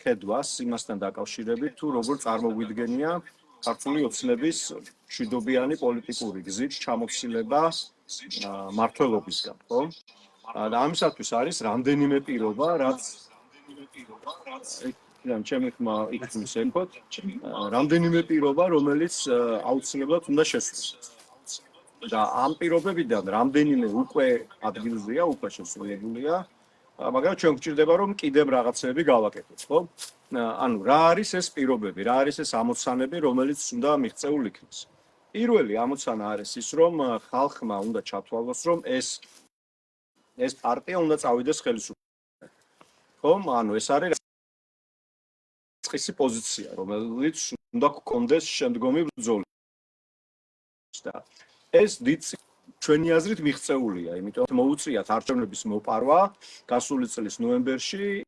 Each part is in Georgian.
ხედვას იმასთან დაკავშირებით, თუ როგორ წარმოგვიდგენია ქართული ოცნების მშვიდობიანი პოლიტიკური გზით ჩამოცილება მმართველობისგან, ხო? და ამისათვის არის რამდენიმე პირობა, რაც ჩემი ხმა იქნის ეკოთ, რამდენიმე პირობა, რომელიც აუცილებლად უნდა შესულს. და ამ პირობებიდან რამდენიმე უკვე ადგილზეა, უკვე შესრულებულია, მაგრამ ჩვენ გვჭირდება რომ კიდევ რაღაცები გავაკეთოთ, ხო? ანუ რა არის ეს პირობები, რა არის ეს ამოცანები, რომელიც უნდა მიღწეულ იქნეს. პირველი ამოცანა არის ის, რომ ხალხმა უნდა ჩათვალოს, რომ ეს პარტია უნდა წავიდეს ხელისუფლებაში. ხო? ანუ ეს არის წესი პოზიცია, რომელიც უნდა გქონდეს შემდგომი ბრძოლა. ეს ჩვენი აზრით მიღწეულია, იმიტომ რომ მოუწიათ არჩევნების მოპარვა გასული წლის ნოემბერში,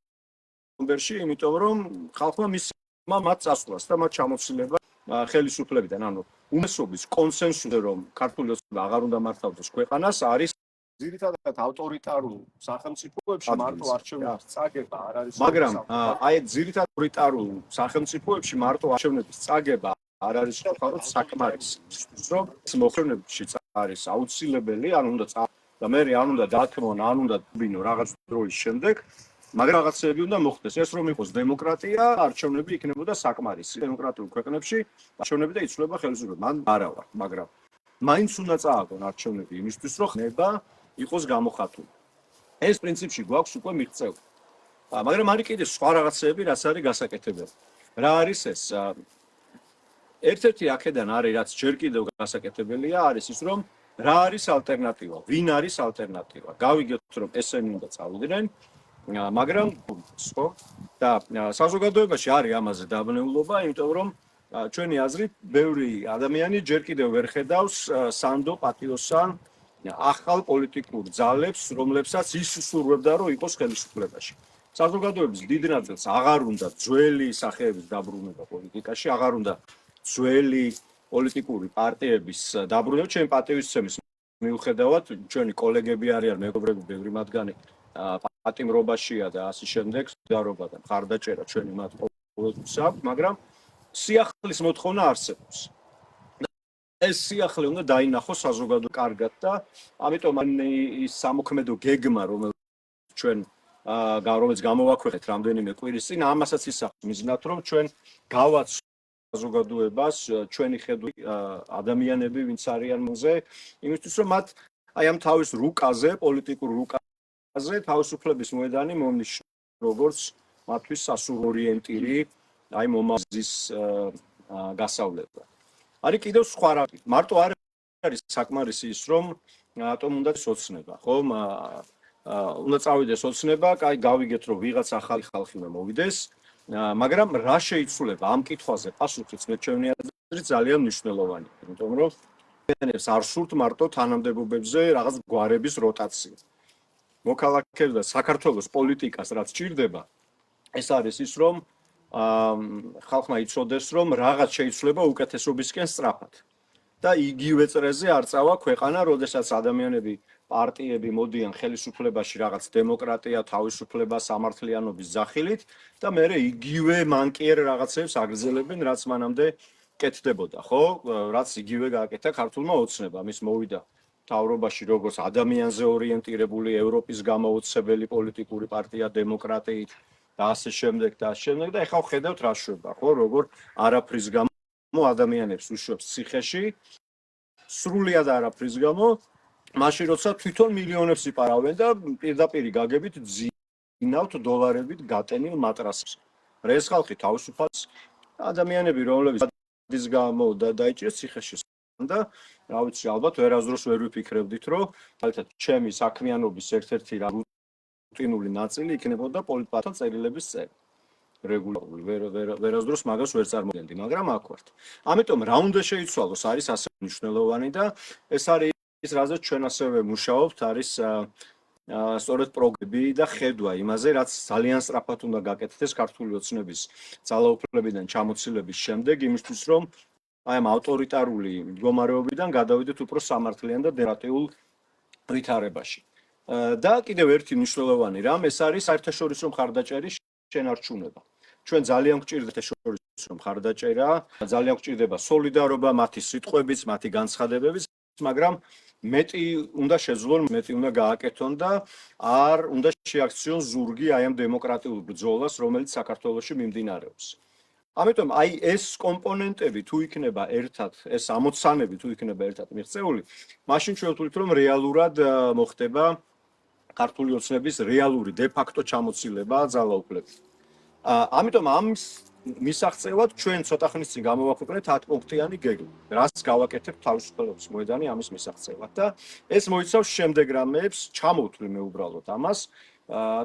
იმიტომ რომ ხალხმა მისმა მათ წასვლას და მათ ჩამოცილება ხელისუფლებიდან, ანუ უმეტესობის კონსენსუსი, რომ ქართული ოცნება აღარ უნდა მართავდეს ქვეყანას, არის ძირითადად ავტორიტარულ სახელმწიფოებში მარტო არჩევნების წაგება არ არის. მაგრამ აი ძირითადად ავტორიტარულ სახელმწიფოებში მარტო არჩევნების წაგება არ არის მხოლოდ საკმარისი, რომ მოხერხებაში არის აუცილებელი, ან უნდა და მე არ უნდა დათმონ, ან უნდა დუბინო რაღაც დროის შემდეგ, მაგრამ რაღაცები უნდა მოხდეს. ეს რომ იყოს დემოკრატია, არჩევნები იქნებოდა საკმარისი. დემოკრატიულ ქვეყნებში არჩევნები და იცვლება ხელისუფლება. მან არა ვარ, მაგრამ მაინც უნდა წააგონ არჩევნები იმისთვის, რომ ხნება იყოს გამოხატული. ეს პრინციპში გვაქვს უკვე მიღწეული. მაგრამ არის კიდე სხვა რაღაცები, რაც არის გასაკეთებელი. რა არის ეს? ერთ-ერთი აქედან არის, რაც ჯერ კიდევ გასაკეთებელია, არის ის, რომ რა არის ალტერნატივა, ვინ არის ალტერნატივა. გავიგეთ, რომ ესენი უნდა წავიდნენ, მაგრამ ხო და საზოგადოებაში არის ამაზე დაბნეულობა, იმიტომ რომ ჩვენი აზრით, ბევრი ადამიანი ჯერ კიდევ ვერ ხედავს სანდო პატიოსან ახალ პოლიტიკურ ძალებს, რომლებსაც ის უსურვებდა, რომ იყოს ხელისუფლებაში. საზოგადოების დიდ ნაწილს აღარ უნდა ძველი სახეების დაბრუნება პოლიტიკაში, აღარ უნდა ძველი პოლიტიკური პარტიების დაბრუნება. ჩემი პატივისცემის მიუხედავად, ჩვენი კოლეგები არიან, მეგობრები, ბევრი მათგანი პატიმრობაშია და ასე შემდეგ, დაარობა და მხარდაჭერა ჩვენი მათ ყოველთვის აქვს, მაგრამ სიახლის მოთხოვნა არსებობს. ეს სიახლე უნდა დაინახოს საზოგადოებამ კარგად და ამიტომ ის სამოქმედო გეგმა, რომელიც ჩვენ რომელიც გამოვაქვეყნეთ რამდენიმე კვირის წინ, ამასაც ისახავს მიზნად, რომ ჩვენ გავაცვლოთ საზოგადოებას, ჩვენი ხედვით ადამიანები, ვინც არიან მოზე, იმისთვის რომ მათ აი ამ თავის რუკაზე, პოლიტიკურ რუკაზე თავისუფლების მოედანი მომნიშნოს, როგორც მათთვის სასურველი ორიენტირი, აი მომავლის გასავლება. არის კიდევ სხვა რამე. მარტო არ არის საკმარისი ის, რომ ატომ უნდა ოცნება, ხო? უნდა წავიდეს ოცნება, კაი გავიგეთ, რომ ვიღაც ახალი ხალხი უნდა მოვიდეს, მაგრამ რა შეიცვლება ამ კითხვაზე პასუხიც მე ჩემი აზრით ძალიან მნიშვნელოვანია, იმიტომ რომ ენებს არ სურთ მარტო თანამდებობებზე რაღაც გვარების როტაცია. მოქალაქეებს და საქართველოს პოლიტიკას რაც ჭირდება, ეს არის ის, რომ ხალხმა იცოდეს, რომ რაღაც შეიცვლება უკეთესობისკენ სწრაფად. და იგივე წრეზე არ წავა ქვეყანა, როდესაც ადამიანები, პარტიები მოდიან ხელისუფლებაში რაღაც დემოკრატია, თავისუფლება, სამართლიანობის ძახილით და მერე იგივე მანკიერ რაღაცებს აგრძელებენ, რაც მანამდე კეთდებოდა, ხო? რაც იგივე გააკეთა ქართულმა ოცნებამ, ის მოვიდა თავრობაში როგორც ადამიანზე ორიენტირებული ევროპის გამოუცებელი პოლიტიკური პარტია დემოკრატიით და ასე შემდეგ და ეხლა ხედავთ რა შვება, ხო? როგორ არაფრის გამო ადამიანებს უშვებს ციხეში, სრულიად არაფრის გამო, მაშინ როცა თვითონ მილიონებს იპარავენ და პირდაპირ გაგებით ძინავთ დოლარებით გატენილ მატრასებს. რა ეს ხალხი თავისუფალს ადამიანები, რომლებიც ის გამო დაიჭირეს ციხეში და რა ვიცი, ალბათ ვერასდროს ვერ ვიფიქრებდით, რომ თალთად ჩემი საქმიანობის ერთ-ერთი რუტინული ნაწილი იქნებოდა პოლიტიკათა წერილების წერა. რეგულარული ვერასდროს მაგას ვერ წარმოვიდგენდი, მაგრამ აქ ვართ. ამიტომ რა უნდა შეიცვალოს არის ასე მნიშვნელოვანი და ეს არის ის, რაზეც ჩვენ ასევე მუშაობთ, არის სწორედ პროგრამები და ხედვა იმაზე, რაც ძალიან სწრაფად უნდა გაკეთდეს ქართული ოცნების ძალაუფლებიდან ჩამოცილების შემდეგ, იმისთვის რომ აი ამ ავტორიტარული მდგომარეობიდან გადავიდეთ უფრო სამართლიან და დემოკრატიულ ვითარებაში. და კიდევ ერთი მნიშვნელოვანი რამ, ეს არის საერთაშორისო მხარდაჭერის შენარჩუნება. ჩვენ ძალიან გვჭირდება შორის რომ ხარდაჭერა, ძალიან გვჭირდება სოლიდარობა, მათი სიტყვებიც, მათი განცხადებებიც, მაგრამ მეტი უნდა შეძლონ, მეტი უნდა გააკეთონ და არ უნდა შეაქციონ ზურგი აი ამ დემოკრატიულ ბრძოლას, რომელიც საქართველოში მიმდინარეობს. ამიტომ აი ეს კომპონენტები თუ იქნება ერთად, ეს ამოცანები თუ იქნება ერთად მიღწეული, მაშინ ჩვენ ვთვლით რომ რეალურად მოხდება ქართული ოცნების რეალური დე-ფაქტო ჩამოცილება ძალაუფლებით. ამიტომ ამ მისაღწევად ჩვენ ცოტა ხნის წინ გამოვაქვეყნეთ 10 პუნქტიანი გეგმა, რაც გავაკეთებ თავისუფლების მოედანი ამის მისაღწევად და ეს მოიცავს შემდეგ რამეებს, ჩამოვთვლი მე უბრალოდ ამას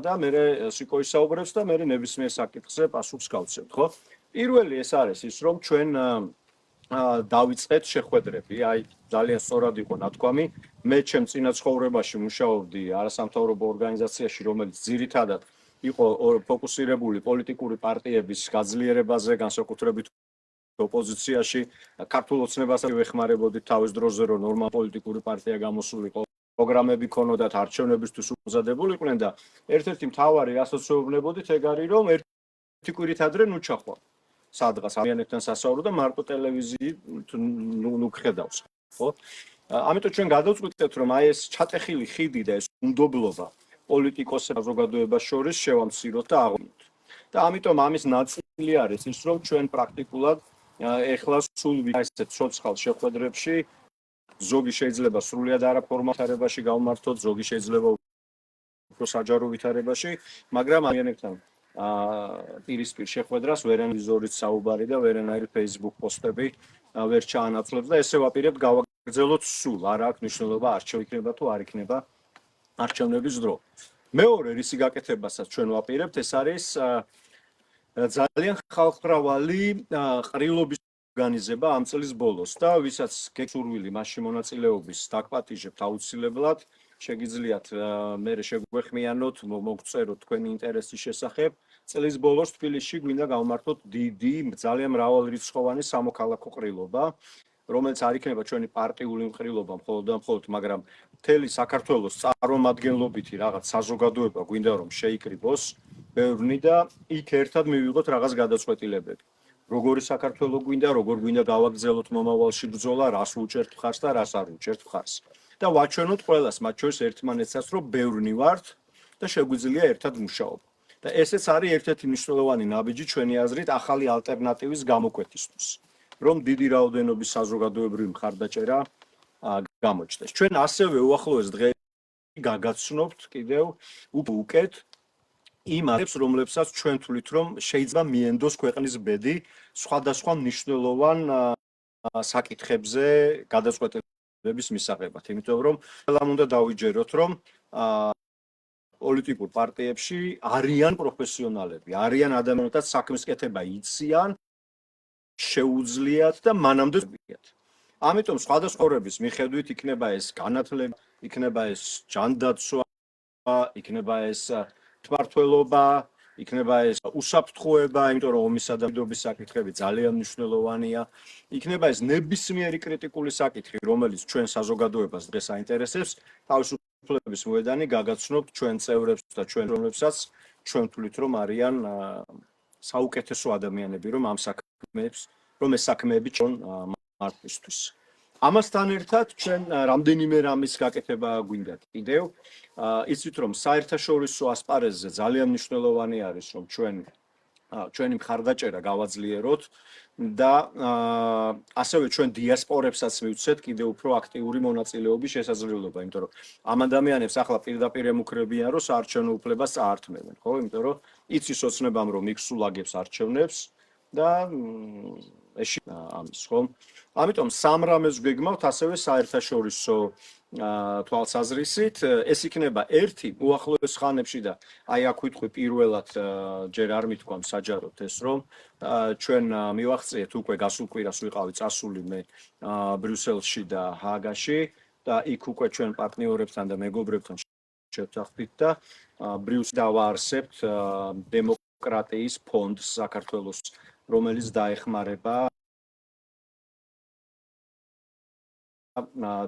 და მე სიკოის საუბრებს და მე ნებისმიერ საკითხზე პასუხს გავცემთ, ხო? პირველი ეს არის ის, რომ ჩვენ დავიწყეთ შეხვედრები, აი ძალიან სწორად იყო ნათქვამი. მე ჩემ წინა ცხოვრებაში მუშაობდი არასამთავრობო ორგანიზაციაში, რომელიც ძირითადად იყო ფოკუსირებული პოლიტიკური პარტიების გაძლიერებაზე, განსაკუთრებით ოპოზიციაში. ქართულ ოცნებასაც ვეხმარებოდი თავის დროზე, რომ ნორმალ პოლიტიკური პარტია გამოსულიყო, პროგრამები ქონოდათ, არჩევნებისთვის უმზადებულიყვნენ და ერთ-ერთი მთავარი რასაც ვეუბნებოდით, ეგ არის, რომ ერთი კვირით ადრე ნუ ჩახვალ. სადღაც ადამიანებთან სასაუბრო და მარტო ტელევიზიით ნუ გხედავს, ხო? ამიტომ ჩვენ გადავწყვიტეთ, რომ აი ეს ჩატეხილი ხიდი და ეს უნდობლობა პოლიტიკოსებს საზოგადოებას შორის შევამციროთ და აღვნიშნოთ. და ამიტომ ამის ნაწილი არის ის, რომ ჩვენ პრაქტიკულად ეხლა სულ ვიქცეთ სოციალ შეხვედრებში, ზოგი შეიძლება სრულიად არაფორმალურობაში გავმართოთ, ზოგი შეიძლება უფრო საჯარო ვითარებაში, მაგრამ ადამიანებთან პირისპირ შეხვედრას ვერანაირი ვიზორით საუბარი და ვერანაირი Facebook პოსტები ვერ ჩაანაცვლებს და ესე ვაპირებთ გავაგრძელოთ სულ, არ აქვს მნიშვნელობა არჩევნები იქნება თუ არ იქნება არჩევნების დრო. მეორე რისი გაკეთებასაც ჩვენ ვაპირებთ, ეს არის ძალიან ხალხმრავალი ყრილობის ორგანიზება ამ წლის ბოლოს და ვისაც გეცურვილი მასში მონაწილეობის დაგპატიჟებთ აუცილებლად შეგიძლიათ მე შეგვეხმიანოთ, მოგწეროთ თქვენი ინტერესის შესახებ. წლის ბოლოს თბილისში გვინდა გავმართოთ დიდი, ძალიან მრავალრიცხოვანი სამოქალაქო ყრილობა, რომელიც არ იქნება ჩვენი პარტიული ყრილობა მხოლოდ და მხოლოდ, მაგრამ მთელი საქართველოს წარმომადგენლობითი რაღაც საზოგადოება გვინდა რომ შეიკრიბოს ბევრნი და იქ ერთად მივიღოთ რაღაც გადაწყვეტილებები. როგორი საქართველო გვინდა, როგორ გვინდა გავაგრძელოთ მომავალში ბრძოლა, რას უჭერთ მხარს და რას არ უჭერთ მხარს. და ვაჩვენოთ ყველას, მათ შორის ერთმანეთსაც, რომ ბევრნი ვართ და შეგვიძლია ერთად მუშაობა. და ესეც არის ერთ-ერთი მნიშვნელოვანი ნაბიჯი ჩვენი აზრით ახალი ალტერნატივის გამოკვეთისთვის, რომ დიდი რაოდენობის საზოგადოებრივი მხარდაჭერა გამოჩნდეს. ჩვენ ასევე უახლოეს დღეებში გაგაცნობთ კიდევ უკეთ იმ აზრებს, რომლებსაც ჩვენ თვლით, რომ შეიძლება მიენდოს ქვეყნის ბედი სხვადასხვა მნიშვნელოვან საკითხებზე გადაწყვეტილების მისაღებად. იმიტომ რომ ყველამ უნდა დავიჯეროთ, რომ პოლიტიკურ პარტიებში არიან პროფესიონალები, არიან ადამიანებთან საქმის კეთება იციან, შეუძლიათ და მანამდე ზრდიათ. ამიტომ სხვადასხვა ორების მიხედვით იქნება ეს განათლება, იქნება ეს ჯანდაცვა, იქნება ეს თმართველობა, იქნება ეს უსაფრთხოება, იმიტომ რომ ომისა და მშვიდობის საკითხები ძალიან მნიშვნელოვანია. იქნება ეს ნებისმიერი კრიტიკული საკითხი, რომელიც ჩვენ საზოგადოებას დღეს აინტერესებს, თავისუფლების მოედანი გაგაცნობთ ჩვენ წევრებს და ჩვენ რომლებსაც ჩვენ ვთვლით, რომ არიან საუკეთესო ადამიანები, რომ ამ საქმეებს, რომ ეს საქმეები ჩვენ მართვისთვის. ამასთან ერთად ჩვენ რამდენიმე რამის გაკეთება გვინდათ კიდევ. იცით რომ საერთაშორისო ასპარეზზე ძალიან მნიშვნელოვანი არის რომ ჩვენი მხარდაჭერა გავაძლიეროთ და ასევე ჩვენ დიასპორებსაც მივცეთ კიდევ უფრო აქტიური მონაწილეობის შესაძლებლობა, იმიტომ რომ ამ ადამიანებს ახლა პირდაპირ ემუქრებიან რომ საარჩევნო უფლებას წაართმევენ, ხო? იმიტომ რომ იცის ოცნებამ რომ იქსულაგებს არჩევნებს და ეში ამის ხო? ამიტომ სამ რამეს გვეგმავთ ასევე საერთაშორისო თვალსაზრისით, ეს იქნება ერთი უახლოეს ხანებში და აი აქ ვიტყვი პირველად ჯერ არ მithქვამ საჯაროდ ეს რომ ჩვენ მივახციეთ უკვე გასულ კვირას ვიყავი წასული მე ბრიუსელში და ჰააგაში და იქ უკვე ჩვენ პარტნიორებთან და მეგობრებთან შევთანხმდით და ბრიუსელში დავაარსებთ დემოკრატიის ფონდს საქართველოს, რომელიც დაეხმარება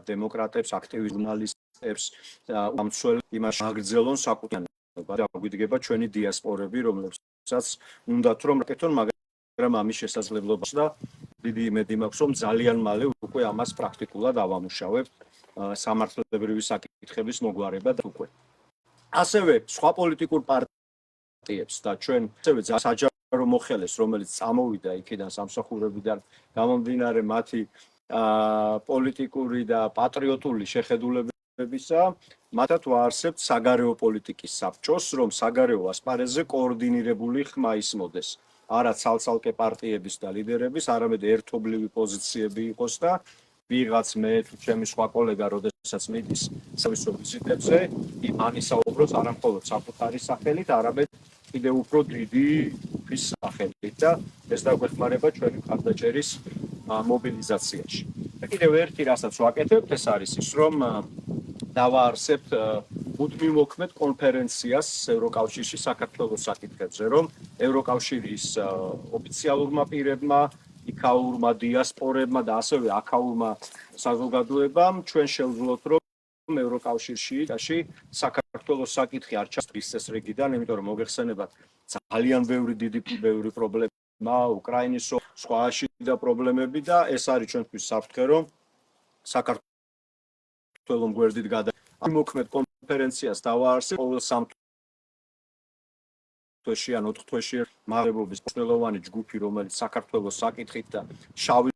დემოკრატებს, აქტივისტებს, ჟურნალისტებს, ამცველ იმაში აგრძელონ საკუთარ დაგვიდგება ჩვენი დიასპორები, რომლებსაც უნდათ რომ რაკეთონ, მაგრამ ამის შესაძლებლობას და დიდი იმედი მაქვს, რომ ძალიან მალე უკვე ამას პრაქტიკულად ავამუშავებთ სამართლებრივი საკითხების მოგვარებად უკვე. ასევე სხვა პოლიტიკურ პარტიებს და ჩვენ ასევე საჯარო მოხელეს, რომელიც წამოვიდა იქიდან სამსახურებიდან გამომდინარე მათი პოლიტიკური და პატრიოტული შეხედულებებისა, მათად ვაარსებთ საგარეო პოლიტიკის საბჭოს, რომ საგარეო ასპარეზზე კოორდინირებული ხმა ისმოდეს. არა ცალ-ცალკე პარტიების და ლიდერების, არამედ ერთობლივი პოზიციები იყოს და ვიღაც მე თუ ჩემი სხვა კოლეგა, როდესაც მიდის სავისო ვიზიტებზე, იმან ისაუბროს არა მხოლოდ საკუთარი სახელით, არამედ კიდევ უფრო დიდი ფის სახელით და ეს დაგვეხმარება ჩვენი მხარდაჭერის მობილიზაციაში. და კიდევ ერთი რასაც ვაკეთებთ, ეს არის ის, რომ დავაარსებთ მუდმივ მოქმედ კონფერენციას ევროკავშირში საქართველოს საკითხებზე, რომ ევროკავშირის ოფიციალურმა პირებმა, იქაურმა დიასპორებმა და ასევე აქაურმა საზოგადოებამ ჩვენ შევძლოთ, რომ ევროკავშირში საქართველოს საკითხი არ ჩასწრის წესრიგიდან, იმიტომ რომ მოგეხსენებათ ძალიან ბევრი პრობლემა, უკრაინის სხვა შიდა პრობლემები და ეს არის ჩვენთვის საფრთხე, რომ საქართველოს გვერდით მოქმედ კონფერენციას დავაარსებთ ყოველ 3 თვეში ან 4 თვეში მაღლობის მნიშვნელოვანი ჯგუფი, რომელიც საქართველოს საკითხით და შავი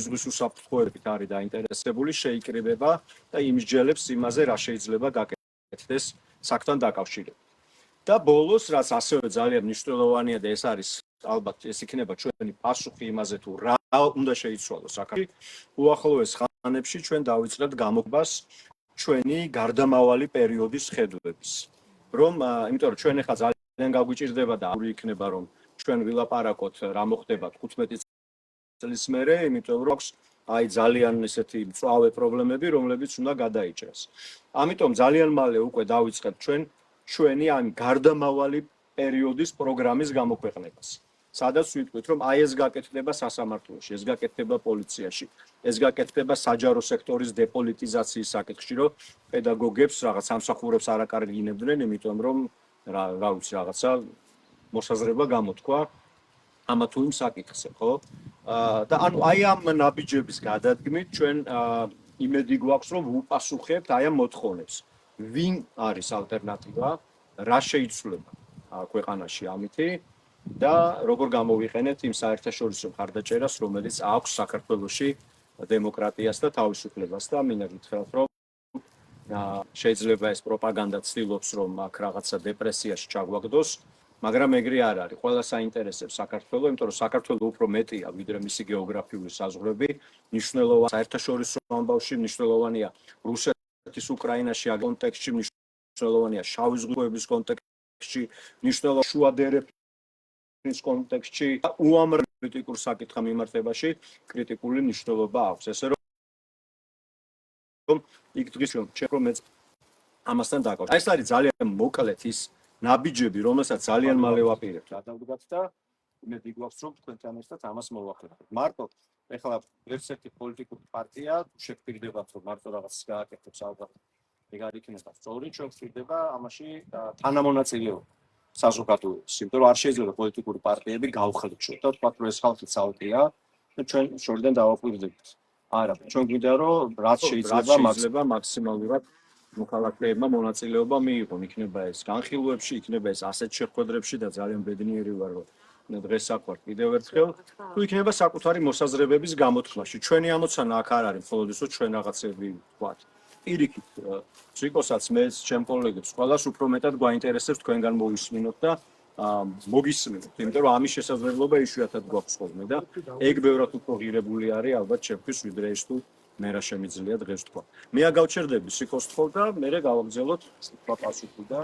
ზღვის უსაფრთხოებით არის დაინტერესებული, შეიკრიბება და იმსჯელებს იმაზე, რა შეიძლება გაკეთდეს საკთან დაკავშირებით. და ბოლოს, რაც ასევე ძალიან მნიშვნელოვანია და ეს არის ალბათ ეს იქნება ჩვენი პასუხი იმაზე, თუ რა უნდა შეიცვალოს საქართველოში, უახლოეს ხანებში ჩვენ დავიწყებთ გამოყენებას ჩვენი გარდამავალი პერიოდის ხედვების. იმიტომ რომ ჩვენ ახლა ძალიან გაგვიჭირდება და აღური იქნება რომ ჩვენ ვილაპარაკოთ რა მოხდება 15 წლის მერე, იმიტომ რომ აი ძალიან ესეთი მწვავე პრობლემები, რომლებიც უნდა გადაიჭრას. ამიტომ ძალიან მალე უკვე დავიწყებთ ჩვენი ამ გარდამავალი პერიოდის პროგრამის გამოქვეყნებას. სადაც ვიტყვით, რომ აი ეს გაკეთდება სასამართლოში, ეს გაკეთდება პოლიციაში, ეს გაკეთდება საჯარო სექტორის დეპოლიტიზაციის საკითხში, რომ პედაგოგებს რაღაც სამსახურებს არ აკარგინებდნენ, იმიტომ რომ რა ვიცი რაღაცა მოსაზრება გამოთქვა ამა თუ იმ საკითხზე, ხო? და ანუ აი ამ ნაბიჯების გადადგმით ჩვენ იმედი გვაქვს, რომ ვუპასუხებთ აი ამ მოთხოვნებს. ვინ არის ალტერნატივა, რა შეიცვლება ქვეყანაში ამითი და როგორ გამოვიყენებთ იმ საერთაშორისო მხარდაჭერას, რომელიც აქვს საქართველოში დემოკრატიას და თავისუფლებას და მინდა გითხრათ, რომ შეიძლება ეს პროპაგანდა ცდილობს, რომ აქ რაღაცა დეპრესიაში ჩაგვაგდოს, მაგრამ ეგრე არ არის. ყველა საინტერესებს საქართველოს, იმიტომ რომ საქართველოს უფრო მეტია, ვიდრე მისი გეოგრაფიული საზღვრები, მნიშვნელოვანია საერთაშორისო ამბავში, მნიშვნელოვანია რუსეთის უკრაინაში კონტექსტში, მნიშვნელოვანია შავი ზღვების კონტექსტში, მნიშვნელოვანია შუა დერეფნის კონტექსტში, უამრავ პოლიტიკურ საკითხთა მიმართებაში კრიტიკული მნიშვნელობა აქვს. ესე რომ იქ დღის რომ მეც ამასთან დაკავშირებით. ეს არის ძალიან მოკლედ ის ნაბიჯები, რომელსაც ძალიან მალე ვაპირებთ რა დავდგათ და იმედი გვაქვს, რომ თქვენთან ერთად ამას მოვახერხებთ. მარტო ეხლა ერთ-ერთი პოლიტიკური პარტია შეგვირდებათ, რომ მარტო რაღაცას გააკეთებს ალბათ. ეგ არ იქნება სწორი, ჩვენ გვირდება ამაში თანამონაწილეობა საზოგადოების. იმიტომ რომ არ შეიძლება პოლიტიკური პარტიები გავხელჩოთ და თქვათ, რომ ეს ხალხი ცალკეა და ჩვენ შორიდან დავაკვირდებით. არა, ჩვენ გვინდა რომ რაც შეიძლება მაქსიმალურად მოქალაქეებმა მონაწილეობა მიიღონ, იქნება ეს განხილვებში, იქნება ეს ასეთ შეხვედრებში და ძალიან ბედნიერი ვარ, რომ დღეს აკვარ კიდევ ერთხელ, თუ იქნება საკუთარი მოსაზრებების გამოთქმაში. ჩვენი ამოცანა აქ არ არის, მხოლოდ ისო ჩვენ რაღაცები ვთქვათ. პირიქით, ციკოსაც მეც ჩემ კოლეგებს ყველას უფრო მეტად გვაინტერესებს თქვენგან მოვისმინოთ და მოგისმინოთ, იმიტომ რომ ამის შესაძლებლობა იშვიათად გვაქვს ხოლმე და ეგ ბევრად უფრო ღირებული არის ალბათ ჩემთვის ვიდრე ის თუ მე რა შემიძლია დღეს თქვა. მე აგავჩერდები სიკოს თხოვ და მე გავაგზავნოთ თქვა პასუხი და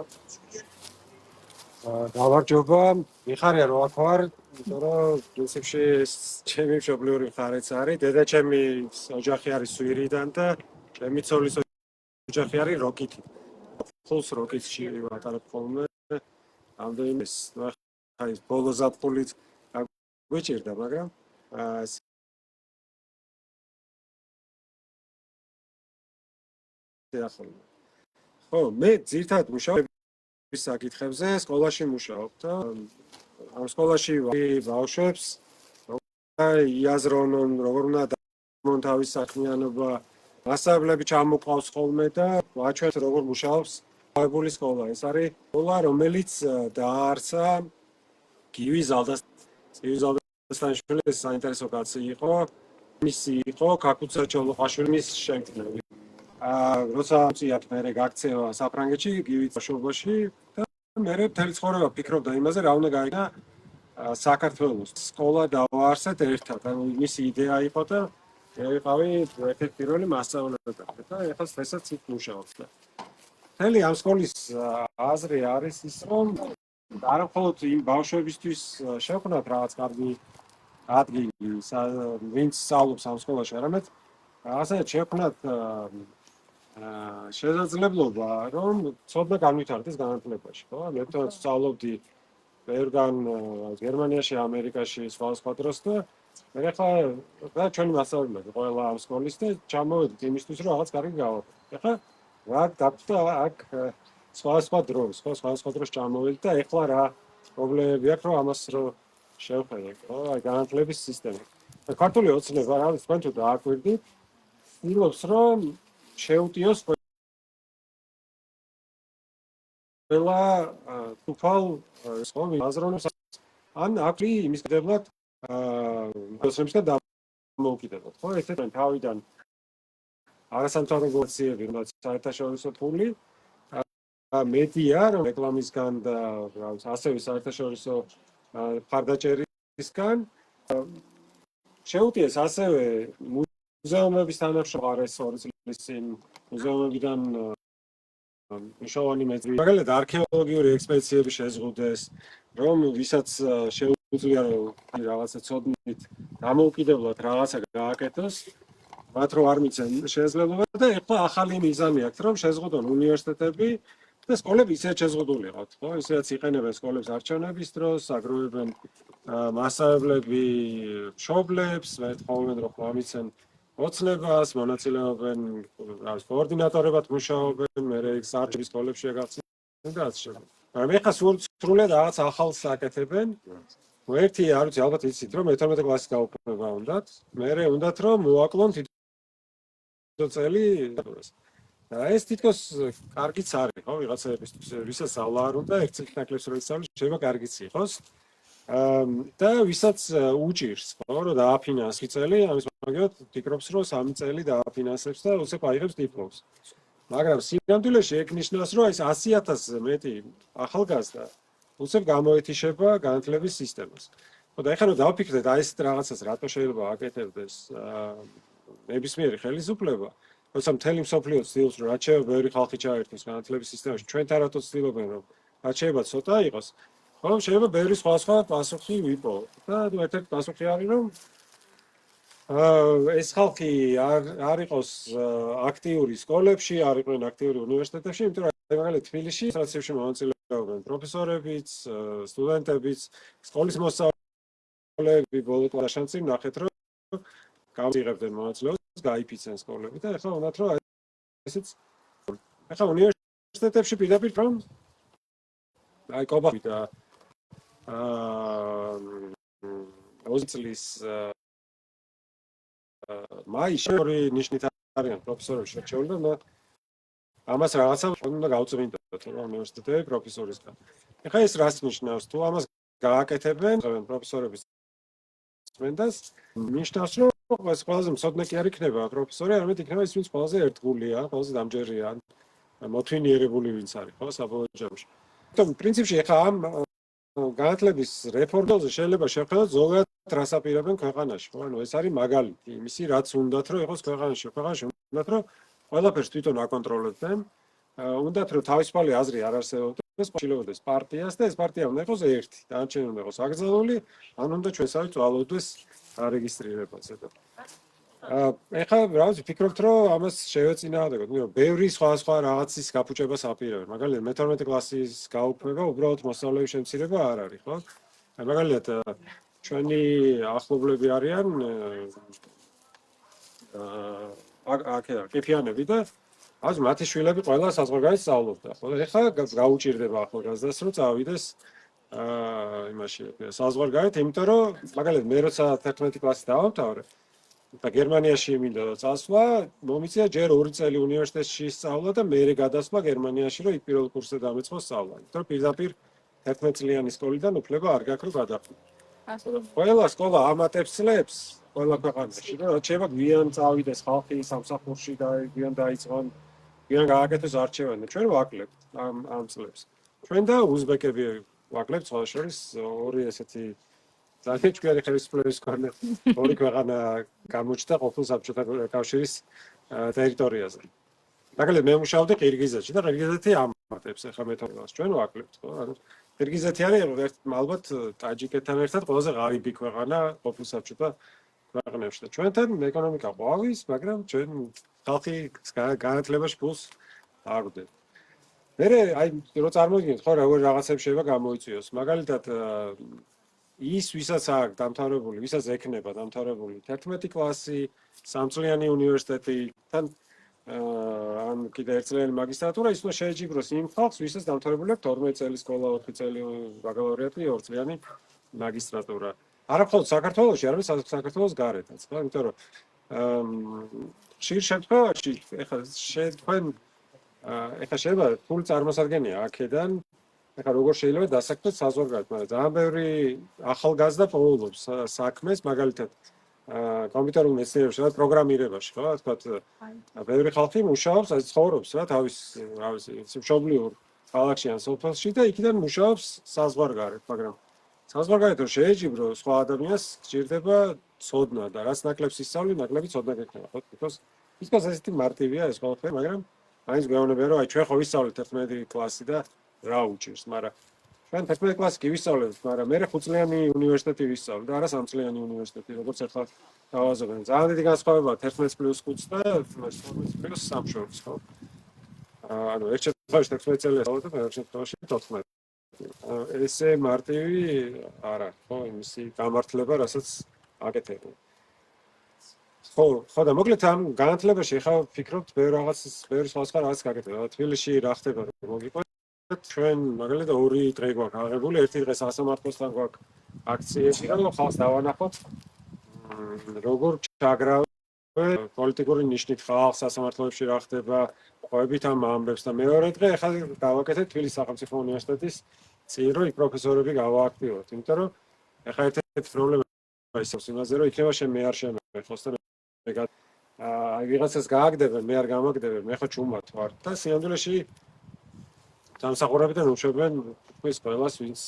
გავარჯობა, მიხარია რომ აქ ვარ, იმიტომ რომ პრინციპში ჩემი მშობლიური მხარეც არის, დედაჩემი ოჯახი არის სვირიდან და ჩემი ცოლის ოჯახი არის როკითი. ფულს როკითში ვატარებ ხოლმე. ამდენი აი ბოლო ზაფხულით გვიჭირდა, მაგრამ ხო, მე ძირთად მუშაობ საკითხებზე სკოლაში მუშაობ და ამ სკოლაში ბავშვებს იაზრონონ როგორ უნდა დაამონთ თავის საქმიანობა, მასწავლებლები ჩამოყავს ხოლმე და ვაჩვენთ როგორ მუშაობს აღებული სკოლა. ეს არის სკოლა, რომელიც დაარსა გივი ზალდასტანიშვილის საინტერესო კაცი იყო, მისი იყო ქაკუცა ჩოლოყაშვილის შემქმნელი. როცა წიათ მე გაქცევა საფრანგეთში გივის ბავშვობაში და მე მთელი ცხოვრება ფიქრობდა იმაზე რა უნდა გაიგო საქართველოს სკოლა დავაარსეთ ერთად. მისი იდეა იყო და მე ვიყავი ერთ-ერთი პირველი მასწავლებელი და ეხლა დღესაც იქ მუშაობ. მთელი ამ სკოლის აზრი არის ის, რომ არა მხოლოდ იმ ბავშვებისთვის შევქმნათ რაღაც კარგი ადგილი, ვინც სწავლობს ამ სკოლაში, არამედ ასევე შევქმნათ შესაძლებლობა, რომ ცოდნა განვითარდეს განათლებაში, ხო? მე თვითონ სწავლობდი ბევრგან გერმანიაში, ამერიკაში, სხვა დროს და მე ახლა ჩვენი მასწავლებლები ყველა ამ სკოლის და ჩამოვედით იმისთვის, რომ რაღაც კარგი გავაკეთოთ. ახლა რა დაგვდა აქ სხვა დროს, ხო, სხვა დროს ჩამოვედით და ახლა რა პრობლემები აქვს, რომ ამას რომ შევხედოთ, ხო? აი განათლების სისტემა. ქართული ოცნება რა არის, თქვენ თუ დააკვირდით, ცდილობს რომ შეუტიოს ყველა თუფალ სკოლის აზროვნებს ან აკვი იმის კეთებლად დოსემსკა დამოუკიდებლად, ხო? ესეთ თავიდან არასამთავრობო ორგანიზაციები, რაც საერთაშორისო ფული მედია, რომ რეკლამისგან და ასევე საერთაშორისო მხარდაჭერისგან შეუტიეს ასევე მუზეუმების თანახმად 2 წლის წინ მუზეუმებიდან მნიშვნელოვანი მეძრი. მაგალითად არქეოლოგიური ექსპედიციები შეზღუდეს, რომ ვისაც შეუძლია რაღაცა ცოდნით დამოუკიდებლად რაღაცა გააკეთოს, მათ რო არ მიცენ შესაძლებლობა და ახლა ახალი მიზანი აქვს, რომ შეზღუდონ უნივერსიტეტები და სკოლები ისეთ შეზღუდულიყავთ, ხო? ისედაც იყენებენ სკოლებს არჩევნების დროს, აგროვებენ მასწავლებლები მშობლებს, ვეთხოვენ რომ ამიცენ ოცნებას, მონაწილეობენ კოორდინატორებად მუშაობენ, მე საერთაშორისო სკოლებში გახსნიან და ასე შემდეგ. მაგრამ ეხლა სრულად რაღაც ახალს აკეთებენ. ერთი არ ვიცი, ალბათ იცით, რომ 12 კლასის გაუქმება უნდათ, მერე უნდათ რომ მოაკლონ თითო წელი. და ეს თითქოს კარგიც არის, ხო, ვიღაცებისთვის, ვისაც სწავლა არ უნდა, ერთ წელს ნაკლებს რო ისწავლოს, შეიძლება კარგიც იყოს. და ვისაც უჭირს, ხო, რომ დააფინანსოს წელი, ამის მაგალითად ფიქრობს, რომ 3 წელი დააფინანსებს და უცებ აიღებს დიპლომს. მაგრამ სინამდვილეში ეგ ნიშნავს, რომ ეს 100,000-ზე მეტი ახალგაზრდა უცებ გამოეთიშება განათლების სისტემას. ხო და ეხლა რომ დავფიქრდეთ, აი ეს რაღაცას რატო შეიძლება აკეთებდეს ნებისმიერი ხელისუფლება, როცა მთელი მსოფლიო ცდილობს, რომ რაც შეიძლება ბევრი ხალხი ჩაერთოს განათლების სისტემაში, ჩვენთან რატო ცდილობენ, რომ რაც შეიძლება ცოტა იყოს. ხო, შეიძლება ბევრი სხვა პასუხი ვიპოვოთ. და ერთ-ერთი პასუხი არის, რომ ეს ხალხი არ იყოს აქტიური სკოლებში, არ იყვნენ აქტიური უნივერსიტეტებში, იმიტომ რომ მაგალითად თბილისში სტრატეგიაში მონაწილეობენ პროფესორებიც, სტუდენტებიც, სკოლის მოსწავლეები ბოლო კლასში ნახეთ, რომ გავიღებდნენ მონაწილეობას, გაიფიცენ სკოლები და ახლა უნდათ რომ ესეც ახლა უნივერსიტეტებში პირდაპირ რომ აი კობახი და 20 წლის მაისში ორი ნიშნით არიან პროფესორები შერჩეული და ამას რაღაცა უნდა გავწმინდოთ რა უნივერსიტეტები პროფესორისგან. ეხლა ეს რას ნიშნავს? თუ ამას გააკეთებენ პროფესორების წმენდას, ნიშნავს რომ ეს ყველაზე მცოდნე კი არ იქნება პროფესორი, არამედ იქნება ის ვინც ყველაზე ერთგულია, ყველაზე დამჯერია, მოთვინიერებული ვინც არის, ხო, საბოლოო ჯამში. თუმცა პრინციპში ეხლა ამ განათლების რეფორმაზე შეიძლება შევხედოთ ზოგადად რას აპირებენ ქვეყანაში, ხო? ანუ ეს არის მაგალითი იმისი, რაც უნდათ რომ იყოს ქვეყანაში. ქვეყანაში უნდათ რომ ყველაფერს თვითონ აკონტროლებდნენ, უნდათ რომ თავისუფალი აზრი არ არსებობდეს, შეიძლება პარტიას და ეს პარტია უნდა იყოს ერთი, დანარჩენი უნდა იყოს აკრძალული, ან უნდა ჩვენსავით ვალოდდეს არეგისტრირებაზე და ეხლა რა ვიცი, ფიქრობთ რომ ამას შევეწინააღმდეგოთ, მაგრამ ბევრი სხვა რაღაცის გაფუჭებას აპირებენ. მაგალითად, მე-12 კლასის გაუქმება უბრალოდ მოსწავლეების შემცირება არ არის, ხო? მაგალითად, ჩვენი ახლობლები არიან კეფიანები და ას მათი შვილები ყველა საზღვარგარეთ სწავლობდა. ხო, ეხლა გაუჭირდება ახალგაზრდას რომ წავიდეს იმაში საზღვარგარეთ, იმიტომ რომ მაგალითად მე როცა 11 კლასი დავამთავრე და გერმანიაში მინდა წასვლა, მომიწია ჯერ 2 წელი უნივერსიტეტში სწავლა და მერე გადასვლა გერმანიაში, რომ იქ პირველ კურსზე დამეწყო სწავლა. იმიტომ რომ პირდაპირ 11 წლიანი სკოლიდან უფლება არ გაქვს რომ გადახვიდე. ყველა სკოლა ამატებს წლებს ყველა ქვეყანაში, რომ შეიძლება გვიან წავიდეს ხალხი სამსახურში და გვიან დაიწყონ, გვიან გააკეთოს არჩევანი. ჩვენ ვაკლებთ ამ წლებს. ჩვენ და უზბეკები ვაკლებთ სხვა შორის ორი ესეთი ძალიან ჭკვიანი ხელისუფლების მქონე ორი ქვეყანა გამოჩნდა ყოფილ საბჭოთა კავშირის ტერიტორიაზე. მაგალითად მე მუშაობდი ყირგიზეთში და ყირგიზეთი ამატებს ახლა მეთოდას ჩვენ ვაკლებთ, ხო? ანუ ყირგიზეთი არის ალბათ ტაჯიკეთთან ერთად ყველაზე ღარიბი ქვეყანა ყოფილ საბჭოთა ქვეყნებში და ჩვენთან ეკონომიკა ყვავის, მაგრამ ჩვენ ხალხი განათლებაში ფულს არ გვდებით. მე აი რო წარმოვიდგინეთ ხო როგორ რაღაცებს შეიძლება გამოიწვიოს. მაგალითად ის ვისაც აქვს დამთავრებული, ვისაც ექნება დამთავრებული 11 კლასი, 3 წლიანი უნივერსიტეტი, თან ან კიდე 1 წლიანი მაგისტრატურა, ის უნდა შეეჯიბროს იმ ხალხს, ვისაც დამთავრებული აქვს 12 წელი სკოლა, 4 წელი ბაკალავრიატი, 2 წლიანი მაგისტრატურა. არა მხოლოდ საქართველოში, არამედ საქართველოს გარეთაც, ხო? იმიტომ რომ ხშირ შემთხვევაში ეხლა თქვენ ეხლა შეიძლება ფული წარმოსადგენია აქედან ეხლა როგორ შეიძლება დასაქმდეს საზღვარგარეთ, მაგრამ ძალიან ბევრი ახალგაზრდა პოულობს საქმეს, მაგალითად კომპიუტერულ მეცნიერებაში, რა პროგრამირებაში, ხო, თქვათ, ბევრი ხალხი მუშაობს, აი ცხოვრობს რა თავის, რა ვიცი, მშობლიურ ქალაქში ან სოფელში და იქიდან მუშაობს საზღვარგარეთ, მაგრამ საზღვარგარეთ რომ შეეჯიბრო სხვა ადამიანს გჭირდება ცოდნა და რაც ნაკლებს ისწავლი, ნაკლები ცოდნა გექნება, ხო? თითქოს ესეთი მარტივია ეს ყველაფერი, მაგრამ მაინც გვეუბნებიან რომ აი ჩვენ ხო ვისწავლეთ 11 კლასი და რა უჭირს, მაგრამ ჩვენ 11 კლასი კი ვისწავლეთ, მაგრამ მე 5 წლიანი უნივერსიტეტი ვისწავლე და არა 3 წლიანი უნივერსიტეტი, როგორც ახლა დავაზოგენ. ძალიან დიდი განსხვავებაა 11+5 და 12+3 შორის, ხო? ანუ ერთ შემთხვევაში 11 წელი ვისწავლე და ერთ შემთხვევაში 14. ესე მარტივი არა, ხო, იმისი გამართლება, რასაც აკეთებენ. ხო და მოკლედ ამ განათლებაში ახლა ვფიქრობთ ბევრ სხვა რაღაც გაკეთება. თბილისში რა ხდება მოგიყვეთ ჩვენ მაგალითად 2 დღე გვაქვს აღებული, ერთი დღე სასამართლოსთან გვაქვს აქციები, რომ ხალხს დავანახოთ როგორ ჩაგრავენ პოლიტიკური ნიშნით ხალხს სასამართლოებში რა ხდება, ყვებით ამ ამბებს და მეორე დღე ახლა გავაკეთეთ თბილისის სახელმწიფო უნივერსიტეტის წინ, რომ იქ პროფესორები გავააქტიუროთ, იმიტომ რომ ახლა ერთ-ერთი პრობლემა ისევ იმაზე, რომ იქნება მე არ შემეხოს და აი ვიღაცას გააგდებენ, მე არ გამაგდებენ, მე ხო ჩუმად ვარ და სიამდვილეში დამსახურებიდან უშვებენ თქვის ყველას, ვინც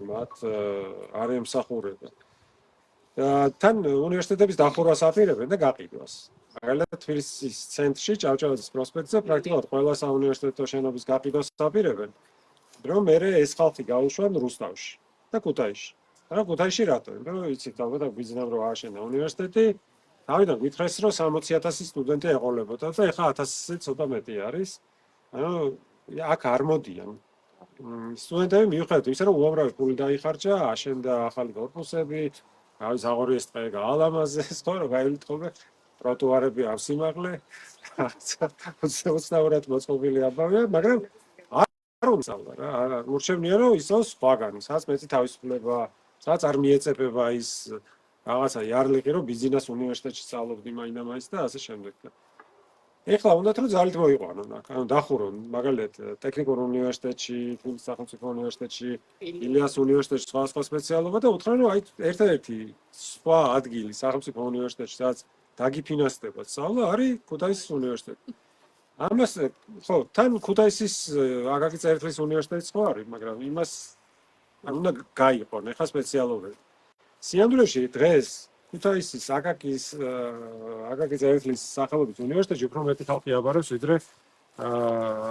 მათ არ ემსახურება. თან უნივერსიტეტების დახურვას აპირებენ და გაყიდვას. მაგალითად თბილისის ცენტრში, ჭავჭავაძის პროსპექტზე პრაქტიკულად ყველა საუნივერსიტეტო შენობის გაყიდვას აპირებენ, რომ მერე ეს ხალხი გაუშვან რუსთავში და ქუთაისში. რა ქუთაისში რატო? იმიტომ რომ იცით, ალბათ გვიძნამ რომ ააშენა უნივერსიტეტი. თავიდან გითხრეს რომ 60,000 სტუდენტი ეყოლებოდა და ეხლა 1000-ზე ცოტა მეტი არის. ანუ აქ არ მოდიან. სტუდენტები მიუხედავად იმისა, რომ უამრავი ფული დაიხარჯა, აშენდა ახალი კორპუსები, თავის აღორიეს ტყე გაალამაზეს, ხო, რომ გაივლიტყობე ტროტუარები ავსიმაღლე, უცნაურად მოწყობილი ამბავია, მაგრამ არ უმსავლა რა, ურჩევნია რომ ისოს სხვაგანი, სადაც მეტი თავისუფლება, სადაც არ მიეწებება ის რაღაცა იარლიყი, რომ ბიზნეს უნივერსიტეტში სწავლობდი მაინდა-მაინც და ასე შემდეგ. ეხლა უნდათ რომ ძალით მოიყვანონ აქ, ანუ დახურონ, მაგალითად, ტექნიკურ უნივერსიტეტში, თბილისის სახელმწიფო უნივერსიტეტში, ილიას უნივერსიტეტში სხვა სპეციალობა და უთხრან რომ აი ერთ-ერთი სხვა ადგილი სახელმწიფო უნივერსიტეტში, სადაც დაგიფინანსდება სწავლა, არის ქუთაისის უნივერსიტეტი. ამას ხო, თან ქუთაისის აკაკი წერეთლის უნივერსიტეტიც ხო არის, მაგრამ იმას უნდა გაიყონ ახლა სპეციალობები. სიამდვილეში დღეს ქუთაისის აკაკი წერეთლის სახელობის უნივერსიტეტში უფრო მეტი ხალხი აბარებს, ვიდრე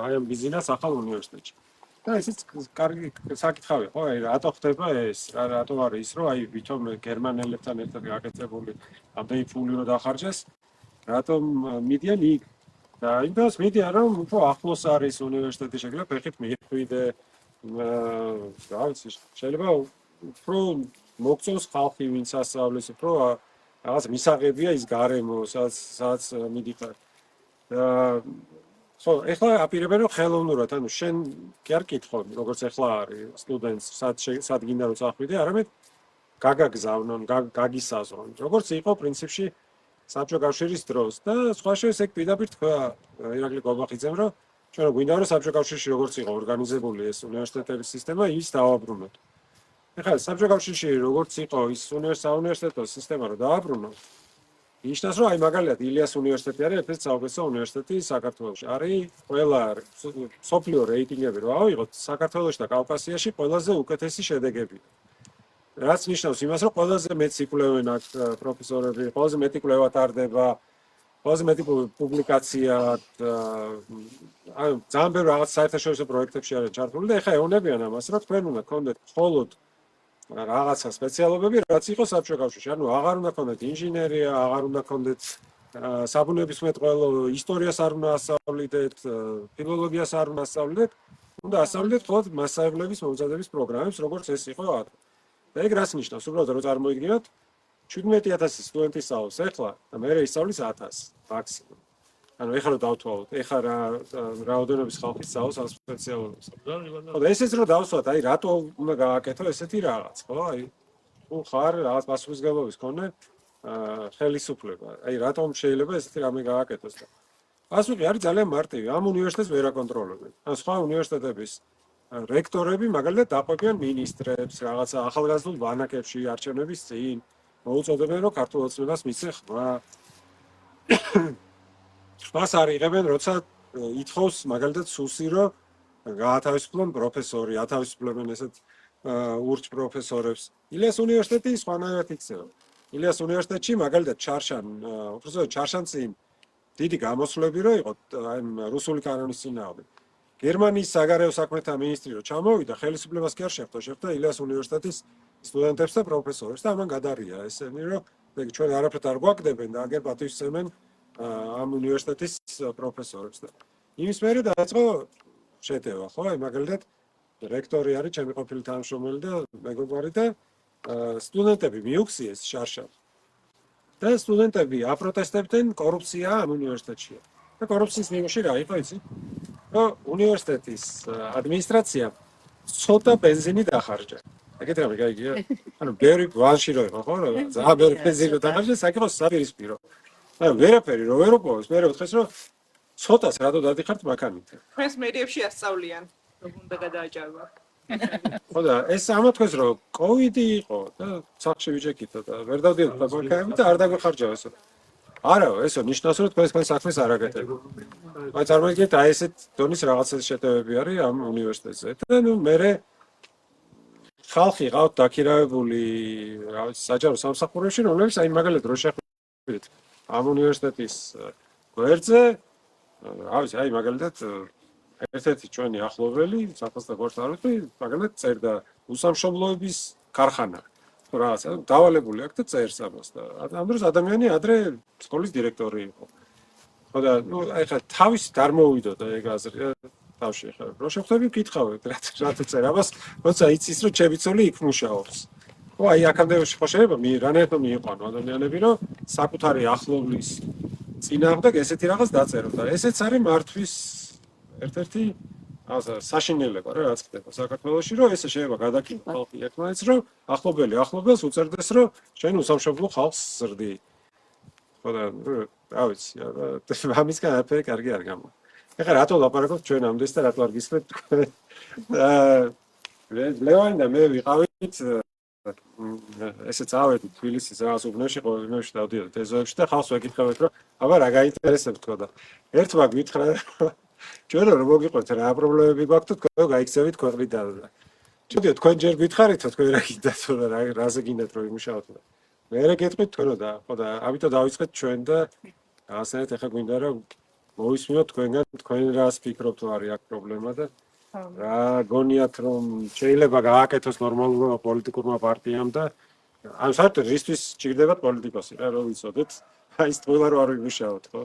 აი ამ ბიზნეს ახალ უნივერსიტეტში. და ესეც კარგი საკითხავია, ხო, აი რატო ხდება ეს? რატო არის ის, რომ აი ვითომ გერმანელებთან ერთად გაკეთებული ამდენი ფული რო დახარჯეს, რატომ მიდიან იქ? და იმდენს მიდიან, რომ უფრო ახლოს არის უნივერსიტეტი, შეიძლება ფეხით მიხვიდე, რა ვიცი, შეიძლება უფრო მოგწონს ხალხი, ვინც ასწავლის, უფრო რაღაც მისაღებია ის გარემო, სადაც მიდიხარ. ხო, ეხლა აპირებენ რომ ხელოვნურად, ანუ შენ კი არ კითხო, როგორც ეხლა არის სტუდენტს, სად გინდა რომ წახვიდე, არამედ გაგაგზავნონ, გაგისაზღვრონ. როგორც იყო პრინციპში საბჭო კავშირის დროს და სხვა შეს ეგ პირდაპირ თქვა ირაკლი გობახიძემ, რომ ჩვენ რო გვინდა რომ საბჭო კავშირში როგორც იყო ორგანიზებული ეს უნივერსიტეტების სისტემა, ის დავაბრუნოთ. ეხლა საბჭო კავშირში როგორც იყო ის საუნივერსიტეტო სისტემა რო დავაბრუნოთ, ნიშნავს რომ აი მაგალითად ილიას უნივერსიტეტი არის ერთ-ერთი საუკეთესო უნივერსიტეტი საქართველოში. არის ყველა სოფლიო რეიტინგები რო ავიღოთ, საქართველოში და კავკასიაში ყველაზე უკეთესი შედეგები. რაც ნიშნავს იმას, რომ ყველაზე მეტს იკვლევენ აქ პროფესორები, ყველაზე მეტი კვლევა ტარდება, ყველაზე მეტი პუბლიკაცია, ანუ ძალიან ბევრ რაღაც საერთაშორისო პროექტებში არის ჩართული და ეხლა ეუბნებიან ამას, რომ თქვენ უნდა გქონდეთ მხოლოდ რაღაცა სპეციალობები, რაც იყო საბჭო კავშირში. ანუ აღარ უნდა გქონდეთ ინჟინერია, აღარ უნდა გქონდეთ საბუნებისმეტყველო, ისტორიას არ უნდა ასწავლიდეთ, ფილოლოგიას არ უნდა ასწავლიდეთ, უნდა ასწავლიდეთ მხოლოდ მასწავლებლების მომზადების პროგრამებს, როგორც ეს იყო აქ. და ეგ რას ნიშნავს? უბრალოდ რომ წარმოვიდგინოთ 17000 სტუდენტი სწავლობს ეხლა და მე ისწავლის 1000 მაქსიმუმ. ანუ ეხლა რომ დავთვალოთ, ეხლა რა რაოდენობის ხალხი სწავლობს ამ სპეციალობას. ხო და ესეც რომ დავსვათ, აი რატო უნდა გააკეთო ესეთი რაღაც, ხო? აი თუ ხარ რაღაც პასუხისმგებლობის მქონე ხელისუფლება. აი რატომ შეიძლება ესეთი რამე გააკეთოს და პასუხი არის ძალიან მარტივი. ამ უნივერსიტეტს ვერ აკონტროლებენ. ან სხვა უნივერსიტეტების რექტორები მაგალითად დაყვებიან მინისტრებს, რაღაცა ახალგაზრდულ ბანაკებში არჩევნების წინ მოუწოდებენ რომ ქართულ ოცნებას მისცენ ხმა. ხმას არ იღებენ, როცა ითხოვს მაგალითად სუსი რომ გაათავისუფლონ პროფესორი, ათავისუფლებენ ესეთ ურჩ პროფესორებს. ილიას უნივერსიტეტი სხვანაირად იქცევა. ილიას უნივერსიტეტში მაგალითად ჩარშან წინ დიდი გამოსვლები რო იყო აი რუსული კანონის წინააღმდეგ. გერმანიის საგარეო საქმეთა მინისტრი რო ჩამოვიდა, ხელისუფლებას კი არ შეხვდა ილიას უნივერსიტეტის სტუდენტებს და პროფესორებს და ამან გადარია ესენი რომ ჩვენ არაფრით არ გვაკდებენ და აგერ პატივისცემენ ამ უნივერსიტეტის პროფესორებს და იმის მერე დაიწყო შეტევა, ხო? აი მაგალითად რექტორი არის ჩემი ყოფილი თანამშრომელი და მეგობარი და სტუდენტები მიუხსიეს შარშან. და სტუდენტები აპროტესტებდნენ კორუფცია ამ უნივერსიტეტში. და კორუფციის ნიმუში რა იყო იცი? რომ უნივერსიტეტის ადმინისტრაცია ცოტა ბენზინი დახარჯა. ეგეთ რამე გაიგია? ანუ ბევრი ვანში რო იყო, ხო? ძალიან ბევრი ბენზინი დახარჯა, საკითხო საპირისპირო. ანუ ვერაფერი რო ვერ უყურებს, მე ვთხეს რომ ცოტას რატო დადიხართ მაქანით. ჩვენს მედიებში ასწავლიან, რომ უნდა გადააჭარბა. ხო და ეს ამათქვეს რომ კოვიდი იყო და სახში ვიჭექითო და ვერ დავდიოთ მაქანით და არ დაგვეხარჯა ესო. არა, ესო ნიშნავს რომ თქვენ საქმეს არ აკეთებთ. აი წარმოიდგინეთ აი ესეთ დონის რაღაცა შეტევები არის ამ უნივერსიტეტზე. და ნუ მე ხალხი ყავთ დაქირავებული, რა ვიცი, საჯარო სამსახურებში, რომლებიც აი მაგალითად რო შეხვდით ამ უნივერსიტეტის გვერდზე, რა ვიცი, აი მაგალითად ერთ-ერთი ჩვენი ახლობელი, საფასტა გორსაროთი, მაგალითად წერდა უსამშობლოების ქარხანა. რაღაცა დავალებული აქვს და წერს ამას და ამ დროს ადამიანი ადრე სკოლის დირექტორი იყო. ხო და ნუ აი ხა თავის არ მოვიდოდა ეგ აზრი თავში ხა რო შეხვდები ვკითხავთ რატო წერა ამას, როცა იცის რომ ჩემი ცოლი იქ მუშაობს. ხო აი აქამდე ხო შეიძლება რანაირად მიიყვანო ადამიანები რომ საკუთარი ახლობლის წინააღმდეგ ესეთი რაღაც დაწერო და ესეც არის მართვის ერთ-ერთი საშინელება რა რაც ხდება საქართველოში რომ ესე შეიძლება გადაკითხო ხალხი ერთმანეთს რომ ახლობელი ახლობელს უწერდეს რომ შენ უსამშობლო ხალხს ზრდი. ხო და რა ვიცი ამისგან არაფერი კარგი არ გამა. ეხლა რატო ლაპარაკობთ ჩვენ ამდენს და რატო არ გისმენთ თქვენ? ლევანი და მე ვიყავით ესე წავედი თბილისის რაღაც უბნებში ყოველდღიურში დავდიოდი ეზოებში და ხალხს ვეკითხავთ რომ აბა რა გაინტერესებთ თქო და ერთმა გითხრა ჩვენ რომ მოგიყვეთ რა პრობლემები გვაქვს თუ თქვენ გაიქცევით ქვეყნიდან და ჩუდიო თქვენ ჯერ გითხარითო თქვენ რა გინდათ და რაზე გინდათ რომ იმუშაოთ და მე გეტყვით თქვენო და ხო და ამიტომ დავიწყეთ ჩვენ და რაღაცნაირად ეხა გვინდა რომ მოვისმინოთ თქვენგან თქვენ რას ფიქრობთ არის აქ პრობლემა და რა გონიათ რომ შეიძლება გააკეთოს ნორმალურმა პოლიტიკურმა პარტიამ და ამ საერთოდ რისთვის ჭირდებათ პოლიტიკოსი რა რომ ვიცოდეთ აი ეს ყველა რო არ ვიმუშაოთ ხო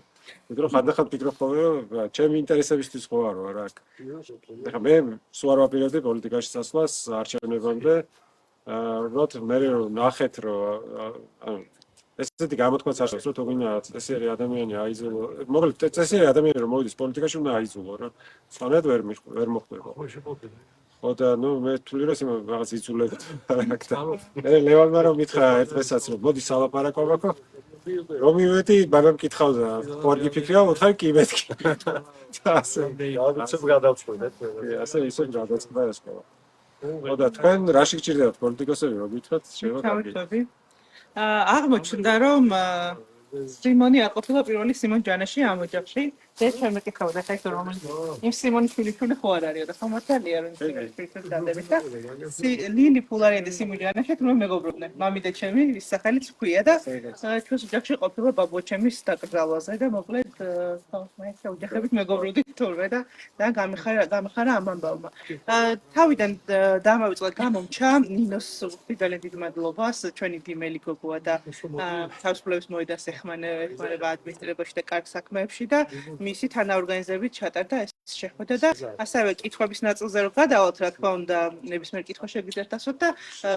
მეტყვი ხანდახან ფიქრობ ხოლმე რომ ჩემი ინტერესებისთვის ხო არ ვარ აქ ეხლა მე სულ არ ვაპირებდი პოლიტიკაში წასვლას არჩევნებამდე უბრალოდ მე ნახეთ რომ ანუ ესეთი გამოთქვაც არ შეგვიძლია, თუ გინდა წესიერი ადამიანი აიძულო. მოკლედ წესიერი ადამიანი რომ მოვიდეს პოლიტიკაში უნდა აიძულო რა. სწორედ ვერ მოხდება. ხო და ნუ მე თვლი რომ იმ რაღაც იწულებთ. მე ლევანმა რომ მითხრა ერთ დღესაც რომ მოდი სალაპარაკო ბაქო. რომ მივედი, მაგრამ კითხავდა, ხوارგი ფიქრია, მოთხარ კი მეთქი. ასე ალბათ გადავწყვეტეთ. ასე ისე გადაწყდა ეს ყველა. ხო და თქვენ რაში გჭირდებათ პოლიტიკოსები რომ გითხრათ შეიძლება თავისუფლები. აღმოჩნდა რომ სიმონი არ ყოფილა პირველი სიმონ ჯანაში ამ ოჯახში. ეს ჩემი კითხავდა ხა ისე რომ იმ სიმონის შვილიშვილი ხო არ არისო და ხო მართალია რომ სიმონის შვილიშვილი დადებით და ლილი ფულარია და სიმონ ჯანაში თუნ მეგობრობდნენ. მამი და ჩემი ის სახელიც ჰქვია და ჩვენს ოჯახში ყოფილა ბაბუაჩემის დაკრძალვაზე და მოკლედ ხო მე ეს ოჯახებით მეგობრობდით თურმე და გამიხარა ამ ამბავმა. თავიდან დამავიწყდა გამომჩა ნინოს უხდიდალე დიდ მადლობას ჩვენი დიმელი გოგოა და თავისუფლების მოედანს ეხმარება ადმინისტრირებაში და კარგ საქმეებში და მისი თანაორგანიზებით ჩატარდა ეს შეხვედრა და ასევე კითხვების ნაწილზე რომ გადავალთ რა თქმა უნდა ნებისმიერ კითხვა შეგიძლიათ ასვათ და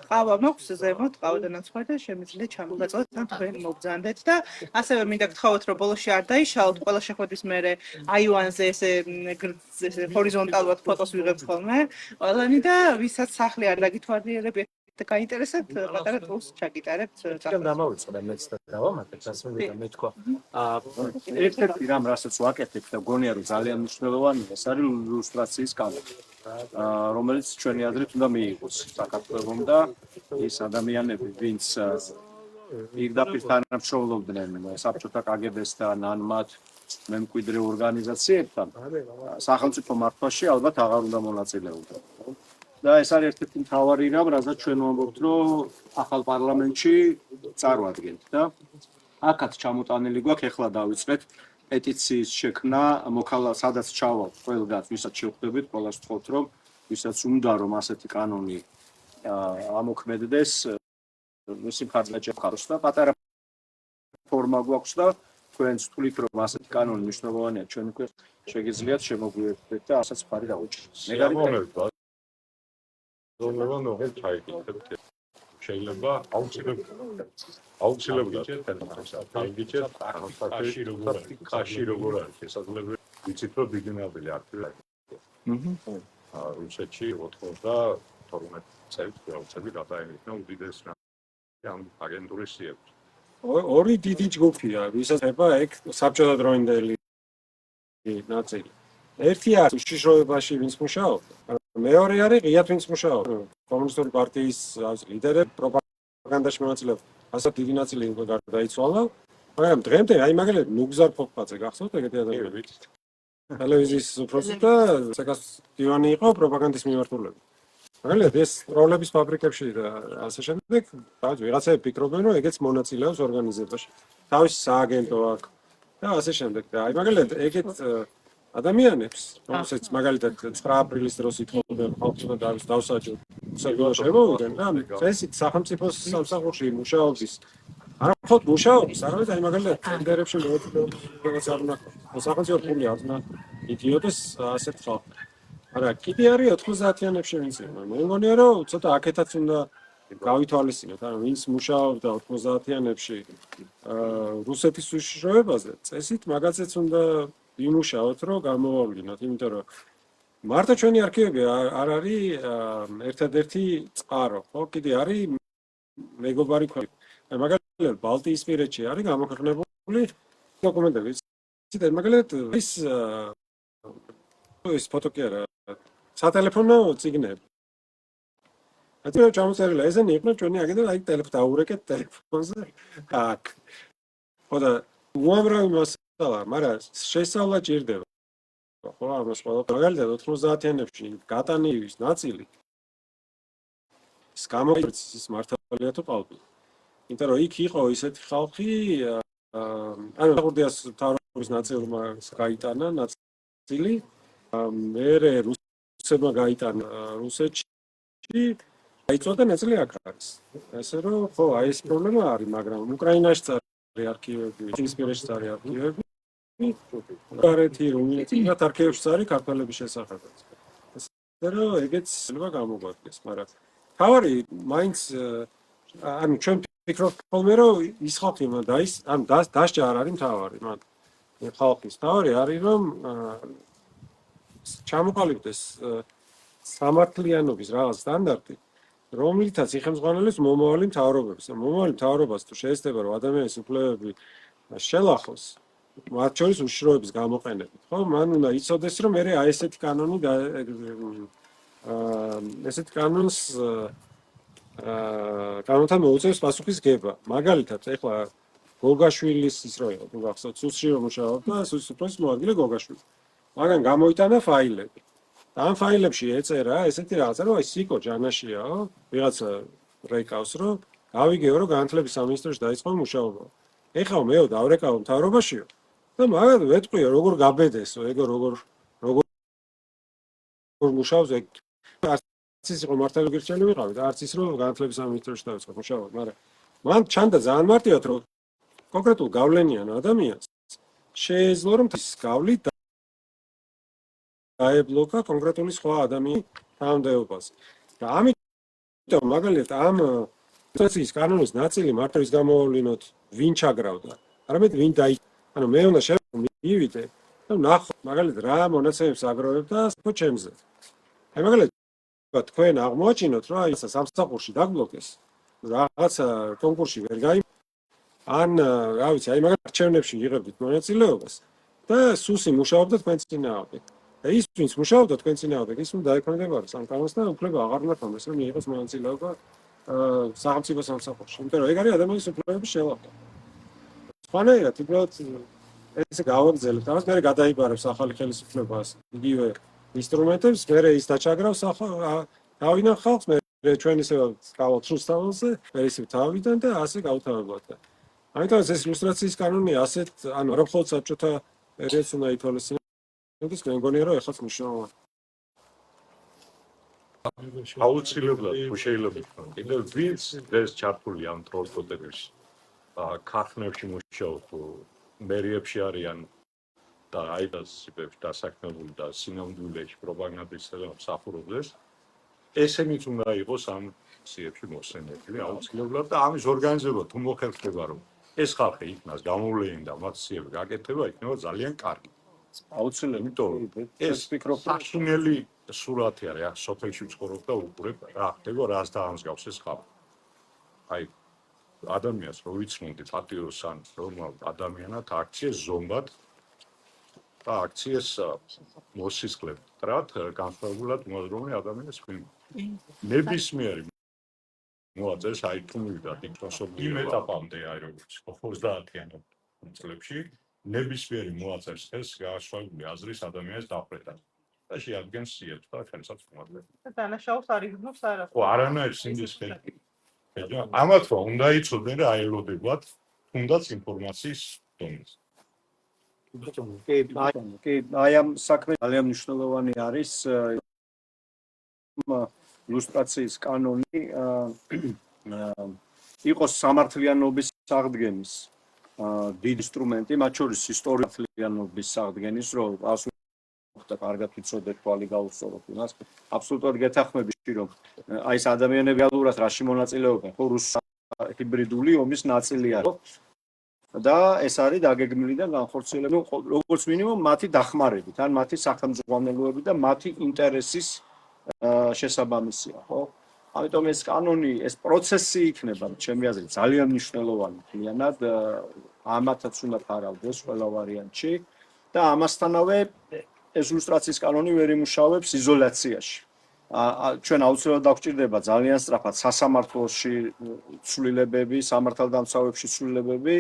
ყავა მაქვს ზემოთ ყავა და ნაცვლად და შემიძლია ჩამოგაწოდოთ ან თქვენ მოგზანდეთ და ასევე მინდა გთხოვოთ რომ ბოლოში არ დაიშალოთ ყველა შეხვედრის მერე აივანზე ესე ჰორიზონტალურად ფოტოს ვიღებთ ხოლმე ყველანი და ვისაც სახლი არ დაგითვალიერებიათ და გაინტერესებთ პატარა ტულს ჩაგიტარებთ ჩემ დამავიწყდა მეც და დავამატებ ასე მე თქვა ერთ-ერთი რამ რასაც ვაკეთებ და გონია რომ ძალიან მნიშვნელოვანია ეს არის ილუსტრაციის კანონი რომელიც ჩვენი აზრით უნდა მიიღოს საქართველოს და ის ადამიანები ვინც პირდაპირ თანამშრომლობდნენ საბჭოთა კგბ-სთან ან მათ მემკვიდრე ორგანიზაციებთან სახელმწიფო მართვაში ალბათ აღარ უნდა მონაწილეობდნენ და ეს არის ერთ-ერთი მთავარი რამ, რაზეც ჩვენ ვამბობთ, რომ ახალ პარლამენტში წარვადგენთ და აქაც ჩამოტანილი გვაქვს, ეხლა დავიწყეთ პეტიციის შექმნა, სადაც ჩავალთ ყველგან, ვისაც შევხვდებით, ყველას ვთხოვთ, რომ ვისაც უნდა რომ ასეთი კანონი ამოქმედდეს, მისი მხარდაჭერა ხაროს და პატარა ფორმა გვაქვს და თქვენც თვლით, რომ ასეთი კანონი მნიშვნელოვანია ჩვენი ქვეყნად, შეგიძლიათ შემოგვიერთდეთ და ასაც მხარი დავუჭერთ. შეიძლება აუცილებლად თალგიჭერთ კაში როგორ არის შესაძლებელი ვიცით რომ ბიგნაბელი არის რუსეთში 92 წელს გვაუწევი გადაენიშნა უდიდეს ამ აგენტურის სიებს ორი დიდი ჯგუფია ვისაც ეხება ეგ საბჭოთა დროინდელი ნაწილი ერთი არის უშიშროებაში ვინც მუშაობდა მეორე არის ღიად ვინც მუშაობდა კომუნისტური პარტიის ლიდერები პროპაგანდაში მონაწილეობდნენ ასეთ დიდი ნაწილი უკვე გარდაიცვალა მაგრამ დღემდე აი მაგალითად ნუგზარ ფოხბაძე გახსოვთ ეგეთი ადამიანი ტელევიზიის უფროსი და საკას დივანი იყო პროპაგანდის მიმართულებით მაგალითად ეს როლების ფაბრიკებში და ასე შემდეგ ვიღაცები ფიქრობენ რომ ეგეც მონაწილეობს ორგანიზებაში თავის სააგენტო აქვს და ასე შემდეგ და აი მაგალითად ეგეთ ადამიანებს, რომელსაც მაგალითად 9 აპრილის დროს ითხოვდნენ ხალხს და დავსაჯოთ, შემოვიდნენ და წესით სახელმწიფოს სამსახურში მუშაობის არა მხოლოდ მუშაობის, არამედ აი მაგალითად ტენდერებში მოეწყოთ არ უნდა სახელმწიფო ფული არ უნდა იდიოტეს ასეთ ხალხს. არა, კიდე არის 90-იანებში ვინც იყო. მე მგონია რომ ცოტა აქეთაც უნდა გავითვალისწინოთ, ანუ ვინც მუშაობდა 90-იანებში რუსეთის უშიშროებაზე, წესით მაგაცეც უნდა იმუშაოთ რომ გამოვავლინოთ, იმიტომ რომ მარტო ჩვენი არქივები არ არის ერთადერთი წყარო, ხო? კიდე არის მეგობარი ქვეყნები. მაგალითად ბალტიისპირეთში არის გამოქვეყნებული დოკუმენტები. ციტე მაგალითად ის ფოტო კი არა, სატელეფონო წიგნები. ათი ჩამოწერილი ესენი იყვნენ ჩვენი აგენტები, აი ტელეფონ დაურეკეთ ტელეფონზე. აქ. ხო და უამრავი მაგრამ შესწავლა ჭირდება. ხო, ამას ყველაფერს მაგალითად 90-იანებში გატანივის ნაწილი ის გამოიწვის ის მართალია თუ ყავდა. იმიტომ რომ იქ იყო ისეთი ხალხი, ანუ ხურდიას თავის ნაწილმა გაიტანა ნაწილი, მერე რუსებმა გაიტანა რუსეთში, აიწოდა ნაწილი აქ არის. ასე რომ ხო, აი ეს პრობლემა არის, მაგრამ უკრაინაში არის არქივები, ისპირეთში არის არქივები. გარეთი რომელსაც არქივებში არის ქართველების შესახებაც. ასე რომ ეგეც შეიძლება გამოგვადგეს, მაგრამ თავარი მაინც ანუ ჩვენ ვფიქრობ ხოლმე რომ ის ხალხი და ის ამ დასჯა არ არის მთავარი, მათ ხალხის მთავარი არის რომ ჩამოყალიბდეს სამართლიანობის რაღაც სტანდარტი, რომლითაც იხელმძღვანელებს მომავალი მთავრობებს. მომავალი მთავრობას თუ შეესწება რომ ადამიანის უფლებები შელახოს, მათ შორის უშიშროების გამოყენებით, ხო? მან უნდა იცოდეს რომ მე აი ესეთი კანონი ესეთი კანონს კანონთან მოუწევს პასუხისგება. მაგალითად, ეხლა გოგაშვილის ის რო იყო, თუ გახსოვთ, სუსში რომ მუშაობდა, სუსის უფროსის მოადგილე გოგაშვილი. მაგან გამოიტანა ფაილები. ამ ფაილებში ეწერა ესეთი რაღაცა, რომ აი სიკო ჯანაშიაო, ვიღაცა რეკავს, რომ გავიგეო, რომ განათლების სამინისტროში დაიწყო მუშაობა. ეხლა მეო დავრეკავ მთავრობაშიო. და მაგათ ვეთყვიო, როგორ გაბედესო, ეგო როგორ მუშაობს ეგ. არც ის იყო მართალი გირჩელი ვიყავით, არც ის რომ განათლების სამინისტროში დაიწყო მუშაობა, მაგრამ მან ჩანდა ძალიან მარტივად, რომ კონკრეტულ გავლენიან ადამიანს შეეძლო რომ ის გავლით დაებლოკა კონკრეტული სხვა ადამიანის თანამდებობას. და ამიტომ მაგალითად ამ სიტუაციის კანონის ნაწილი მარტოვის გამოავლინოთ ვინ ჩაგრავდა. არამედ ვინ ანუ მე უნდა მივიდე და ნახო მაგალითად რა მონაცემებს აგროვებდა ხო ჩემზე. აი მაგალითად თქვენ აღმოაჩინოთ რომ აი სამსახურში დაგბლოკეს რაღაცა კონკურსში ვერ გაიმ ან რა ვიცი აი მაგალითად არჩევნებში იღებდით მონაწილეობას და სუსი მუშაობდა თქვენ წინააღმდეგ. და ის ვინც მუშაობდა თქვენ წინააღმდეგ ის უნდა დაექვემდებაროს ამ კანონს და უფლება აღარ უნდა ჰქონდეს რომ მიიღოს მონაწილეობა სახელმწიფო სამსახურში. იმიტომ რომ ეგ არის ადამიანის უფლებების შელახვა. სხვანაირად უბრალოდ ესე გავაგრძელებთ. ამას მე გადაიბარებს ახალი ხელისუფლებას იგივე ინსტრუმენტებს, მე ის დაჩაგრავს დავიდან ხალხს, მე ჩვენ ისე გავავთ სრულსწავლზე, მე ისე თავიდან და ასე გავთავებოთ. ამიტომ ეს ილუსტრაციის კანონი ასეთ ანუ არა მხოლოდ საბჭოთა პერიოდს უნდა ითვალისწინოს, ის მე მგონია რომ ეხლაც მნიშვნელოვანია. აუცილებლად თუ შეიძლება კიდევ ვინც დღეს ჩართული ამ პროცედურებში ქარხნებში მუშაობს თუ მერიებში არიან და აიდას სიპებში დასაქმებული და სინამდვილეში პროპაგანდის მსახურობდეს ესენიც უნდა იყოს ამ სიებში მოსენებული აუცილებლად და ამის ორგანიზება თუ მოხერხდება რომ ეს ხალხი იქნას გამოვლენილი და მათ სიები გაკეთება იქნება ძალიან კარგი. აუცილებლად. იმიტომ ეს ვფიქრობ საშინელი სურათი არის აქ სოფელში ვცხოვრობ და უყურებ რა ხდება რას დაამსგავს ეს ხალხი. აი ადამიანს რო ვიცნობდი პატიოს ან ნორმალ ადამიანად აქციეს ზომბად და აქციეს მოსისხლებ ტრათ განსხვავებულად მოაზროვნე ადამიანის ფილმი. ნებისმიერი მოაწერს აი თუ მივიდა იმ ეტაპამდე აი როგორც 90-იან წლებში ნებისმიერი მოაწერს ეს განსხვავებული აზრის ადამიანის დაფრედა და შეადგენს სიებს და ჩვენსაც მოაწერს. და დანაშაულს არ იგნობს არა. ხო არანაირ სინდისხები. ამათ რა უნდა იცოდნენ რა აელოდებათ თუნდაც ინფორმაციის დონეს. კი, აი ამ საქმე ძალიან მნიშვნელოვანი არის ილუსტრაციის კანონი იყოს სამართლიანობის აღდგენის დიდი ინსტრუმენტი, მათ შორის ისტორიული სამართლიანობის აღდგენის, რომ და კარგად ვიცოდეთ თვალი გაუსწოროთ იმას. აბსოლუტურად გეთანხმები რომ აი ეს ადამიანები რეალურად რაში მონაწილეობენ, ხო რუსული ჰიბრიდული ომის ნაწილი არის. და ეს არის დაგეგმილი და განხორციელებული, როგორც მინიმუმ მათი დახმარებით, ან მათი სახელმძღვანელოებით და მათი ინტერესის შესაბამისია, ხო? ამიტომ ეს კანონი, ეს პროცესი იქნება, ჩემი აზრით, ძალიან მნიშვნელოვანი მთლიანად, ამათაც უნდა ფარავდეს ყველა ვარიანტში და ამასთანავე ეს ილუსტრაციის კანონი ვერ იმუშავებს იზოლაციაში. ჩვენ აუცილებლად დაგვჭირდება ძალიან სწრაფად სასამართლოში ცვლილებები, სამართალდამცავებში ცვლილებები,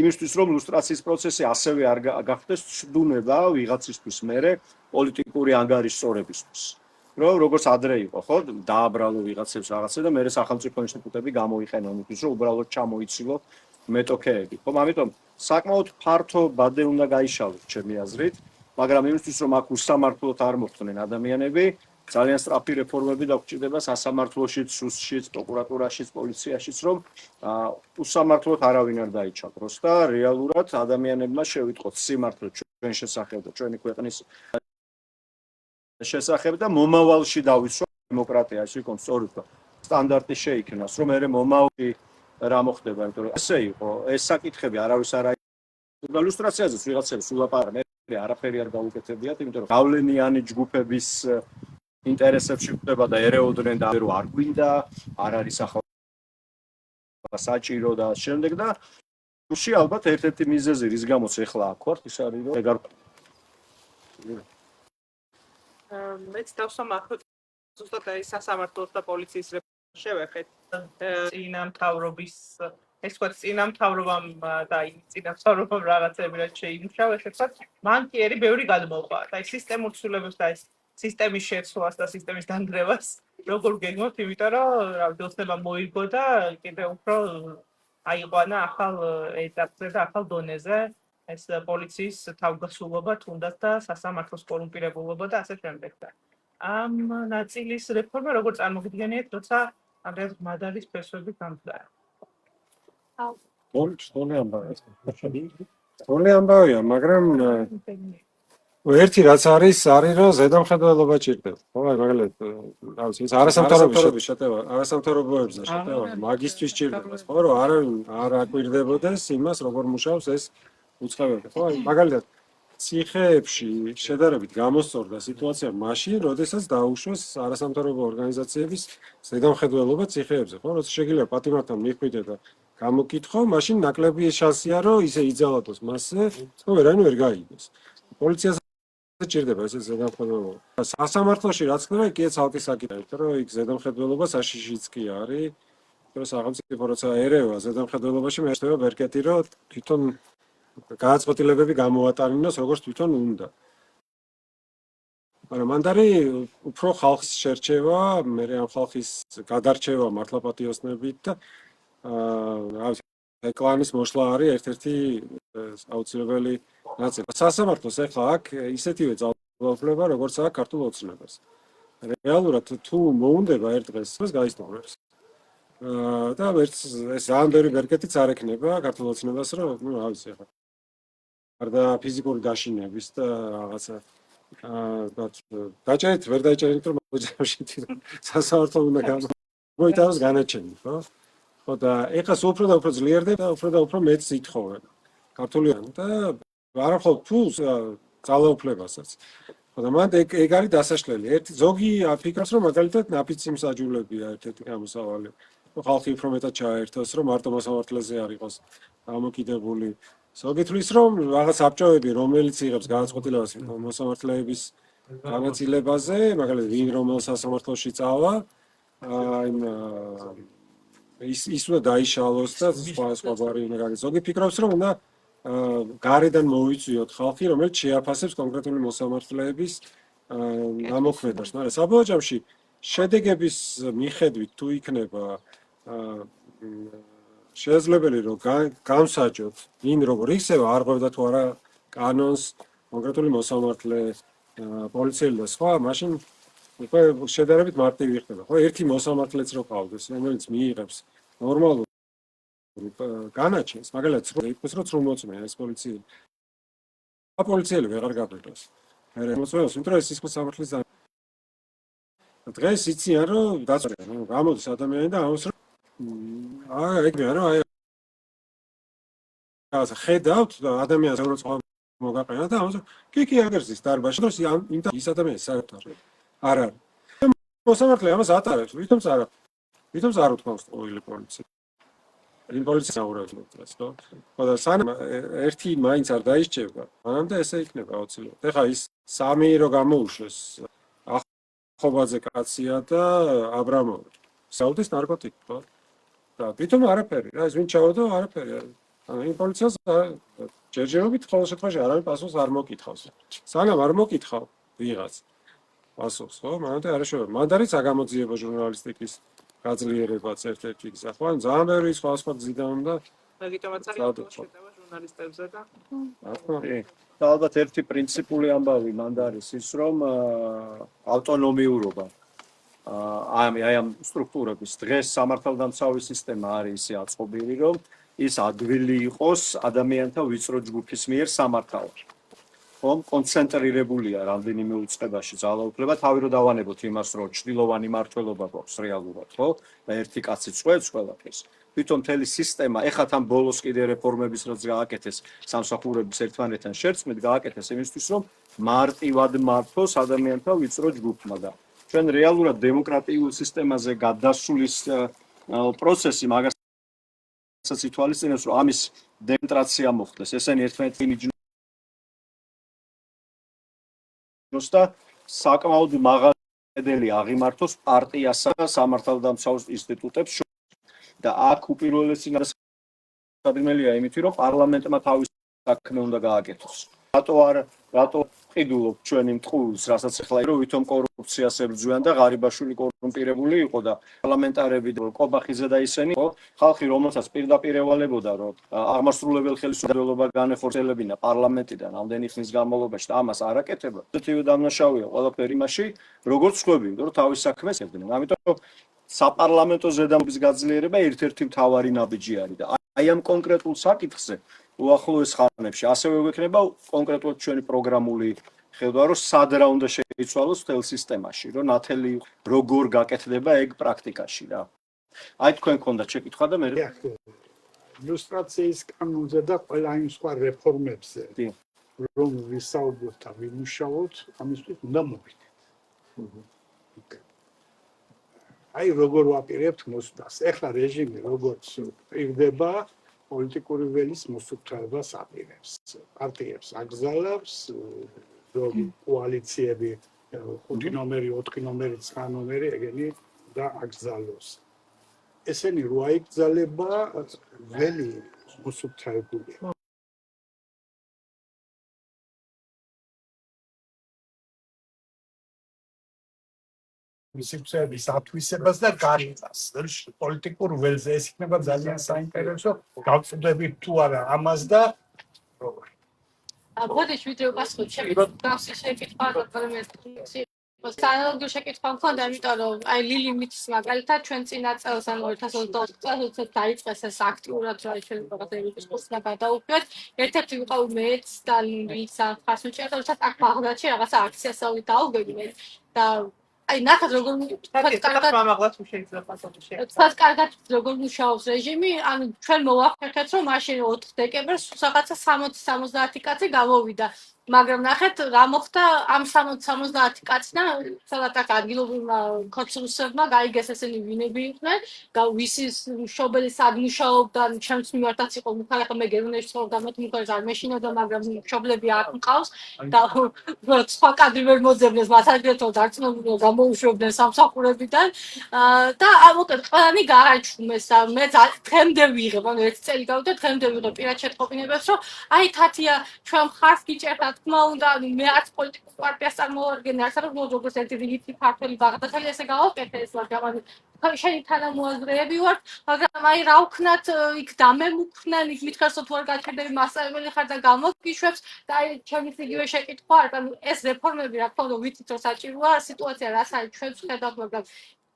იმისთვის რომ ილუსტრაციის პროცესი ასევე არ გახდეს ჩდუნება ვიღაცისთვის მერე პოლიტიკური ანგარიშსწორებისთვის. რომ როგორც ადრე იყო, ხო, დააბრალო ვიღაცებს რაღაცა და მერე სახელმწიფო ინსტიტუტები გამოიყენო იმისთვის, რომ უბრალოდ ჩამოიცილო მეტოქეები. ხო, ამიტომ საკმაოდ ფართო ბადე უნდა გაიშალოს ჩემი აზრით, მაგრამ იმისთვის რომ აქ უსამართლოდ არ მოხდნენ ადამიანები, ძალიან სწრაფი რეფორმები დაგვჭირდება სასამართლოშიც, სუსშიც, პროკურატურაშიც, პოლიციაშიც, რომ უსამართლოდ არავინ არ დაიჩაგროს და რეალურად ადამიანებმა შევიტყოთ სიმართლე ჩვენ შესახებ და ჩვენი ქვეყნის შესახებ და მომავალში დავისვათ დემოკრატია, ის იქონ სწორედ სტანდარტი შეიქმნას, რომ მე მომავალში რა მოხდება, იმიტომ რომ ესე იყო, ეს საკითხები არავის არ და ილუსტრაციაზეც ვიღაცებს ულაპარაკე, მე არაფერი არ გაუკეთებიათ, იმიტომ რომ გავლენიანი ჯგუფების ინტერესებში ხდება და ერეოდნენ და რომ არ გვინდა, არ არის ახლა საჭირო და შემდეგ და ში ალბათ ერთ-ერთი მიზეზი რის გამოც ეხლა აქ ვართ, ის არის რომ ეგარ მეც დავსამართლებ ზუსტად ეს სასამართლოს და პოლიციის შევეხეთ წინამთავრობის ეს თქვა წინამთავრობამ და იმ წინამთავრობამ რაღაცები რაც შეიმუშავა შეცად მან კი ერი ბევრი გადმოყვა და ეს სისტემურ ცვლილებებს და ეს სისტემის შეცვლას და სისტემის დანგრევას როგორ გეგმოთ, იმიტომ რომ რავდოსება მოიგო და კიდევ უფრო აიყვანა ახალ ეტაპზე და ახალ დონეზე ეს პოლიციის თავგასულობა თუნდაც და სასამართლოს კორუმპირებულობა და ასე შემდეგ და ამ ნაწილის რეფორმა როგორ წარმოგიდგენიათ, როცა ამდენად მადარის ფესვები გამდგარა? თოლე ამბავია, მაგრამ ერთი რაც არის რომ ზედამხედველობა ჭირდება. ხო, მაგალითად, რავი, ეს არასამთავრობოების შეტევა, არასამთავრობოებზე შეტევა, მაგისტრის ჭირდება, ხო, რომ არ აკვირდებოდეს იმას, როგორ მუშაობს ეს უწყებები. ხო, მაგალითად, ციხეებში შედარებით გამოსწორდა სიტუაცია მაშინ, როდესაც დაუშვეს არასამთავრობო ორგანიზაციების ზედამხედველობა ციხეებზე. ხო, როცა შეგიძლია პატიმართან მიხვიდე და გამოკითხო, მაშინ ნაკლები შანსია, რომ ისე იძალათოს მასზე, რომ ვერანი ვერ გაიგოს. პოლიციას ჭირდება ეს ზედამხედველობა. სასამართლოში რაც ხდება, იქ ცალკე საკითხია, იმიტომ რომ იქ ზედამხედველობა საშიშიც კი არის. რომ სახელმწიფო როცა ერევა ზედამხედველობაში მეშტება ბერკეტი, რომ თვითონ განაცხადებები გამოატარინოს როგორც თვითონ უნდა. მაგრამ მანდარი უფრო ხალხის შერჩევა, მე ამ ხალხის გადარჩევა მართლაპატიოსნებით და ეკლანის მოშლა არის ერთ-ერთი აუცილებელი ნაწილი. სასამართლოს ახლა აქ ისეთივე ძალაუფლება, როგორც აქ ქართულ ოცნებას. რეალურად თუ მოუნდება ერთ დღეს გაისტუმრებს. და ეს ძალიან ბევრი ბერკეტიც არ ექნება ქართულ ოცნებას, რომ რა ვიცი ახლა და ფიზიკური დაშინების და რაღაცა დაჭერით ვერ დაჭერით რომ მოძებში სასამართლო უნდა გამოიტანოს განაჩენი, ხო? ხო და ეხლა უფრო და უფრო ძლიერდება და უფრო და უფრო მეც ითხოვენ ქართული და არა მხოლოდ ფულს ძალაუფლებასაც. ხო და მანდ ეგ არის დასაშლელი. ერთი ზოგი აფიქრებს რომ მაგალითად ნაფიცი მსაჯულებია ერთ-ერთი გამოსავალი. ხალხი უფრო მეტად ჩაერთოს რომ მარტო მოსამართლეზე არ იყოს დამოკიდებული. ზოგი თვლის რომ რაღაც საბჭოები რომელიც იღებს განაცხადებას მოსამართლეების განაწილებაზე, მაგალითად ვინ რომელ სასამართლოში წავა, ის უნდა დაიშალოს და სხვა ბარი უნდა გაგეს. ზოგი ფიქრობს რომ უნდა გარედან მოვიწვიოთ ხალხი, რომელიც შეაფასებს კონკრეტული მოსამართლეების ამოქმედებას. მაგრამ საბოლოო ჯამში შედეგების მიხედვით თუ იქნება შესაძლებელი რომ გამსაჯოთ ვინ როგორ იქცევა, არ ღვევდა თუ არა კანონს კონკრეტული მოსამართლე, პოლიციელი და სხვა, მაშინ უკვე შედარებით მარტივი ხდება. ხო, ერთი მოსამართლეც რო ყავდეს, რომელიც მიიღებს ნორმალურ განაჩენს, მაგალითად, იყოს რომ ცრუმოწმეა ეს პოლიციელი. პოლიციელი ვეღარ გაბრდოს. მე მოსვენოს, იმიტომ რომ ეს ის მოსამართლეს დღეს იციან რომ დაწვრიან, რომ გამოდის ადამიანი და ამას რომ ეგრეა რომ ხედავთ ადამიანს როგორც მოგაყენა და ამას კი აგერზის დარბაში დროს ის ადამიანის საერთოდ არ არის. მოსამართლე ამას ატარებს, ვითომ არ უთქვამს ყოველი პოლიცია. იმ პოლიციას აურევს დღეს, ხო? ხო და სანამ ერთი მაინც არ დაისჭება, მანამდე ესე იქნება აუცილებლად. ეხლა ის სამი რო გამოუშვეს ახობაძე კაცია და აბრამოვი. საუდის ნარკოტიკი, ხო? და თვითონ არაფერი, რა ის ვინ ჩავადო არაფერი. იმ პოლიციას ჯერჯერობით ყოველ შემთხვევაში არავინ პასუხს არ მოკითხავს. სანამ არ მოკითხავ ვიღაც პასუხს, ხო? მანამდე არ შევა. მანდ არის საგამოძიებო ჟურნალისტიკის გაძლიერებაც ერთ-ერთი გზა. ხო, ძალიან ბევრი სხვა გზიდან უნდა. მაგიტომაც არის შეტევა ჟურნალისტებზე და და ალბათ ერთი პრინციპული ამბავი მანდ არის ის, რომ ავტონომიურობა აი ამ სტრუქტურების დღეს სამართალდამცავი სისტემა არის ისე აწყობილი, რომ ის ადვილი იყოს ადამიანთა ვიწრო ჯგუფის მიერ სამართალში. ხომ კონცენტრირებულია რამდენიმე უწყებაში ძალაუფლება, თავი რომ დავანებოთ იმას, რომ ჭრილოვანი მართლობა გვაქვს რეალურად, ხო? და ერთი კაცი წვევს ყველაფერს. თვითონ მთელი სისტემა, ეხლა თან ბოლოს კიდე რეფორმების რაც გააკეთეს, სამსახურების ერთმანეთთან შერწყმით გააკეთეს იმისთვის, რომ მარტივად მართოს ადამიანთა ვიწრო ჯგუფმა და ჩვენ რეალურად დემოკრატიულ სისტემაზე გადასulis პროცესი მაგასაც ითვალისწინებს, რომ ამის დემონსტრაცია მოხდეს. ესენი ერთმანეთი და საკმაოდ მაღალი მედელი აღიმართოს პარტიასა და სამართალდამცავ ინსტიტუტებს და აქ უპირველესი გადმელია იმითი, რომ პარლამენტმა თავის საქმე უნდა გააკეთოს. რატო ყიდულობ ჩვენი მტყუილს, რასაც ახლა რომ ვითომ კორუფციას ებრძვიან და ღარიბაშვილი კორუმპირებული იყო და პარლამენტარები კობახიძე და ისინი, ხო, ხალხი რომელსაც პირდაპირ ევალებოდა, რომ აღმასრულებელ ხელისუფლება განეხორციელებინა პარლამენტიდან ამდენი ხნის განმავლობაში და ამას არ აკეთებდა. თითოეულ დამნაშავეა ყველაფერი იმაში, როგორც ხვები, იმიტომ რომ თავის საქმეს ეკეთებდნენ. ამიტომ საპარლამენტო ზედამობის გაძლიერება ერთ-ერთი მთავარი ნაბიჯი არის და აი ამ კონკრეტულ საკითხზე უახლოეს ხანებში ასევე გვექნება კონკრეტულად ჩვენი პროგრამული ხედვა, რომ სად რა უნდა შეიცვალოს მთელ სისტემაში, რომ ნათელი როგორ გაკეთდება ეგ პრაქტიკაში რა. აი თქვენ გქონდა შეკითხვა და მე ილუსტრაციის კანონზე და ყველა იმ სხვა რეფორმებზე, რომ ვისაუბროთ და ვიმუშაოთ, ამისთვის უნდა მოვიდეთ. აი როგორ ვაპირებთ მოსვლას. ეხლა რეჟიმი როგორც პირდება პოლიტიკური ველის მოსუფთავებას აპირებს. პარტიებს აგზავნებს, რომ კოალიციები 5 ნომერი, 4 ნომერი, 9 ნომერი ეგენი და აგზავნოს. ესენი რო აიგზალება, ველი მოსუფთავებულია. მისცემის ათვისებას და გარიწას. პოლიტიკურ ველზე ეს იქნება ძალიან საინტერესო. გავწვდებით თუ არა ამას და ბოდიში ვიდეო პასუხი შეგვიძლია შეკითხვა და პრემიერი. სანალოგიურ შეკითხვა მქონდა, იმიტომ რომ აი ლილი მითის მაგალითად ჩვენ წინა წელს ან 2024 წელს დაიწყეს ეს აქტიურად რა ჩვენ პროგრამების კურსს გადაუხდით. ერთ-ერთი ვიყავ მეც და ლისა ხას უჭერდა, როცა აქ ბაღდადში რაღაცა აქციასავით დაუგებინეთ და აი ნახეთ როგორ მამაღლაც შეიძლება პასუხი შეეცვალოს. თქვათ კარგად როგორ მუშაობს რეჟიმი, ანუ ჩვენ მოვახერხეთ რომ მაშინ 4 დეკემბერს რაღაცა 60-70 კაცი გამოვიდა. მაგრამ ნახეთ რა მოხდა ამ 60-70 კაცთან, სადაც აქ ადგილობრივმა კონსულსებმა გაიგეს ესენი ვინები იყვნენ, ვისის მშობელი სად მუშაობდა, ჩემს მიმართაც იყო მუხალახა მე გერმანიაში ცხოვრობდა, მათ მუხალახს არ მეშინოდა, მაგრამ მშობლები აქ მყავს და სხვა კადრი ვერ მოძებნეს, მათ აგრეთვე დარწმუნებული გამოუშვებდნენ სამსახურებიდან და მოკლედ ყველანი გააჩუმეს და მე დღემდე ვიღებ, ანუ ერთ წელი გავიდა, დღემდე ვიღებ პირად შეტყობინებას, რომ აი თათია ჩვენ ხარს გიჭერდა თქმა უნდა, ანუ მე არც პოლიტიკურ პარტიას წარმოვარგენე, არც როგორც ერთი რიგითი ქართველი ბაღდათელი ესე გავაკეთე ეს მაგრამ ანუ შენი თანამოაზრეები ვართ, მაგრამ აი რა ვქნათ, იქ დამემუქრნენ, იქ მითხარს თუ არ გაჩერდები მასწავლებელი ხარ და გამოგიშვებს და აი ჩემს იგივე შეკითხვა არის, ანუ ეს რეფორმები რა თქმა უნდა ვიცით რომ საჭიროა, სიტუაცია რაც არის ჩვენს ხედავთ, მაგრამ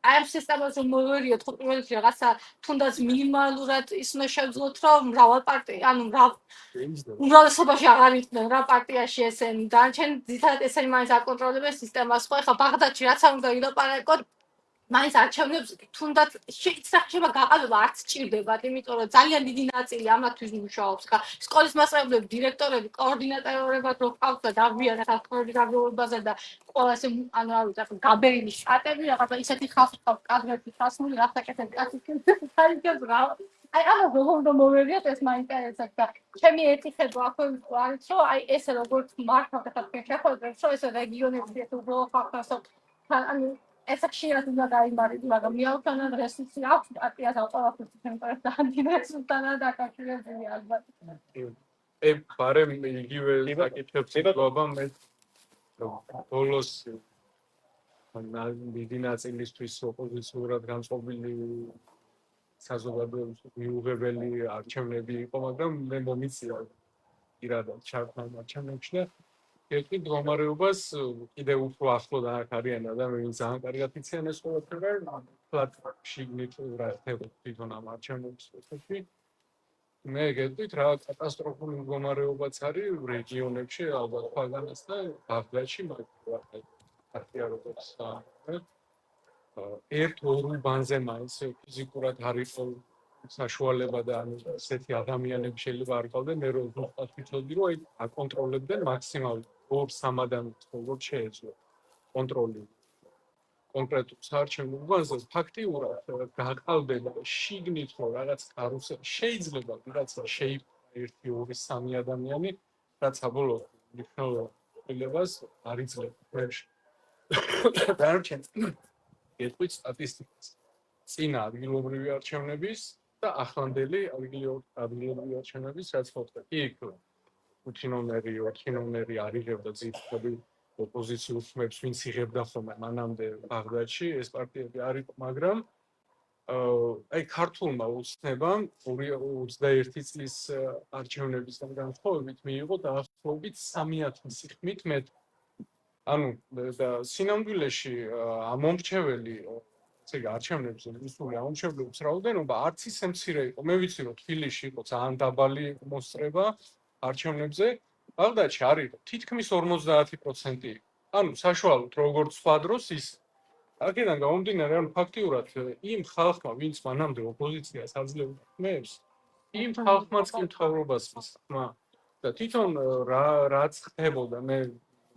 აი ამ სისტემას რომ მოვერიოთ, ხო პირველ რიგში რაღაცა თუნდაც მინიმალურად ის უნდა შევძლოთ, რომ მრავალ პარტია, ანუ უმრავლესობაში აღარ იყვნენ რა პარტიაში ესენი და ჩვენ ძირითადად ესენი მაინც აკონტროლებენ სისტემას, ხო ეხლა ბაღდადში რაც არ უნდა ილაპარაკოთ მაინც არჩევნებს თუნდაც შეიძლება გაყალიბება არც ჭირდებათ, იმიტომ რომ ძალიან დიდი ნაწილი ამათთვის მუშაობს. ხა სკოლის მასწავლებლები, დირექტორები, კოორდინატორებად რო ყავთ და დავიარეთ ახალგაზრდების გაგრძელებაზე და ყოველას ანუ რა ვიცი, გაბერილი შტატები, რაღაცა ისეთი ხალხი ყავთ კადრებში ჩასმული, რა საკეთებ კაცი საერთოდ რა. აი ამას როგორ უნდა მოვერიოთ, ეს მაინტერესებს და ჩემი ერთი ხედვა აქვე არის, რომ აი ესე როგორც მართავთ ახლა თქვენ შეხვედრებს, რომ ესე რეგიონებში ეს უბრალოდ ხალხს ანუ ეს ხშირად უნდა დაიმარით, მაგრამ მიავთანან რესურსი აქვს პარტიას ამ ყველაფერს ცენტრად დაანდინესთან დაკავშირებული ალბათ. ბარემ იგივე საკითხებს იგობა მე ბოლოს დიდი ნაწილისთვის ოპოზიციურად განწყობილი საზოგადოების მიუღებელი არჩევნები იყო, მაგრამ მე მომიწია პირადად ჩართვა არჩევნებში და ერთი მდგომარეობას კიდევ უფრო ახლო აქ არიან ადამიანები ძალიან კარგად იციან ეს ყველაფერი, ფლატში ნიჭურა ხდება თვითონ ამ არჩევნების პროცესში მე გეტყვით რა კატასტროფული მდგომარეობაც არის რეგიონებში, ალბათ ქვეყანას და ბაღდადში, მაგრამ ახლა როგორც ერთ-ორ უბანზე მაინც ფიზიკურად არის საშუალება და ესეთი ადამიანები შეიძლება არ ყავდნენ, მე რომ ზუსტად ვიცოდი, რომ აი აკონტროლებდნენ მაქსიმალურად 2-3 ადამიანს როგორც შეეძლო კონტროლი კონკრეტულ საარჩევნო უბანზე ფაქტიურად გაყალბება შიგნით რომ რაღაც კარუსელი შეიძლება ვიღაცა შეიფარა 1-2-3 ადამიანი რაც საბოლოოდ მნიშვნელობას არ იძლევა ფერში დარჩენ გეტყვით სტატისტიკას წინა ადგილობრივი არჩევნების და ახლანდელი ადგილობრივი არჩევნების რაც ხდება იქ 5 ნომერი არიღებდა ძირითადად ოპოზიციურ ხმებს ვინც იღებდა ხოლმე მანამდე ბაღდადში ეს პარტიები არ იყო მაგრამ აი ქართულმა უცნებამ 2021 წლის არჩევნებისგან განსხვავებით მიიღო დაახლოებით 3000 სიხმით მეტ ანუ და სინამდვილეში ამომრჩეველი ესე იგი არჩევნებზე მისული ამომრჩევლობის რაოდენობა არც ისე მცირე იყო მე ვიცი რომ თბილისში იყო ძალიან დაბალი მოსწრება არჩევნებზე ბაღდადში არის თითქმის 50% ანუ საშუალოდ როგორც სხვა დროს ის აქედან გამომდინარე ანუ ფაქტიურად იმ ხალხმა ვინც მანამდე ოპოზიციას აძლევდა ხმებს იმ ხალხმაც კი მთავრობას მისმა და თვითონ რაც ხდებოდა მე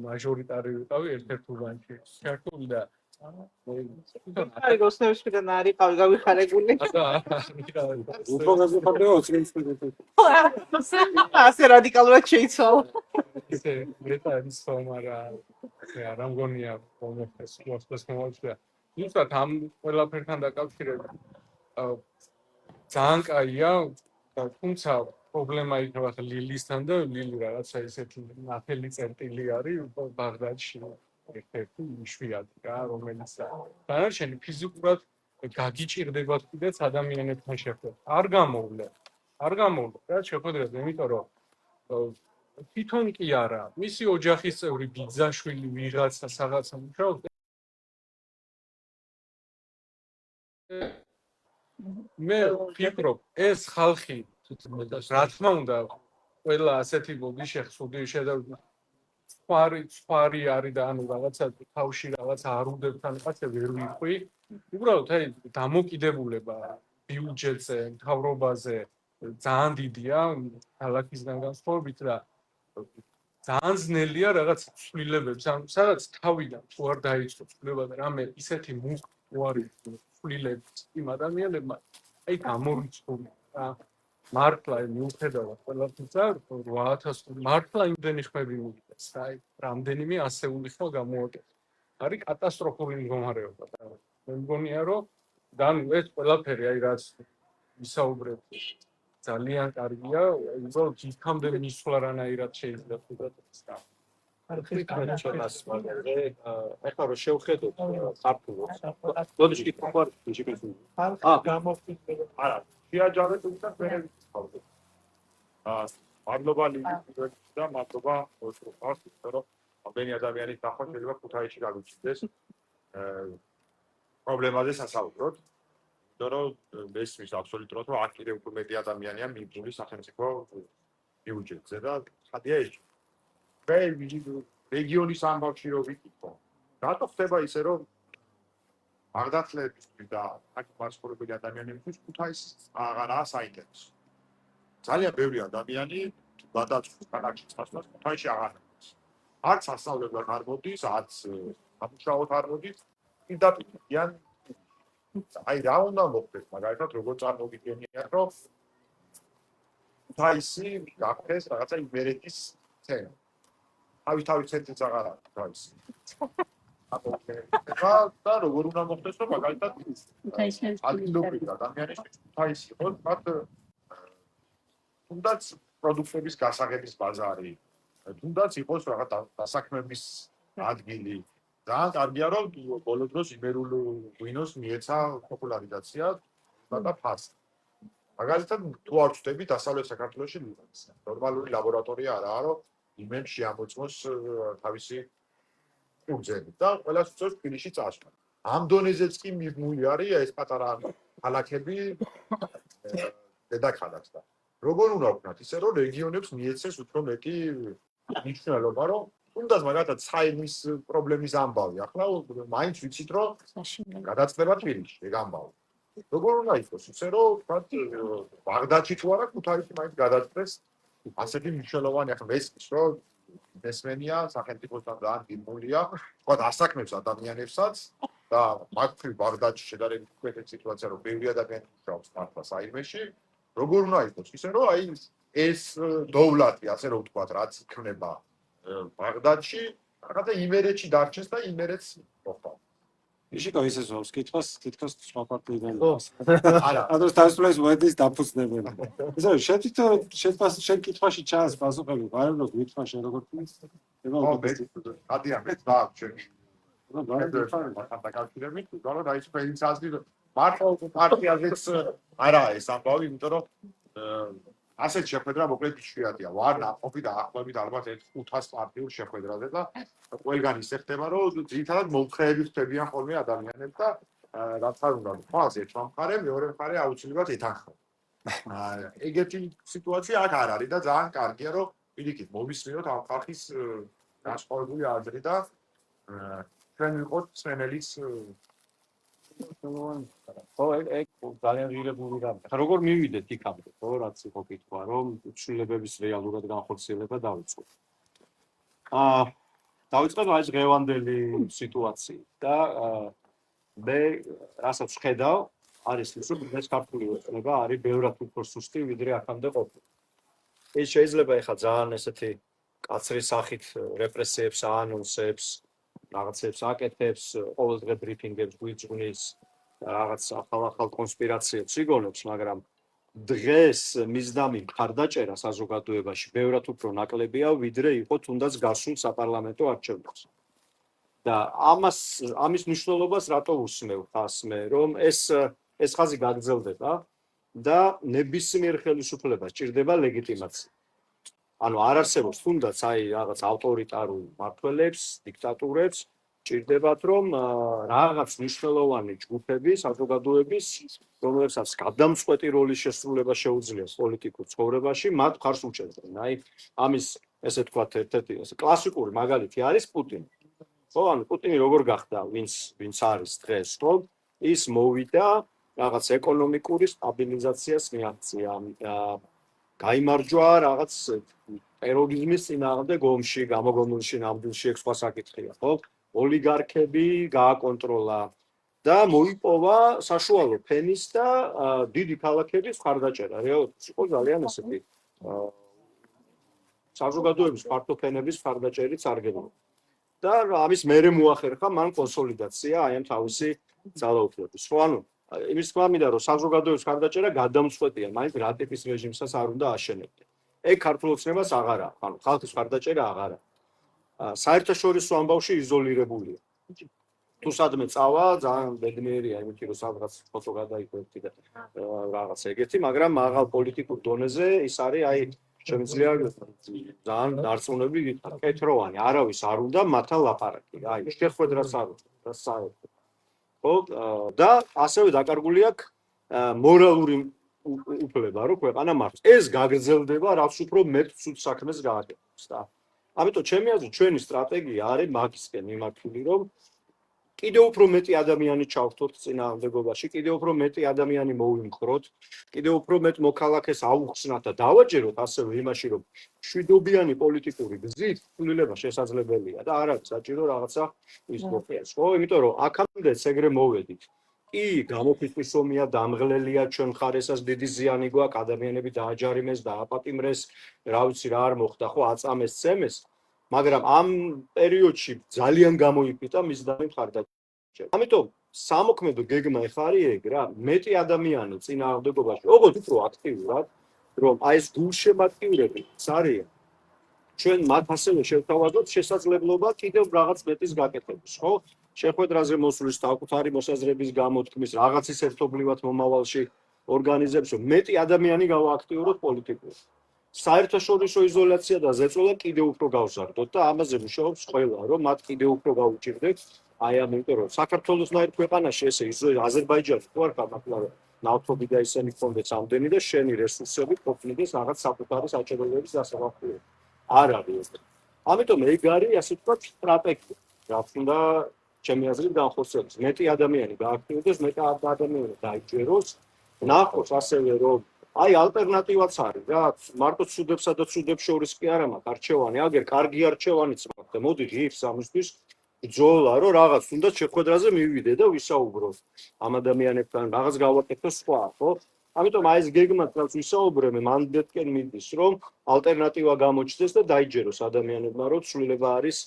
მაჟორიტარი ვიყავი ერთ-ერთ უბანში ქართული და აი როსნევისგან არიყავი გავიხარებული ასე რადიკალურად შეიცვალა ისე მეტადის ხომარა რა მგონია მომხდეს მოსწეს მომწია ზუსტად ამ ყველაფერთან დაკავშირებით ძალიან კაია თუმცა პრობლემა იქნება ლილისთან და ლილი რაღაცა ისეთი ნათელი წერტილი არის ბაღდადში ერთ-ერთი იშვიათი რა რომელიც დანარჩენი ფიზიკურად გაგიჭირდებათ კიდეც ადამიანებთან შეხვედრა არ გამოვლე რა შეხვედრაზე იმიტომ რომ თვითონ კი არა მისი ოჯახის წევრი ბიძაშვილი ვიღაცა რაღაცა მუშაობს მე ვფიქრობ ეს ხალხი რა თქმა უნდა ყველა ასეთი ბოდიში ხსუდი შედავდა სხვარი არის და ანუ რაღაცა თავში რაღაცა არ უნდებთან ყაცე ვერ ვიყვი უბრალოდ აი დამოკიდებულება ბიუჯეტზე მთავრობაზე ძალიან დიდია ქალაქისგან განსხვავებით და ძალიან ძნელია რაღაც ცვლილებებს ან სადაც თავიდან თუ არ დაიწყო ცვლილება და რამე ისეთი უარი ცვლილებებს იმ ადამიანებმა აი გამორიცხული რა მართლა მიუხედავად ყველაფრისა 8000 მართლა იმდენი ხმები მივიდეს აი რამდენიმე ასეული ხმა გამოაკეთა არის კატასტროფული მდგომარეობა და მე მგონია რომ და ეს ყველაფერი აი რაც ვისაუბრეთ ძალიან კარგია უბრალოდ იქამდე მისვლა რანაირად შეიძლება თუნდაც და არხის მაგაზე ახლა რომ შევხედოთ ქართულს ბოდიში თქვა შეიძლება არა შეაჯამეთ უბრალოდ მე ვიცხოვდი მადლობა ლიგის და მადლობა ოთროპას რომ ამდენი ადამიანის ნახვა შეიძლება ქუთაისში გაგიჩნდეს პრობლემაზე სასაუბროთ იმიტომ რომ მესმის აბსოლუტურად რომ აქ კიდევ უფრო მეტი ადამიანია მიბრძული სახელმწიფო ბიუჯეტზე და ხადია ეს რეგიონის ამბავში რო ვიკითხო რატო ხდება ისე რომ აღდაცლებისთვის და აქ მასწავლებელი ადამიანებისთვის ქუთაისი აღარაა საინტერესო ძალიან ბევრი ადამიანი გადაწყვეტს ქალაქში წასვლას ქუთაისში აღარ არის არც ასწავლებლად არ მოდის არც ამუშავოთ არ მოდის პირდაპირ აი რა უნდა მოხდეს მაგალითად როგორ წარმოგიდგენიათ რომ ქუთაისი გახდეს რაღაცა იმერეთის ცენა თავი ცენტრიც აღარ არის ქუთაისი და როგორ უნდა მოხდეს რომ მაგალითად ადგილობრივი ადამიანისთვის ქუთაისი იყოს მათ თუნდაც პროდუქტების გასაღების ბაზარი თუნდაც იყოს რაღაც დასაქმების ადგილი ძალიან კარგია რომ ბოლო დროს იმერულ ღვინოს მიეცა პოპულარიზაცია და ფასი მაგალითად თუ არ ვწდები დასავლეთ საქართველოში ნორმალური ლაბორატორია არაა რომ იმებში ამოწმოს თავისი კურსები და ყველას უწევს თბილისში წასვლა ამ დონეზეც კი მიღმული არის ეს პატარა ქალაქები დედაქალაქს და როგორ უნდა ვქნათ, ისე რომ რეგიონებს მიეცეს უფრო მეტი მნიშვნელობა, რომ თუნდაც მაგალითად საიმის პრობლემის ამბავი, ახლა მაინც ვიცით, რომ გადაწყდება თბილისში ეგ ამბავი. როგორ უნდა იყოს ისე რომ ვთქვათ ბაღდადში თუ არა ქუთაისში მაინც გადაწყდეს ასეთი მნიშვნელოვანი ახლა მესმის რომ მესმენია სახელმწიფოსთან ძალიან გიმულია ვთქვათ ასაკნებს ადამიანებსაც და მაგ ბაღდადში შედარებით უკეთესი სიტუაცია რომ ბევრი ადამიანი მუშაობს მართლა საიმეში როგორ უნდა იყოს ისე რომ აი ეს დოვლატი ასე რომ ვთქვათ რაც იქნება ბაღდადში რაღაცა იმერეთში დარჩეს და იმერეთს მოხდა იშიკო ისე ზავს კითხავს სხვა პარტიიდან. არა ადროს დასწრეს მოედის დაფუძნებელი. ისე შენ კითხვაში ჩანს პასუხები, ვარ რომ გითხრა შენ როგორ თქმის? ადიან მე დააჩვენ. დაკავშირებით, რომ დაიწყო ფინანსი მარტო პარტიაზეც არა ეს ამბავი, იმიტომ რომ ასეთ შეხვედრა მოკლედ იშვიათია. ვარ ნაყოფი და ახლობით ალბათ 500 პარტიულ შეხვედრაზე და ყველგან ისე ხდება, რომ ძირითადად მომხრეები ხდებიან ხოლმე ადამიანებს და რაც არ უნდა თქვას, ერთმა მხარე, მეორე მხარე აუცილებლად ეთანხმება. ეგეთი სიტუაცია აქ არ არის და ძალიან კარგია, რომ პირიქით მოვისმინოთ ამ ხალხის განსხვავებული აზრი და ჩვენ ვიყოთ სვენელის ხო, ეგ ძალიან ღირებული რამე. ხა როგორ მივიდეთ იქამდე, ხო, რაც იყო კითხვა, რომ ცვლილებების რეალურად განხორციელება დაიწყო. დაიწყო აი ეს ღევანდელი სიტუაცია და მე რასაც ვხედავ, არის ის, რომ ეს ქართული ოცნება არის ბევრად უფრო სუსტი, ვიდრე აქამდე ყოფილა. ეს შეიძლება ეხა ძალიან ესეთი კაცრი სახით რეპრესიებს, აანონსებს რაღაცებს აკეთებს, ყოველდღე ბრიფინგებს გვიძღვნის, რაღაც ახალ კონსპირაციებს იგონებს, მაგრამ დღეს მისდამი მხარდაჭერა საზოგადოებაში ბევრად უფრო ნაკლებია, ვიდრე იყო თუნდაც გასულ საპარლამენტო არჩევნებში. და ამის მნიშვნელობას რატო უსმევ ხას მე, რომ ეს ხაზი გაგრძელდება და ნებისმიერ ხელისუფლებას ჭირდება ლეგიტიმაცია. ანუ არ არსებობს თუნდაც აი რაღაც ავტორიტარულ მმართველებს, დიქტატურებს ჭირდებათ რომ რაღაც მნიშვნელოვანი ჯგუფები საზოგადოების, რომლებსაც გადამწყვეტი როლის შესრულება შეუძლიათ პოლიტიკურ ცხოვრებაში, მათ მხარს უჭერდნენ. აი ამის ესე ვთქვათ ერთ-ერთი ეს კლასიკური მაგალითი არის პუტინი. ხო, ანუ პუტინი როგორ გახდა, ვინც არის დღეს, ხო? ის მოვიდა რაღაც ეკონომიკური სტაბილიზაციას მიაღწია. გაიმარჯვა რაღაც ტერორიზმის წინააღმდეგ ომში, გამოგონილში, ნამდვილში ეგ სხვა საკითხია, ხო? ოლიგარქები გააკონტროლა და მოიპოვა საშუალო ფენის და დიდი ქალაქების მხარდაჭერა. რეალურად იყო ძალიან ესეთი საზოგადოების ფართო ფენების მხარდაჭერით სარგებლობა. და ამის მერე მოახერხა მან კონსოლიდაცია აი ამ თავისი ძალაუფლების. ხო, ანუ იმის თქმა მინდა რომ საზოგადოების მხარდაჭერა გადამწყვეტია, მაინც რა ტიპის რეჟიმსაც არ უნდა აშენებდეს. ეგ ქართულ ოცნებას აღარ აქვს, ანუ ხალხის მხარდაჭერა აღარ აქვს. საერთაშორისო ამბავში იზოლირებულია. თუ სადმე წავა, ძალიან ბედნიერია, იმიტომ რომ სადღაც ფოტო გადაიქვეითი და რაღაც ეგეთი, მაგრამ მაღალ პოლიტიკურ დონეზე ის არის აი შემიძლია ძალიან დარწმუნებული კეთროვანი, არავის არ უნდა მათთან ლაპარაკი, აი შეხვედრას არ უნდა საერთოდ. ხო, და ასევე დაკარგული აქვს მორალური უფლება, რომ ქვეყანა მართოს. ეს გაგრძელდება, რაც უფრო მეტ ცუდ საქმეს გააკეთებს და ამიტომ ჩემი აზრით ჩვენი სტრატეგია არის მაგისკენ მიმართული, რომ კიდევ უფრო მეტი ადამიანი ჩავხტოთ წინააღმდეგობაში, კიდევ უფრო მეტი ადამიანი მოვიმხროთ, კიდევ უფრო მეტ მოქალაქეს აუხსნათ და დავაჯეროთ ასევე იმაში, რომ მშვიდობიანი პოლიტიკური გზით ცვლილება შესაძლებელია და არ არის საჭირო რაღაცა ის მოკიას, ხო? იმიტომ რომ აქამდეც ეგრე მოვედით. კი, გამოფიტვის ომია, დამღლელია ჩვენ ხარესას დიდი ზიანი გვაქვს, ადამიანები დააჯარიმეს, დააპატიმრეს, რა ვიცი რა არ მოხდა, ხო, აწამეს, წემეს. მაგრამ ამ პერიოდში ძალიან გამოიფიტა მისდამი მხარდაჭერა. ამიტომ სამოქმედო გეგმა ეხლა არის ეგ რა, მეტი ადამიანი წინააღმდეგობაში, ოღონდ უფრო აქტიურად, რომ აი ეს გულშემატკივრები არიან. ჩვენ მათ ასევე შევთავაზოთ შესაძლებლობა კიდევ რაღაც მეტის გაკეთების, ხო? შეხვედრაზე მოსვლის საკუთარი მოსაზრების გამოთქმის, რაღაცის ერთობლივად მომავალში ორგანიზებს, რომ მეტი ადამიანი გავააქტიუროთ პოლიტიკურად. საერთაშორისო იზოლაცია და ზეწოლა კიდევ უფრო გავზარდოთ და ამაზე მუშაობს ყველა, რომ მათ კიდევ უფრო გავუჭირდეთ. აი ამიტომ რომ საქართველოსნაირ ქვეყანაში ესე აზერბაიჯანი თუ არ ხარ, მაგრამ ნავთობი და ისინი კონდეს ამდენი და შენი რესურსები ყოფნიდეს რაღაც საკუთარი საჭიროებების დასაკმაყოფილებლად. არ არის ეს. ამიტომ ეგ არის ასე ვთქვათ სტრატეგია. რაც უნდა ჩემი აზრით განხორციელდეს. მეტი ადამიანი გააქტიურდეს, მეტი ადამიანი დაიჯეროს, ნახოს ასევე რომ აი ალტერნატივაც არის რა, მარტო ცუდებსა და ცუდებს შორის კი არა მაქვს არჩევანი, აგერ კარგი არჩევანიც მაქვს და მოდი ღირს ამისთვის ბრძოლა რომ რაღაც თუნდაც შეხვედრაზე მივიდე და ვისაუბროთ ამ ადამიანებთან, რაღაც გავაკეთო სხვა, ხო? ამიტომ აი ეს გეგმაც რაც ვისაუბრებ, მანდეთკენ მიდის რომ ალტერნატივა გამოჩნდეს და დაიჯეროს ადამიანებმა რომ ცვლილება არის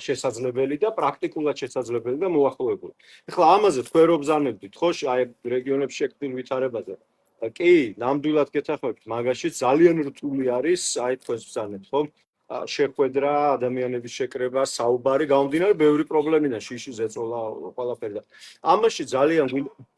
შესაძლებელი და პრაქტიკულად შესაძლებელი და მოახლოებული. ეხლა ამაზე თქვენ რო ბრძანებდით, ხო, აი რეგიონებში შექმნილ ვითარებაზე. კი, ნამდვილად გეთახმებით, მაგაში ძალიან რთული არის, აი თქვენს ბრძანებთ, ხო? შეხვედრა, ადამიანების შეკრება, საუბარი, გამომდინარე ბევრი პრობლემიდან, შიში ზეწოლა, ყველაფერი და ამაში ძალიან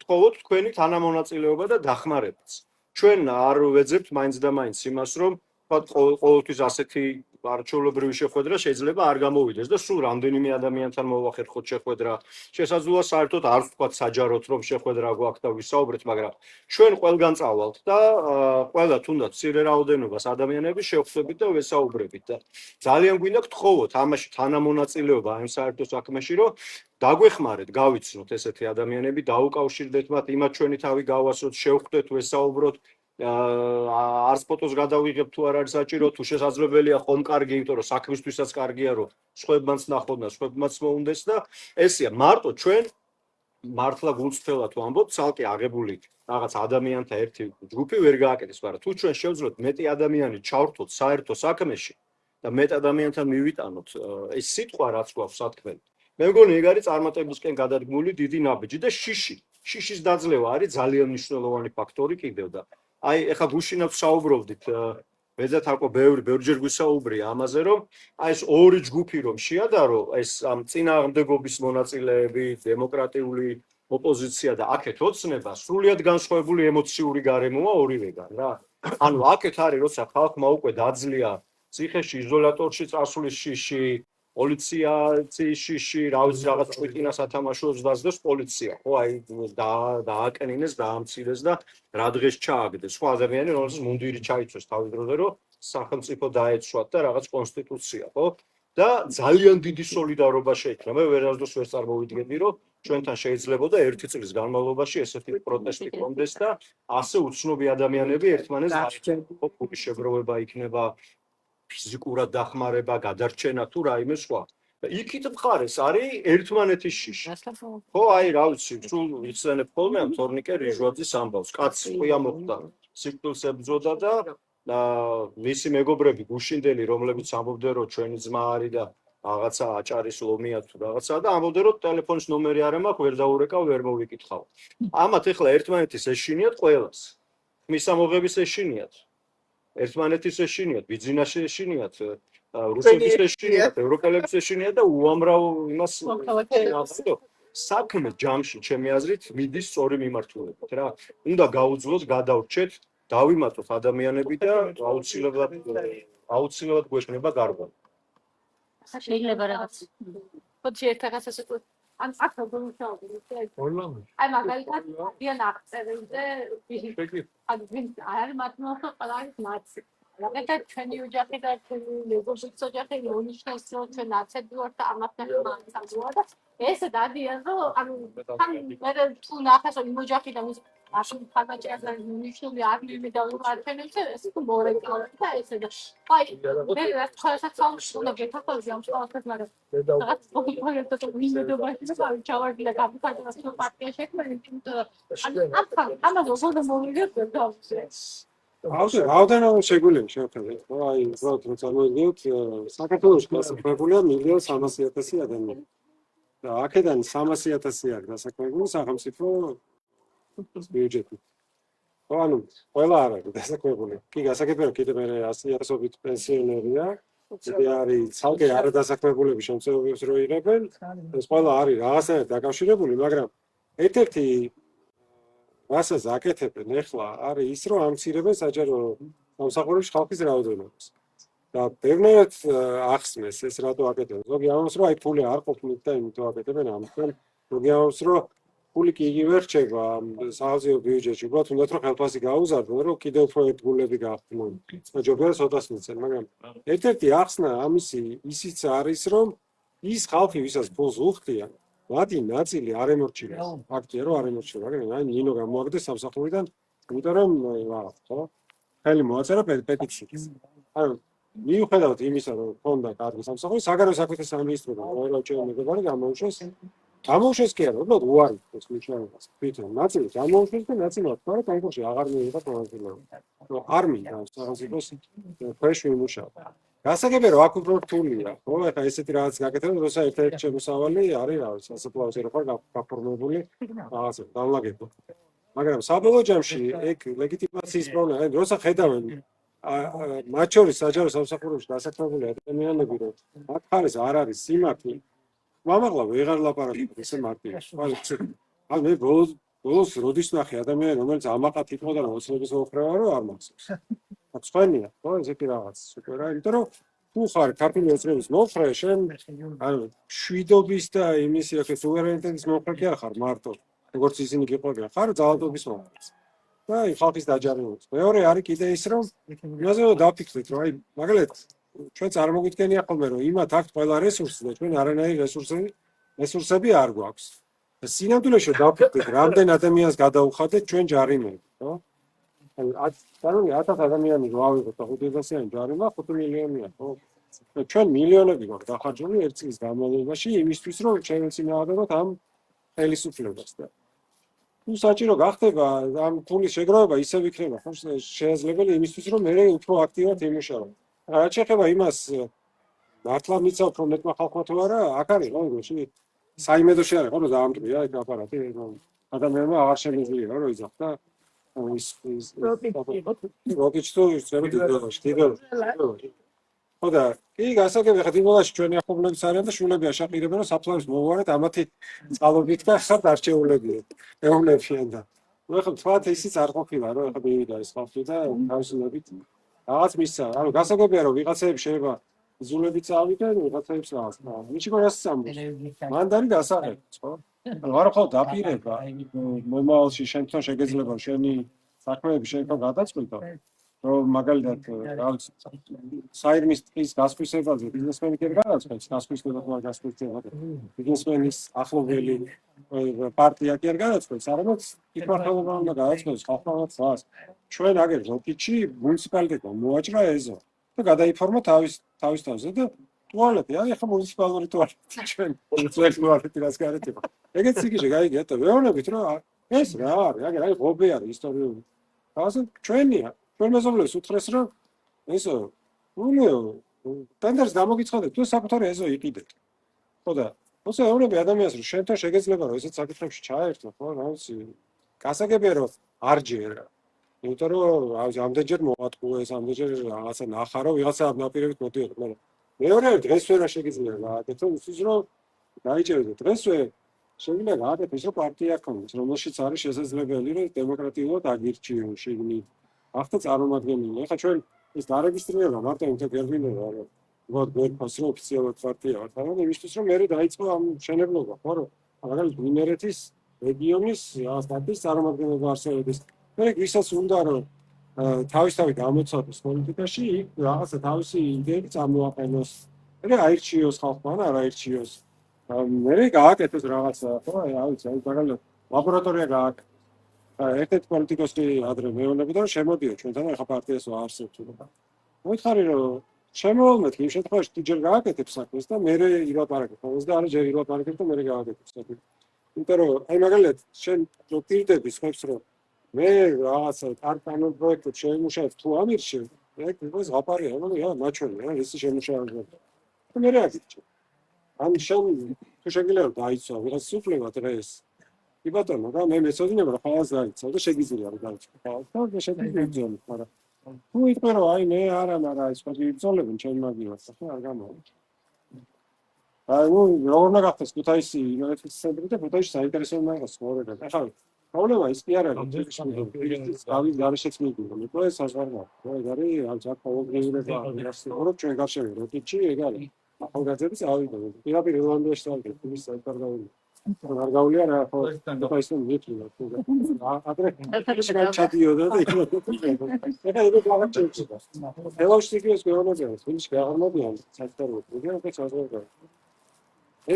გთხოვოთ თქვენი თანამონაწილეობა და დახმარებაც. ჩვენ არ ვეძებთ მაინც და მაინც იმას, რომ ყოველთვის ასეთი არჩეულებრივი შეხვედრა შეიძლება არ გამოვიდეს და სულ რამდენიმე ადამიანთან მოვახერხოთ შეხვედრა. შესაძლოა საერთოდ არ ვთქვათ საჯაროდ რომ შეხვედრა გვაქვს და ვისაუბრეთ, მაგრამ ჩვენ ყველგან წავალთ და ყველა თუნდაც მცირე რაოდენობას ადამიანები შევხვდებით და ვესაუბრებით და ძალიან გვინდა გთხოვოთ ამაში თანამონაწილეობა ამ საერთო საქმეში, რომ დაგვეხმარეთ, გავიცნოთ ესეთი ადამიანები, დაუკავშირდეთ მათ, იმათ ჩვენი თავი გავასწროთ, შევხვდეთ, ვესაუბროთ. არც ფოტოს გადავიღებ თუ არ არის საჭირო, თუ შესაძლებელია ხომ კარგი, იმიტომ რომ საქმისთვისაც კარგია, რომ სხვებმაც ნახონ და სხვებმაც მოუნდეს და ესეა, მარტო ჩვენ მართლა გულწრფელად ვამბობთ, ცალკე აღებული რაღაც ადამიანთა ერთი ჯგუფი ვერ გააკეთეს, მაგრამ თუ ჩვენ შევძლოთ მეტი ადამიანი ჩავრთოთ საერთო საქმეში და მეტ ადამიანთან მივიტანოთ ეს სიტყვა რაც გვაქვს სათქმელი. მე მგონი ეგ არის წარმატებისკენ გადადგმული დიდი ნაბიჯი და შიშის დაძლევა არის ძალიან მნიშვნელოვანი ფაქტორი კიდევ და აი ეხლა გუშინაც საუბრობდით ვეძათაკო ბევრჯერ გვისაუბრია ამაზე რომ აი ეს ორი ჯგუფი რომ შეადარო ეს ამ წინააღმდეგობის მონაწილეები დემოკრატიული ოპოზიცია და აქეთ ოცნება სრულიად განსხვავებული ემოციური გარემოა ორივეგან რა ანუ აქეთ არის როცა ხალხმა უკვე დაძლია ციხეში იზოლატორში წასulis შიში პოლიციაში შიში რა ვიცი რაღაც ჭვიტინას ათამაშოს დასდეს პოლიცია ხო აი დააკენინეს დაამცირეს და რა დღეს ჩააგდეს სხვა ადამიანი რომელსაც მუნდირი ჩაიცვეს თავის დროზე რომ სახელმწიფო დაეცვათ და რაღაც კონსტიტუცია ხო და ძალიან დიდი სოლიდარობა შეიქმნა მე ვერასდროს ვერ წარმოვიდგენდი რომ ჩვენთან შეიძლებოდა ერთი წლის განმავლობაში ესეთი პროტესტი კონდეს და ასე უცნობი ადამიანები ერთმანეთს დაეჭერბო ფული შებროვება იქნება ფიზიკურად დახმარება, გადარჩენა თუ რაიმე სხვა. იქით მხარეს არის ერთმანეთის შიში. ხო, აი, რა ვიცი, სულ იცნებ ხოლმე ამ თორნიკე რიჟვაძის ამბავს. კაცი ყია მოხდა, სიკვდილს ებრძოდა და მისი მეგობრები გუშინდელი, რომლებიც ამბობდნენ, რომ ჩვენი ძმა არის და რაღაცა აჭარის ლომია თუ რაღაცა და ამბობდნენ, რომ ტელეფონის ნომერი არ მაქვს, ვერ დაურეკავ, ვერ მოვიკითხავ. ამათ ეხლა ერთმანეთის ეშინიათ ყველას. მისამოღების ეშინიათ. ერთმანეთის ეშინიათ, ბიძინაში ეშინიათ, რუსების ეშინიათ, ევროპელების ეშინიათ და უამრავ იმას საქმე ჯამში, ჩემი აზრით, მიდის სწორი მიმართულებით რა. უნდა გაუძლოთ, გადავრჩეთ, დავიმატოთ ადამიანები და აუცილებლად გვექნება გარკვევა. შეიძლება რაღაც. ხოთი ერთ რაღაცას ვიტყვი. ან ახლა გულშავდით. აი მაგალითად, დიან აღწერილზე ან ვინ არ მათმოხო ყველას მათი. რადგან ჩვენი ოჯახი და ჩვენი მეგობრიც ოჯახი მონიშნავს რომ ჩვენ აცები ვართ და ამასთან სამწუხაროდ და ეს დადიან რომ ანუ თან მე თუ ნახეს რომ იმ ოჯახი და მის აშენ ფარგაჭერს და ნიშნული არ მივიდავრჩენებს ეს თუ მორეკავდა და ესე და აი მე რაც ხალხსაც უნდა გეთახმები ამ ყველაფერს მაგრამ რაღაც პროგრამებს და ვინდობაში და ჩავარდი და გაფიქრდა რომ პარტია შექმნა იმიტომ რომ ამაზე უბრალოდ მოვიგებ და რაოდენობა შეგვიძლია შევხედოთ, ხო, აი, უბრალოდ რომ წარმოვიდგინოთ, საქართველოში დასაქმებულია 1.3 ადამიანი. და აქედან 300,000 აქვს დასაქმებული სახელმწიფო ბიუჯეტით. ხო, ანუ ყველა არ არის დასაქმებული. კი, გასაგებია, კიდევ მე 100,000-ობით პენსიონერია. კიდე არის ცალკე არადასაქმებულები შემწეობებს რო იღებენ. ეს ყველა არის რაღაცნაირად დაკავშირებული, მაგრამ ერთ-ერთი რასაც აკეთებენ ახლა არის ის რომ ამცირებენ საჯარო სამსახურებში ხალხის რაოდენობას და ბევრნაირად ახსნეს ეს რატო აკეთებენ ზოგი ამბობს რომ აი ფული არ ყოფნით და იმიტომ აკეთებენ ამიტომ ზოგი ამბობს რომ ფული კი იგივე რჩება საზეო ბიუჯეტში. უბრალოდ უნდა რომ ხელფასი გაუზარდონ, რომ კიდევ უფრო ერთგულები გაახდინონ. ჯობია ცოტას მიცენ, მაგრამ ერთ-ერთი ახსნა ამისი ისიც არის, რომ ის ხალხი, ვისაც ფულს უხდიან, მათი ნაწილი არ ემორჩილებს. ფაქტია, რომ არ ემორჩილებს, მაგრამ აი ნინო გამოაგდეს სამსახურიდან, იმიტომ რომ რაღაც, ხო? ხელი მოაწერა პეტიციით. ანუ მიუხედავად იმისა, რომ ქონდა კარგი სამსახური, საგარეო საქმეთა სამინისტროდან ყოველდღიურად მეგობარი გამოუშვეს. გამოუშვეს კი არა, უბრალოდ უარი ეს მნიშვნელობას. თვითონ ნაწილი გამოუშვეს და ნაწილი თქვა, რომ კონკურსი აღარ მიიღო მონაწილეობა. რომ არ მინდა სახელმწიფოს ქვეშ ვიმუშაო. გასაგებია რომ აქ უფრო რთულია, ხო? ეხლა ესეთი რაღაც გაკეთება, როცა ერთ-ერთი შემოსავალი არის, რა ვიცი, სასაფლაოზე რო ხარ გაფორმებული რაღაცა დალაგება. მაგრამ საბოლოო ჯამში ეგ ლეგიტიმაციის პრობლემა, აი როცა ხედავენ მათ შორის საჯარო სამსახურებში დასაქმებული ადამიანები, რომ მათ ხარეს არ არის სიმართლე, მამაღლა ვეღარ ლაპარაკობ ესე მარტივად. ანუ მე ბოლოს როდის ნახე ადამიანი, რომელიც ამაყად იყო და მოცნობის მოხრევა, რომ არ მახსოვს. ცხენია, ხო, ესეთი რაღაც. უკვე რა, იმიტომ რომ თუ ხარ ქართული ოცნების მოხრე, შენ ანუ შვიდობის და იმის იქ სუვერენიტეტის მოხრე კი არ ხარ მარტო. როგორც ისინი გიყვებიან, ხარ ძალადობის მოხრე. და აი ხალხის დაჯარიმებით. მეორე არის კიდე ის, რომ იმაზე დაფიქრდით, რომ აი მაგალითად ჩვენ წარმოგვიდგენია ხოლმე, რომ იმათ აქვთ ყველა რესურსი და ჩვენ არანაირი რესურსები არ გვაქვს. სინამდვილეში დაფიქრდით, რამდენ ადამიანს გადაუხადეთ ჩვენ ჯარიმები, ხო? ანუ 1000 ადამიანი რო ავიღოთ და 500-იანი ჯარიმა 5 მილიონია, ხო? ჩვენ მილიონები გვაქვს დახარჯული ერთ წლის განმავლობაში იმისთვის, რომ შევეცინააღმდეგოთ ამ ხელისუფლებას და თუ საჭირო გახდება ამ ფულის შეგროვება ისევ იქნება ხო შესაძლებელი იმისთვის, რომ მე უფრო აქტიურად იმუშაო. რაც შეეხება იმას მართლა მიცავ რომ მეტმა ხალხმა თუ არა, აქ არის ხო ეგრე საიმედოში არის ხო რომ დაამტვრია ეგ აპარატი, ადამიანმა აღარ შემიძლია რომ იძახ და ის როკეტი თუ შეიძლება ხო და კი გასაგებია ხა დინოლაში ჩვენი ახლობლების არიან და შულები აშაყირებენ რომ საფლავის მოვუარეთ ამათი წყალობით და ხარ დარჩეულებია ეუბნებიან და ნუ ხა თქვათ ისიც არ ყოფილა რომ ხა მივიდა ეს ხალხი და თავისუფლებით რაღაც მისცა ანუ გასაგებია რომ ვიღაცები შეიძლება ზულები წავიდნენ ვიღაცებს რაღაც მიჩიკორას სამბოს მანდარი დასახელს ხო ანუ არ ხო დაპირება მომავალში შენ თვითონ შეგეძლება შენი საქმეები შენ თვითონ გადაწყვიტო რომ მაგალითად რა ვიცი საირმის ტყის გასხვისებაზე ბიზნესმენი კი არ გადაწყვეტს გასხვისება თუ არ გასხვისება ბიზნესმენის ახლობელი პარტია კი არ გადაწყვეტს არამედ იქართველობა უნდა გადაწყვეტოს ხალხმაც რას ჩვენ აგერ როკიჩი მუნიციპალიტეტმა მოაჭრა ეზო და გადაიფორმა თავის თავზე და ტუალეტი არის ახლა მუნიციპალური ტუალეტი ჩვენ ძველი ტუალეტი რაც გარეთება ეგეც სიგიჟე გაიგეთ და ვეუბნებით რომ ეს რა არის აგერ აი ღობე არის ისტორიული ასე ჩვენია ჩვენ მეზობლებს უთხრეს რომ ესო ტენდერს გამოგიცხადეთ თუ საკუთარი ეზო იყიდეთ ხო და ოსე ეუბნები ადამიანს რომ შენ თან შეგეძლება რომ ესეთ საკითხებში ჩაერთო ხო რა ვიცი გასაგებია რომ არ ჯერა იმიტომ რომ ამდენჯერ მოატყუეს ამდენჯერ რაღაცა ნახა რომ ვიღაცა ნაპირებით მოდიოდა მაგრამ მეორე დღესვე რა შეგიძლია გააკეთო უსის რომ დაიჭერდეთ დღესვე შეგვიძლია გააკეთოს ის რომ პარტია ქონდეს რომელშიც არის შესაძლებელი რომ დემოკრატიულად აგირჩიონ შეგნით ახლა წარმომადგენელი ახლა ჩვენ ეს დარეგისტრირება მარტო ინტეგრირება რომ გვერდფას რომ ოფიციალურად პარტია ვართ მაგრამ იმისთვის რომ მე დაიწყო ამ შენებლობა ხო რომ მაგალითად იმერეთის რეგიონის პარტიის წარმომადგენელი არსებობის მე ვისაც უნდა რომ თავისთავად გამოცადოს პოლიტიკაში იქ რაღაცა თავისი იდეები წარმოაყენოს მე აირჩიოს ხალხმა ან არ აირჩიოს მე გააკეთოს რაღაცა ხო რა ვიცი მაგალითად ლაბორატორია გააკეთოს ერთ-ერთი პოლიტიკოსი ადრე მეუბნებოდა რომ შემოდიო ჩვენთან ახლა პარტიას ვაარსებთ და მოიხარი რომ შემოვალმეთ იმ შემთხვევაში თუ ჯერ გააკეთებ საქმეს და მე ილაპარაკებ ხოლმე და არა ჯერ ილაპარაკებ და მე გააკეთებ საქმეს იმიტომ რომ აი მაგალითად შენ რო პირდები ხებს რომ მე რაღაცა კანონ პროექტებს შემუშავებ თუ ამირჩევ ეგ იყოს აპარია რომ ია მაჩვენე რა ისი შემუშავება და მე რა გიჩვენ ან შენ თუ შეგიძლია დაიცვა ვიღაც სუფლება დღეს კი ბატონო და მე მეცოდინება რომ ხალხს დაიცავ და შეგიძლია რომ დაიცვა ხალხს და შეგიძლია მაგრამ თუ იტყვი რომ აი მე არა ის ხო იბრძოლებენ ჩემ მაგივრად ხო არ გამოვა აი ნუ როგორ უნდა გახდეს ქუთაისი ინოვაციის ცენტრი და ქუთაისში საინტერესო უნდა იყოს სწორედ ახლა პრობლემა ის კი არ არის გავი გარეშეც მიგდო მე ეს საზღვარგარეთ ხო ეგ არის ამ საკოლოგრეულება რასწორად ჩვენ გარშევი როკიჩი ეგ არის ახალგაზრდების ავიდო პირაპირ ირლანდიაში წავიდე ის საერთოდ არ გავლია რა ხო და ისე მიწვია ადრე ჩადიოდა და ეხლა ეგ გავაჩერჩი ელოშ ტიპის გეოლოგია ის გაღმობიან საერთოდ ეგ საერთოდ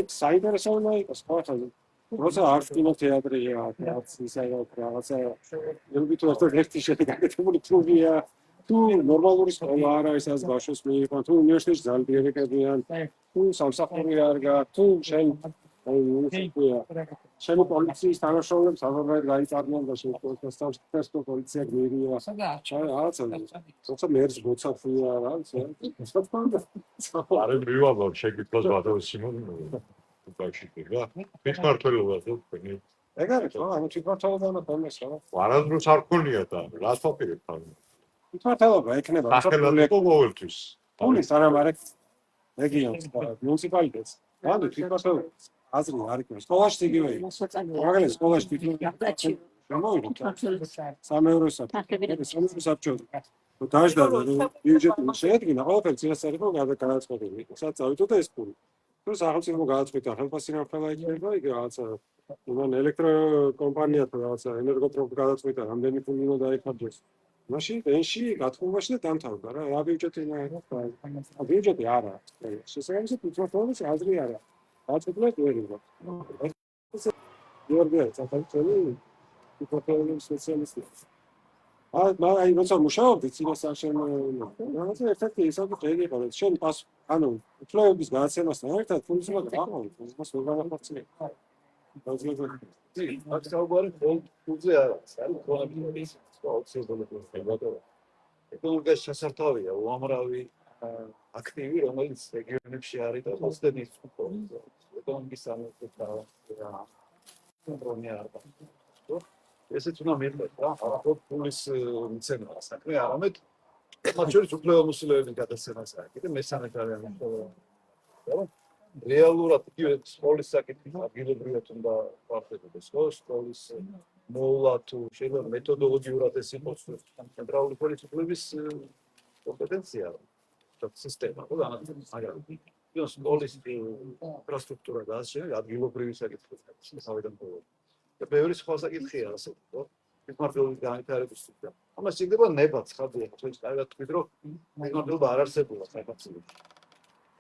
ეგ საინტერესოა ის ხოთა როცა არც კინოთეატრია რაც ისე რაღაცა ელბიტო ერთი შედეგაკეთებული კლუბია თუ ნორმალური სკოლა არა ისაც ბავშვს მიიღო თუ უნივერსიტეტში ძალდიერებიან თუ სამსახური არ გაქვს თუ შენ შენ პოლიციის თანაშრომლებს აღარ გაიწარნენ და შენ პოლიცია გერია რაღაცა როცა მერს გოცაფია რა არა მივაბავ შეკითხვას ბატონ სიმონ უკავშირდება ფიქმართველობა თქვენი ეგ არის ხო ანუ თვითმართველობა თომეს რა არასდროს არ ქონია და რა თქმა უნდა თვითმართველობა ექნება სახელმწიფო ყოველთვის პულის არა მაგრამ რეგიონს მუნიციპალიტეტს ანუ თვითმართველობა აზრი არ იქნება სკოლაში იგივე მაგალითად სკოლაში თვითმართველობა სამეურვესაც საბჭოა დაждდა ბიუჯეტი შეადგინა ყველაფერი წინასწარ იყო გადაწყვეტილი სადაც ავიდო და ეს პული თუ სახელმწიფო გადაწყვეტა ხელფასინაფრელა იქნება იგი რაღაცა მან ელექტროკომპანია თუ რაღაცა ენერგოპროექტი გადაწყვეტა რამდენი ფული უნდა დაიხარჯოს მაშინ ენში გათხოვებაში და დამთავრდა რა რა ბიუჯეტი არა ბიუჯეტი არა შესაძლოა თვითმართველობის აზრი არა გადაწყვეტილება ვერ იყო გიორგია საფრთხელი თვითმართველობის სპეციალისტი აი როცა მუშაობდი წინასწარ რაღაცა ერთ-ერთი ისეთი დღე იყო რომ შენ ანუ უფლებების გადაცემასთან ერთად ფულის უნდა გაყავი ფულს ვერ განახორციელებო აქ საუბარი ფულზე არა არის კონკრეტული აუცილებლობა ეკონომიკის შესართავია უამრავი აქტივი რომელიც რეგიონებში არის და მოსდენის ეკონომიკის სამართლებრივი პრობლემა ესეც უნდა მიიღოს რა ახლა ფულის მიცემა საქმე არამედ მათ შორის უფლებამოსილების გადაცემას არის კიდე მესამე თავიანი ხო რეალურად იგივე სკოლის საკითხი ადგილობრივად უნდა ვახდებოდეს ხო სკოლის მოვლა თუ შეიძლება მეთოდოლოგიურად ეს იყოს ცენტრალური პოლიციის კომპეტენცია სისტემა ხო მაგრამ ის სკოლის ინფრასტრუქტურა და ასე ადგილობრივი საკითხი თავიდან ყოველ და ბევრი სხვა საკითხია ასე ხო მართლობის განვითარების სისტემა ამას შეიძლება ნებაც ხარჯია ხო ის კარგად თქვით რომ მართლობა არ არსებულა საქართველოში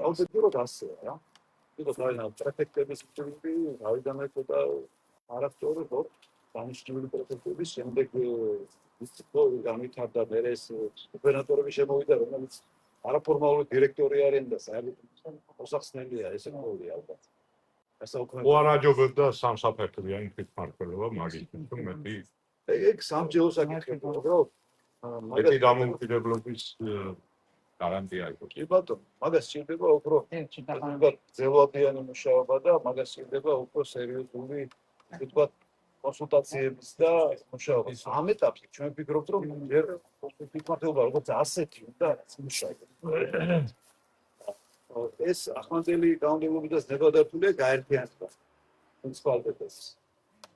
აუცილებლად ასეა რა იყო თავიდან პრეფექტების სტრუქტურები თავიდან ეხება არასწორი ხო დანიშნული პრეფექტების შემდეგ ის ხო განვითარდა მერე ეს გუბერნატორები შემოვიდა რომელიც არაფორმალური დირექტორი არიან და საერთოდ მოსახსნელია ესე ყოველია ალბათ უარაჯობებდა სამსაფეხურიანი თვითმართველობა მაგით თუ მეტი ეგ სამჯერო საკითხია რო მეტი დამოუკიდებლობის გარანტია იყო კი ბატონო მაგას შეიძლება უფრო ძელვადიანი მუშაობა და მაგას შეიძლება უფრო სერიოზული თქვა კონსულტაციების და მუშაობა ამ ეტაპზე ჩვენ ვფიქრობთ რომ ჯერ თვითმართველობა როგორც ასეთი უნდა მუშაობდეს ეს ახალგაზრდული კანონმდებლობიდან ნებადართულია გაერთიანება მუნიციპალიტეტებს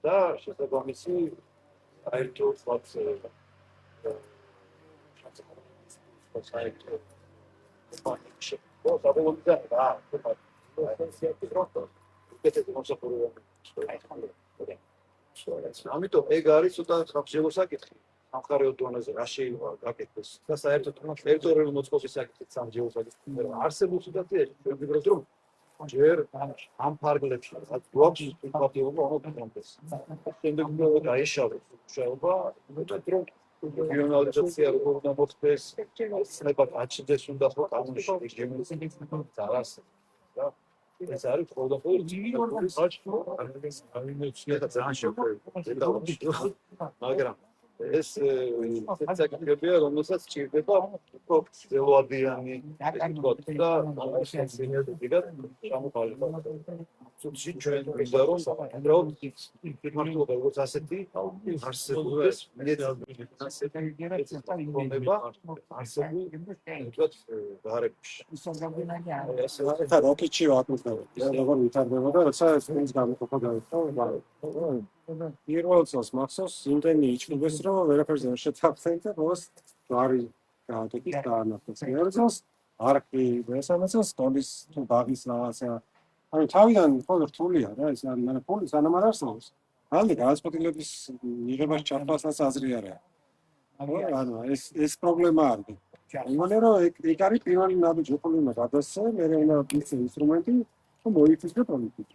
და შესაბამისი აერთო ამიტომ ეგ არის ცოტა ხალხშევო საკითხი სამხარეო დონეზე რა შეიძლება გაკეთდეს და საერთოდ ტერიტორიული მოწყობის საკითხით სამჯერო საკითხი არსებულ სიტუაციაში ჩვენ ვფიქრობთ რომ ჯერ ამ ფარგლებში რაც გვაქვს ინფორმატიულობა უნდა გქონდეს შემდეგ უნდა გაიშალოს მუშაობა მეტად რომ რეგიონალიზაცია როგორ უნდა მოხდეს ცნება გაჩნდეს უნდა ხო კანონში რეგიონის ძალას და ეს არის ყოველდღიური მაგრამ ეს საკითხებია რომელსაც სჭირდება უფრო ძელვადიანი და სინერგიად ჩამოყალიბება სულ ჩვენ გვინდა რომ უბრალოდ მართლობა როგორც ასეთი არსებობს არსებულ გარებში ესა როკიჩი ვაკეთებ როგორ ვითარდება და როცა ეს გამოყოფა გაიწვა პირველ წელს მახსოვს იმდენი იჭმეს რომ ვერაფერზე არ შეთანხმდნენ და ბოლოს ვარი გააკეთეს და ანახეს მეორე წელს არქი მესამე წელს სკოლის თუ ბაღის რაღაცა ანუ თავიდან ხო რთულია რა ეს არის, მაგრამ ფული სანამ არ არსებობს. ამით განსაკუთრების მიღებას ჩართვასაც აზრი არ აქვს. ანუ ეს პრობლემა არის. იმანე რომ ეგ არის პირველი ნაბიჯი, ფული უნდა გადასცე, მე უნდა ის ინსტრუმენტი მოიფიქრე პოლიტიკა.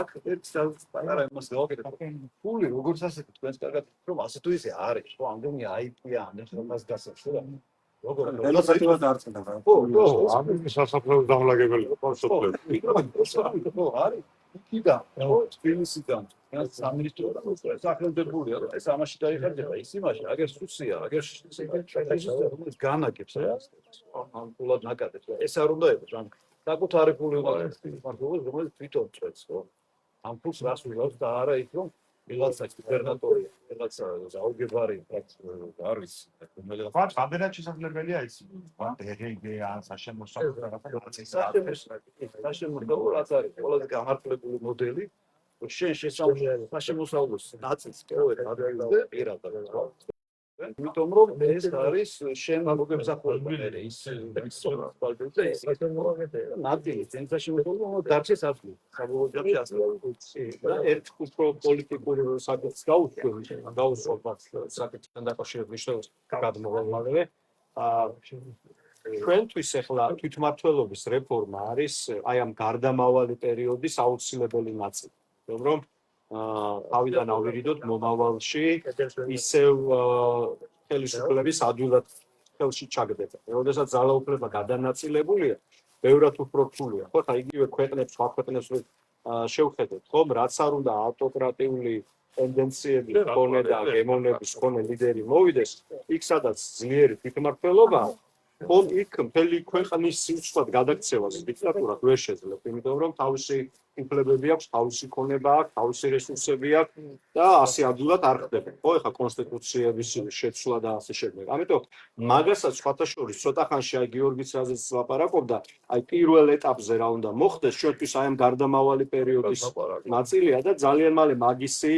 აქ ერთ პატარა იმას გავაკეთებ. ფული როგორც ასეთი თქვენს კარგად რომ ასე თუ ისე არის, ხო, ამდენი IP-ა, ამდენს გასცემს, ხო? როგორ ელოსატივად არ წდება. ხო, ამის სასაფლაოს დამლაგებელი კონსულტები. ხო, არის. იქიდან, ხო, თბილისიდან, სამინისტრო სახელმწიფოა, ეს ამაში დაიხარჯება, ის იმაში, აგერ სუცია, აგერ ეს განაგებს რა. ამ ფულად ნაკადებს. ეს არ უნდა იყოს, ან საკუთარი ფული უნდა იყოს, რომელიც თვითონ წვეთს, ხო? ამ ფულს რას უძლებს და არა იქ რომ ვიღაცა გუბერნატორი, ვიღაცა ზაუგებარი არის, რომელიც ხო, რამდენად შესაძლებელია ის? დღგ ან საშემოსავლო რაღაცა. საშემოსავლო რაც არის, ყველაზე გამართლებული მოდელი, შენ საშემოსავლოს ნაწილს ყოველ ადგილზე პირადად, ხო? იმიტომ რომ ეს არის შენ მოგემსახურება ის სპალდეზე ის ნაწილი ცენტრაშემოსავლო დარჩეს ასე საბოლოო ჯამში ასე და ერთ პოლიტიკური საკითხს გაუსვათ საკითხთან დაკავშირებით მნიშვნელობს გადმოვალმალევე ჩვენთვის ახლა თვითმმართველობის რეფორმა არის აი ამ გარდამავალი პერიოდის აუცილებელი ნაწილი რომ ავიდან ავირიდოთ მომავალში ისევ ხელისუფლების ადვილად ხელში ჩაგდება. როდესაც ძალაუფლება გადანაწილებულია, ბევრად უფრო რთულია. ხო, ხა იგივე ქვეყნებს, სხვა ქვეყნებს შევხედოთ, ხომ, რაც არ უნდა ავტოკრატიული ტენდენციები ქონე და გემოვნების ქონე ლიდერი მოვიდეს, იქ სადაც ძლიერი თვითმმართველობა, ხომ იქ მთელი ქვეყნის სიუცხვად გადაქცევას დიქტატურად ვერ შეძლებს, იმიტომ რომ თავისი უფლებები აქვს, თავისი ქონება აქვს, თავისი რესურსები აქვს და ასე ადვილად არ ხდება. ხო, ეხლა კონსტიტუციების შეცვლა და ასე შემდეგ. ამიტომ მაგასაც სხვათა შორის ცოტა ხანში აი გიორგის რაზეც ლაპარაკობდა, აი პირველ ეტაპზე რა უნდა მოხდეს, ჩვენთვის აი ამ გარდამავალი პერიოდის ნაწილია და ძალიან მალე მაგისი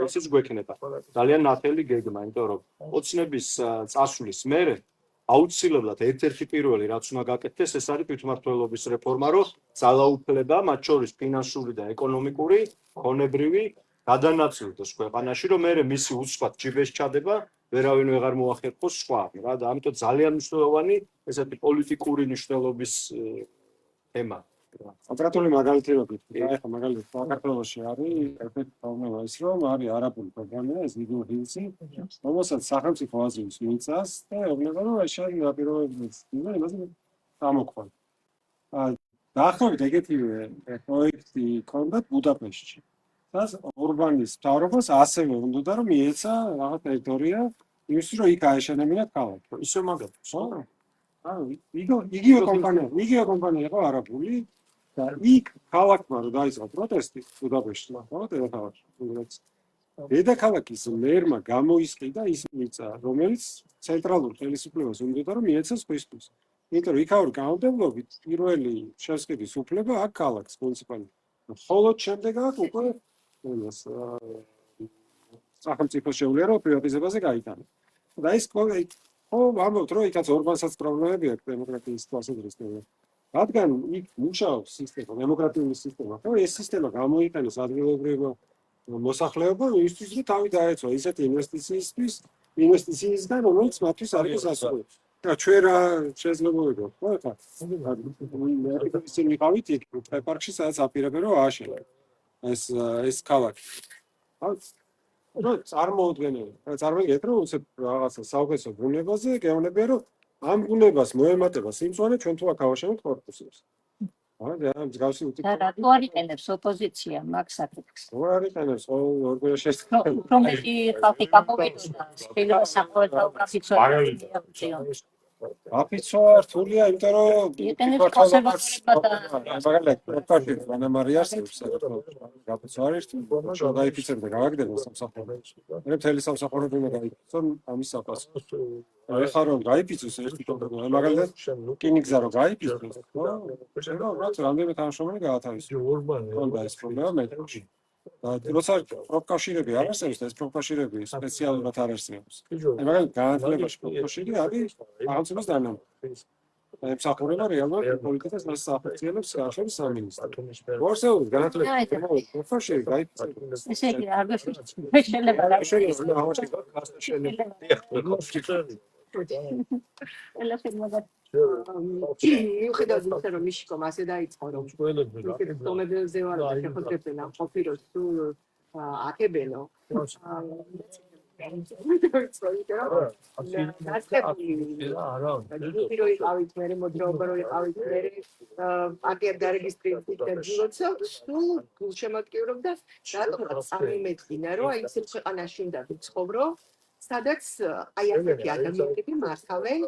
ისიც გვექნება. ძალიან ნათელი გეგმა, იმიტომ რომ ოცნების წასვლის მერე აუცილებლად ერთ-ერთი პირველი რაც უნდა გაკეთდეს ეს არის თვითმმართველობის რეფორმა, რომ ძალაუფლება, მათ შორის ფინანსური და ეკონომიკური, ქონებრივი გადანაწილდეს ქვეყანაში, რომ მერე მისი უცბად ჯიბეს ჩადება, ვერავინ ვეღარ მოახერხოს სხვა რა და ამიტომ ძალიან მნიშვნელოვანი ესეთი პოლიტიკური მნიშვნელობის თემა. კონკრეტული მაგალითი რო გითხრა, ეხლა მაგალითად საქართველოში არის ერთ-ერთი პრობლემა ის, რომ არის არაბული პროგრამა, ეს ვიდეო ჰილსი, რომელსაც სახელმწიფო აზრის მიწას და ეუბნება, რომ ეს შენ დაპირობებს იმაზე გამოყვან. დაახლოებით ეგეთივე პროექტი ქონდა ბუდაპეშტში. და ორბანის მთავრობას ასევე უნდა რომ მიეცა რაღაც ტერიტორია იმისთვის, რომ იქ აეშენებინა ქალაქი. ისე მაგალითად, ხო? იგივე კომპანია იყო არაბული და იქ ქალაქმა რომ დაიწყო პროტესტი ბუდაპეშტში, ხო, დედაქალაქში. დედაქალაქის მერმა გამოისყიდა ის მიწა, რომელიც ცენტრალურ ხელისუფლებას უნდა რომ მიეცეს ქვისთვის. იმიტომ რომ იქაური კანონმდებლობით პირველი შესყიდის უფლება აქ ქალაქს მუნიციპალიტეტს. მხოლოდ შემდეგ აქ უკვე სახელმწიფო შეუძლია რომ პრივატიზებაზე გაიტანოს. და ის ხო ამბობთ რომ იქაც ორბანსაც პრობლემები აქვს დემოკრატიის თვალსაზრისით. რადგან იქ მუშაობს სისტემა, დემოკრატიული სისტემა, ხო ეს სისტემა გამოიყენოს ადგილობრივ მოსახლეობა იმისთვის რომ თავი დაეცვა ისეთი ინვესტიციისგან რომელიც მათთვის არის გასაგები. და ჩვენ რა შეიძლება ვიგოთ, ხო ხა? ისინი მიყავით იქ პარკში სადაც აპირებენ რომ ააშენონ ეს ქალაქი. ხო, წარმოუდგენელია, რომ უცებ რაღაცა საუკეთესო ბუნებაზე გეუბნებიან, რომ ამ ბუნებას მოემატება სიმწვანე ჩვენ თუ აქ ავაშენებთ კორპუსებს. და მსგავსი და რატო არ იყენებს ოპოზიცია მაგ საკითხს? არ იყენებს ორ შესაძლებელი. უფრო მეტი ხალხი გამოვიდა სპილო საყოველთაო კაფიცო. აფიცო რთულია, იმიტომ რომ იყენებს კონსერვატორებად მაგალითად ვანამარი არსებობს გაფიცო არის თუ გაიფიცებდა გავაგდება სამსახურებს. მე მთელი სამსახურები უნდა გაიფიცო ამის საფასო. ეხლა რომ გაიფიცოს ერთი პრობლემა, მაგალითად რკინიგზა რომ გაიფიცოს, ხო? რა რამდენიმე თანამშრომელი გაათავისუფლეს. ხონდა ეს პრობლემა მეტროში. როცა პროფკავშირები არ არსებობს, ეს პროფკავშირები სპეციალურად არ არსებობს. მაგალითად განათლებაში პროფკავშირი არის სახელმწიფოს დანამატი. ემსახურება რეალურად პოლიტიკას მას ახორციელებს ახალი სამინისტრო. ვარსეულის განათლება პროფესორში გაიწევს. ესე იგი არ შეიძლება მიუხედავად იმისა, რომ მიშკომ ასე დაიწყო, რომ ტომებელზე ვარ და შეხვედრებენ ამ ყოფილოს თუ აკებენო. რო იყავით მე მოძრაობა რო იყავით მე პარტიად დარეგისტრირებით და ჯილოცა თუ გულშემატკივრობდა რატომ წამიმედგინა რომ აი ისეთ ქვეყანაში უნდა ვიცხოვრო სადაც აი ასეთი ადამიანები მართავენ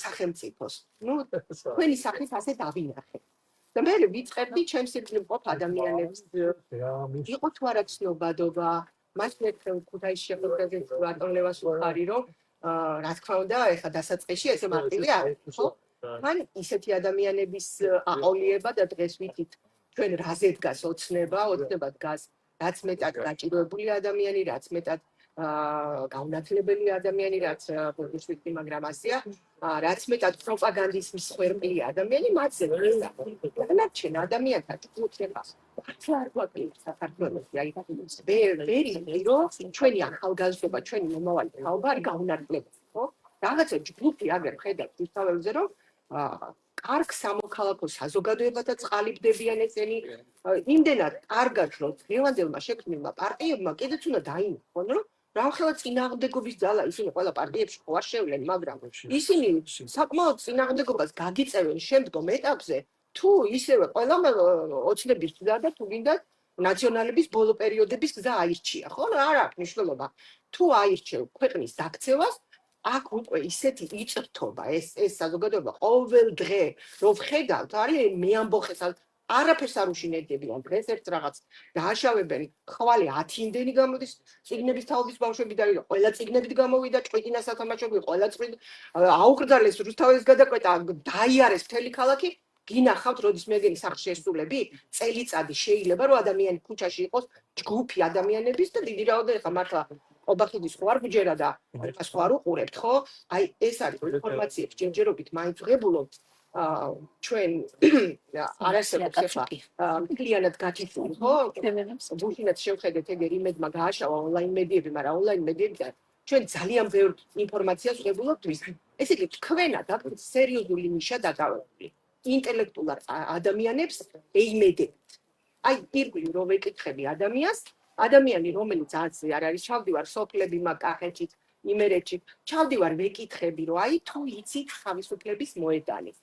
სახელმწიფოს ნუ თქვენი სახით ასე დავინახე და მე ვიწყებდი ჩემს ირგვლივ მყოფ ადამიანებს იყო თუ არა ცნობადობა მას მეკრე ქუთაისში შეხვედრაზე ბატონ ლევას უხარი რომ რა თქმა უნდა ეხა დასაწყისში ესე მარტივი არ არის ხო მან ისეთი ადამიანების აყოლიება და დღეს ვიცით ჩვენ რაზე დგას ოცნება დგას რაც მეტად გაჭიროებული ადამიანი რაც მეტად გაუნათლებელი ადამიანი რაც პოზიტივი მაგრამ ასია რაც მეტად პროპაგანდის მსხვერპლი ადამიანი მათზე დანარჩენ ადამიანთა ჭუჭება არ გვაქვს საქართველოში აი ვერი რომ ჩვენი ახალგაზრდობა ჩვენი მომავალი თაობა არ გაუნათლება ხო რაღაცა ჯგუფი აგერ ხედავთ ისთავებზე რომ კარგ სამოქალაქო საზოგადოებათა წყალიბდებიან ესენი იმდენად კარგად რომ დღევანდელმა შექმნილმა პარტიებმა კიდეც უნდა დაინახონ რომ რა წინააღმდეგობის ძალა ისინი ყველა პარტიებში ხო არ შევლენ მაგრამ ისინი საკმაოდ წინააღმდეგობას გაგიწევენ შემდგომ ეტაპზე თუ ისევე ყველა ოცნების გზა და თუ გინდათ ნაციონალების ბოლო პერიოდების გზა აირჩია ხო არ აქვს მნიშვნელობა თუ აირჩევ ქვეყნის დაქცევას აქ უკვე ისეთი იწრთობა ეს საზოგადოება ყოველ დღე რომ ვხედავთ არის მე ამბოხეს არაფერს არ უშინებდებიან დღეს ერთ რაღაც დააშავებენ ხვალე 10 იმდენი გამოდის წიგნების თაობის ბავშვები და ყველა წიგნებით გამოვიდა ჭვიტინა სათამაშოები ყველა წვით აუღრდალეს რუსთავის გადაკვეტა დაიარეს მთელი ქალაქი გინახავთ როდის მეგენი სახში ესულები წელიწადი შეიძლება რომ ადამიანი ქუჩაში იყოს ჯგუფი ადამიანების და დიდი რაოდენობა ხა მართლა ობახიდის ხო არ გჯერა და სხვა არ უყურებთ ხო აი ეს არის ინფორმაციების ჯერჯერობით მაინც ვღებულობთ ჩვენ არასდროს ახლა კლიანად გათითული ხო ბუშინაც შევხედეთ ეგერ იმედმა გააშავა ონლაინ მედიები მაგრამ ონლაინ მედიები ჩვენ ძალიან ბევრ ინფორმაციას ვღებულობთ ესე იგი თქვენად აქვს სერიოზული ნიშა დაკავებული ინტელექტუალურ ადამიანებს ეიმედებთ აი პირველი რომ ვეკითხები ადამიანი რომელიც აცი არ არის ჩავდივარ სოფლები მაკახეთში იმერეთში ჩავდივარ ვეკითხები რომ აი თუ იცით თავისუფლების მოედანი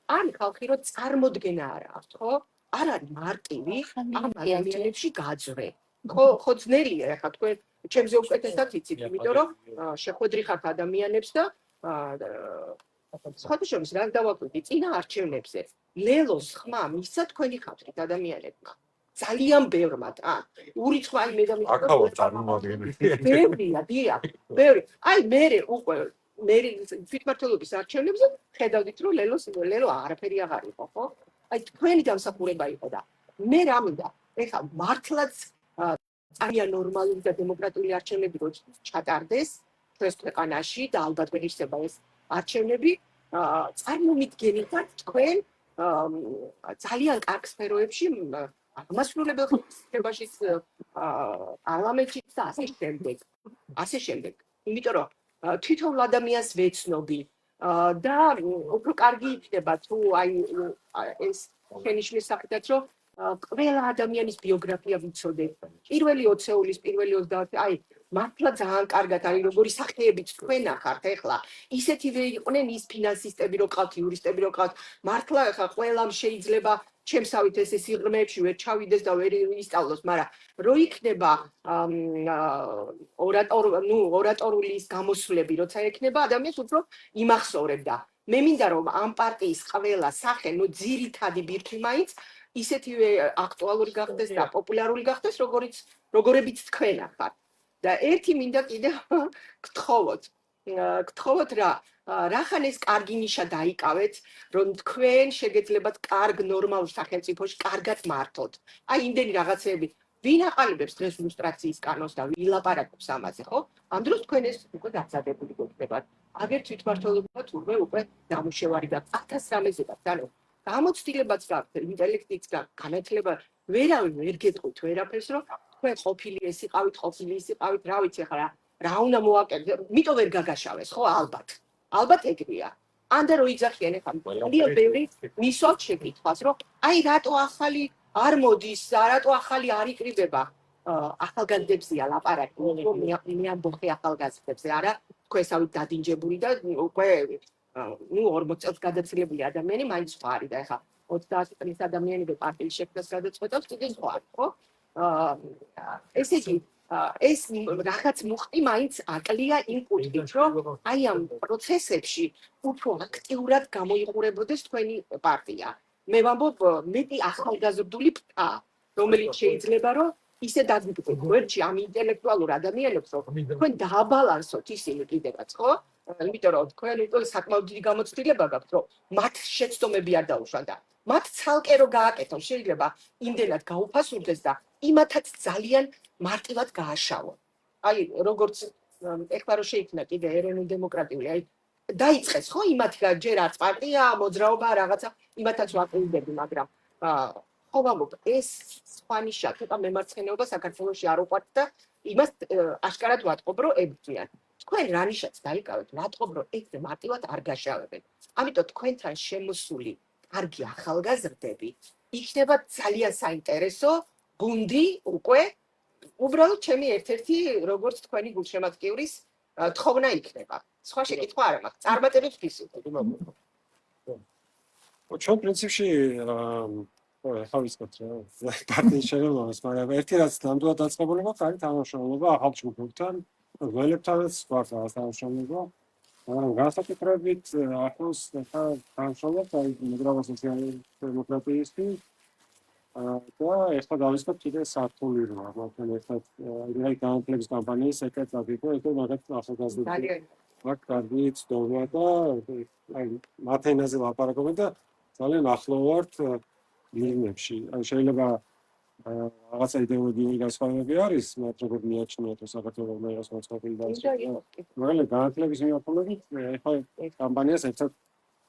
არის ხალხი რომ წარმოდგენა არ აქვს ხო არ არის მარტივი ამ ადამიანებში გაძრე ხო ძნელია ახლა თქვენ ჩემზე უკეთესად იცით იმიტომ რომ შეხვედრი ხართ ადამიანებს და სხვათა შორის რა დავაკვირდი წინა არჩევნებზე ლელოს ხმა მისცა თქვენი ხალხით ადამიანებმა ძალიან ბევრმად ურიცხვა აი მე და მე აქავა წარმომადგენელი ბევრია დიახ ბევრი აი მე უკვე მე თვითმმართველობის არჩევნებზე ხედავდით რომ ლელო არაფერი აღარ იყო ხო აი თქვენი დამსახურება იყო და მე რა მინდა ეხლა მართლაც ძალიან ნორმალური და დემოკრატიული არჩევნები რო ჩატარდეს დღეს ქვეყანაში და ალბათ გვიხსება ეს არჩევნები წარმომიდგენითაც თქვენ ძალიან კარგ სფეროებში აღმასრულებელ ხმებაში პარლამენტში და ასე შემდეგ იმიტომ რომ თვითონ ადამიანს ვეცნობი და უფრო კარგი იქნება თუ აი ეს შენიშნის საკითხად რომ ყველა ადამიანის ბიოგრაფია ვიცოდე პირველი 20 წლის პირველი 20 აი მართლა ძალიან კარგად არის როგორი სახეებიც თქვენ ახართ ეხლა ისეთივე იყვნენ ის ფინანსისტები რო ყავთ იურისტები რო ყავთ მართლა ეხლა ყველამ შეიძლება ჩემსავით ეს სიღრმეებში ვერ ჩავიდეს და ვერ ისწავლოს მაგრამ რო იქნება ორატორული ის გამოსვლები როცა ექნება ადამიანს უფრო იმახსოვრებ და მე მინდა რომ ამ პარტიის ყველა სახე ნუ ძირითადი ბირთვი მაინც ისეთივე აქტუალური გახდეს და პოპულარული გახდეს როგორებიც თქვენ ახართ და ერთი მინდა კიდე გთხოვოთ რახან ეს კარგი ნიშა დაიკავეთ რომ თქვენ შეგეძლებათ კარგ ნორმალურ სახელმწიფოში კარგად მართოთ აი იმდენი რაღაცები ვინ აყალიბებს დღეს ლუსტრაციის კანონს და ვილაპარაკობს ამაზე ხო ამ დროს თქვენ ეს უკვე გაცადებული გქონდებათ აგერ თვითმმართველობა თურმე უკვე დამუშევარი და 1000 რამეზებად, ანუ გამოცდილებაც გაქვთ, ინტელექტიც გაქვთ, განათლება ვერავინ ვერ გეტყვით ვერაფერს, რომ თქვენ ყოფილი ეს იყავით, ყოფილი ის იყავით, რა ვიცი ახლა რა უნდა მოვაკეთოთ, მიტო ვერ გაგაშავეს, ხო, ალბათ ეგრეა. ან და რო იძახიან ახლა ძალიან ბევრი მისვათ შეკითხვას, რომ აი რატო ახალი არ მოდის, რატო ახალი არ იკრიბება ახალგაზრდებზია ლაპარაკი, რომ მე ამბობხი ახალგაზრდებზე, არა თქვენსავით დადინჯებული და უკვე 40 წელს გადაცილებული ადამიანი მაინც სხვა არის და ახლა 30 წლის ადამიანები პარტიის შექმნას გადაწყვეტავს, კიდე სხვა არის, ხო? ესე იგი ეს რაღაც მუხტი მაინც აკლია იმ კუთხით, რომ აი ამ პროცესებში უფრო აქტიურად გამოიყურებოდეს თქვენი პარტია. მე ვამბობ, მეტი ახალგაზრდული ფთა, რომელიც შეიძლება რომ ისე დაგიგდოთ გვერდში ამ ინტელექტუალურ ადამიანებს, რომ თქვენ დააბალანსოთ ისინი კიდევაც, ხო? იმიტომ რომ თქვენ უკვე საკმაოდ დიდი გამოცდილება გაქვთ, რომ მათ შეცდომები არ დაუშვან და მათ ცალკე რო გააკეთონ, შეიძლება იმდენად გაუფასურდეს და იმათაც ძალიან მარტივად გააშავონ. აი, როგორც ეხლა რო შეიქმნა კიდე ეროვნული დემოკრატიული, აი დაიწყეს ხო იმათი ჯერ არც პარტია, მოძრაობა, რაღაცა, იმათაც ვაკეთებდი, მაგრამ ხო ვამბობ, ეს სხვა ნიშა, ცოტა მემარცხენეობა საქართველოში არ უყვართ და იმას აშკარად ვატყობ, რომ ებრძვიან. თქვენ რა ნიშაც დაიკავეთ, ვატყობ, რომ ეგრე მარტივად არ გაშავებენ. ამიტომ თქვენთან შემოსული კარგი ახალგაზრდები იქნება ძალიან საინტერესო გუნდი უკვე უბრალოდ ჩემი ერთ-ერთი როგორც თქვენი გულშემატკივრის თხოვნა იქნება. სხვა შეკითხვა არ მაქვს. წარმატებებს ვისურვებ. ჩვენ პრინციპში ახლა ვისკოთ რა პარტიის შეგროვებას, მაგრამ ერთი რაც ნამდვილად დაწყებულება არის თანამშრომლობა ახალ ჯგუფებთან, გველებთანაც გვაქვს რაღაც თანამშრომლობა. მაგრამ განსაკუთრებით ახლოს თანამშრომლობთ აი მოძრაობა სოციალისტური დემოკრატიისთვის და ეხლა დავისკოთ კიდე სართული რა, მაგრამ ერთად აი განათლების კამპანიის ეკეთებ იყო, ეს მაგათ ახალგაზრდები. აქ კარგი ცდომა და აი მათ ენაზე ლაპარაკობენ და ძალიან ახლო ვართ მიზნებში. აი შეიძლება რაღაცა იდეოლოგიური განსხვავებები არის, მათ როგორ მიაჩნიათ საქართველოს მეღას მოწყობილი დაწყება. მაგრამ განათლების მიმართულებით ეხლა კამპანიას ერთად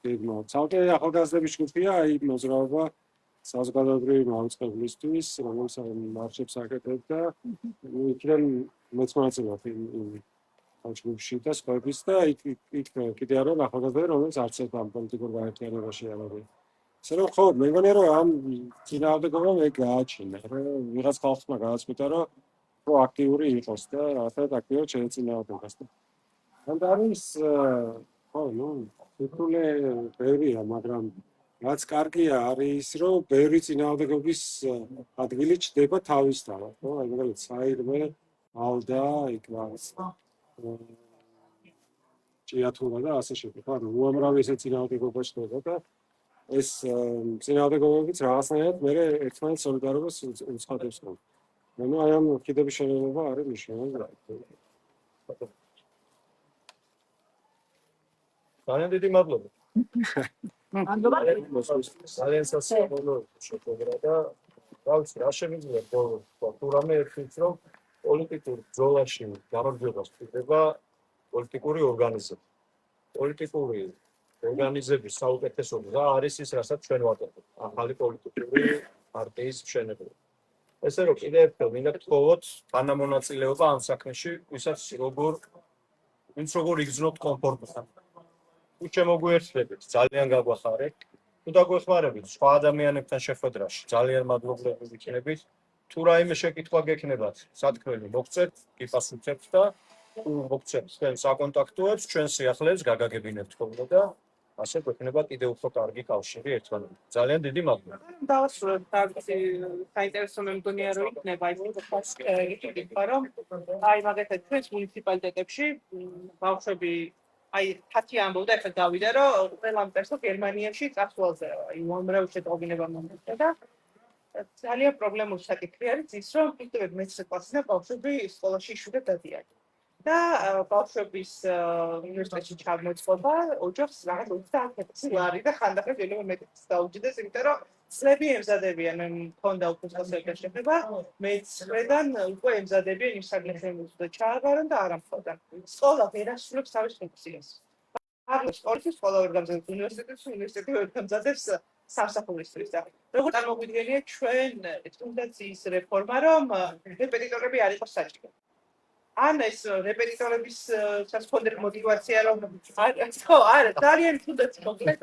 გეგმავთ. ცალკე ახალგაზრდების ჯგუფია, აი მოძრაობა საზოგადოებრივი მაუწყებლისთვის, რომელიც მარშებს აკეთებს და იქიდან მეც მონაწილეობ იმ ჯგუფში და სხვაების და იქ კიდე არა ახალგაზრდები, რომელიც არც ერთ ამ პოლიტიკურ გაერთიანებაში არ არის. ესე რომ ხო, მე მგონია რომ ამ წინააღმდეგობა მე გააჩინა, რომ ვიღაც ხალხმა გააცნო, რომ პროაქტიული იყოს და რაღაცა აქტიურად შეეწინააღმდეგოს. და არის ხო, თითქოს ბევრია, მაგრამ რაც კარგია არის, რომ ბევრი წინააღმდეგობის ადგილი ჩდება თავისთავად, ხო? აი მაგალითად საირმე, ალდა, იქ არის ჭიათურა და ასე შემდეგ. ხო, უამრავი ესე წინააღმდეგობა ჩდება და ეს წინააღმდეგობებიც რაღაცნაირად მე ერთმანეთს სოლიდარობას უცხადებს. ნუ აი ამ კიდების შენელობა არის მნიშვნელოვანი. ძალიან დიდი მადლობა. ძალიან სასიამოვნო შეხვედრა და რა ვიცი, რა შემიძლია ბოლოს თუ რამე ერთის რომ პოლიტიკურ ბრძოლაში გამარჯვებას ვხვდება პოლიტიკური ორგანიზება. პოლიტიკური ორგანიზების საუკეთესობა და არის ის, რასაც ჩვენ ვაკეთებთ. ახალი პოლიტიკური პარტიის მშენებლობა. ესე რომ კიდევ ერთხელ მინდა გთხოვოთ თანამონაწილეობა ამ საქმეში, ვისაც ვინც როგორ იგრძნობთ კომფორტულად. თუ შემოგვიერთდებით, ძალიან გაგვახარეთ. თუ დაგვეხმარებით სხვა ადამიანებთან შეხვედრაში, ძალიან მადლობლები ვიქნებით. თუ რაიმე შეკითხვა გექნებათ, სათქმელი მოგწევთ, გიფასუცებთ და თუ მოგწევთ თქვენ საკონტაქტოებს, ჩვენ სიახლეებს გაგაგებინებთ ხოლმე და ასე გვექნება კიდევ უფრო კარგი კავშირი ერთმანეთთან. ძალიან დიდი მადლობა. დავასრულებ თავისი საინტერესო მე მგონია რომ იქნება ის შეკითხვა რომ აი მაგალითად ჩვენს მუნიციპალიტეტებში ბავშვები აი თათი ამბობდა ახლა დავიდა რომ ყველა მტერსო გერმანიაში წასვლაზე აი უამრავი შეტყობინება მომხდა და ძალიან პრობლემური საკითხი არის ის რომ კიდევ მე-11 კლასიდან ბავშვები სკოლაში იშვიათად დადიან და ბავშვების უნივერსიტეტში ჩამოწყობა ოჯახს რაღაც 30 ლარი და ხანდახან შეიძლება მეტიც დაუჯდეს იმიტომ რომ წლები ემზადებიან მე მქონდა უკვე სოციალურ შეფება მე-9-დან უკვე ემზადებიან იმ საგლეხემოს და ჩააბარონ და არ ამხოდან სკოლა ვერ ასრულებს თავის ფუნქციას არის სკოლის სკოლა ვერ გამზადებს უნივერსიტეტი ვერ გამზადებს სამსახურისთვის და როგორ წარმოგვიდგენია ჩვენ თუნდაც ის რეფორმა რომ რეპეტიტორები არ იყოს საჭირო ან ეს რეპეტიტორების სასწავლებელი мотиваცია რომ ხო არა ძალიან თუნდაც მოკლედ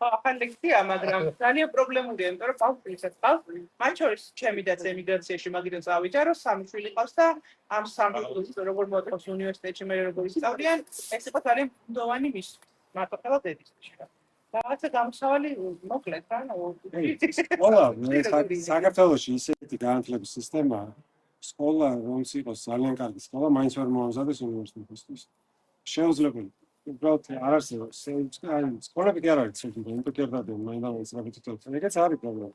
ახალი ლექცია მაგრამ ძალიან პრობლემურია იმიტომ რომ ბავშვებსაც ყავს მათ შორის ჩემი და ემიგრაციაში მაგიდან წავიდა რომ სამი შვილი ყავს და ამ სამი წელს როგორ მოაწყობს უნივერსიტეტში მე როგორ ისწავლიან ეს იყო ძალიან ბუნდოვანი მისვლა მარტო ყველა დედისთვის რაღაცა გამოსავალი მოკლედ რა ყველა საქართველოში ისეთი განათლების სისტემაა სკოლა რომც იყოს ძალიან კარგი სკოლა მაინც ვერ მოამზადეს უნივერსიტეტისთვის შეუძლებელი უბრალოდ არ არსებობს სკოლები კი არ არის ცოტა ინტეგრირებული მაინც რეპეტიტორებს ეგეც არის პრობლემა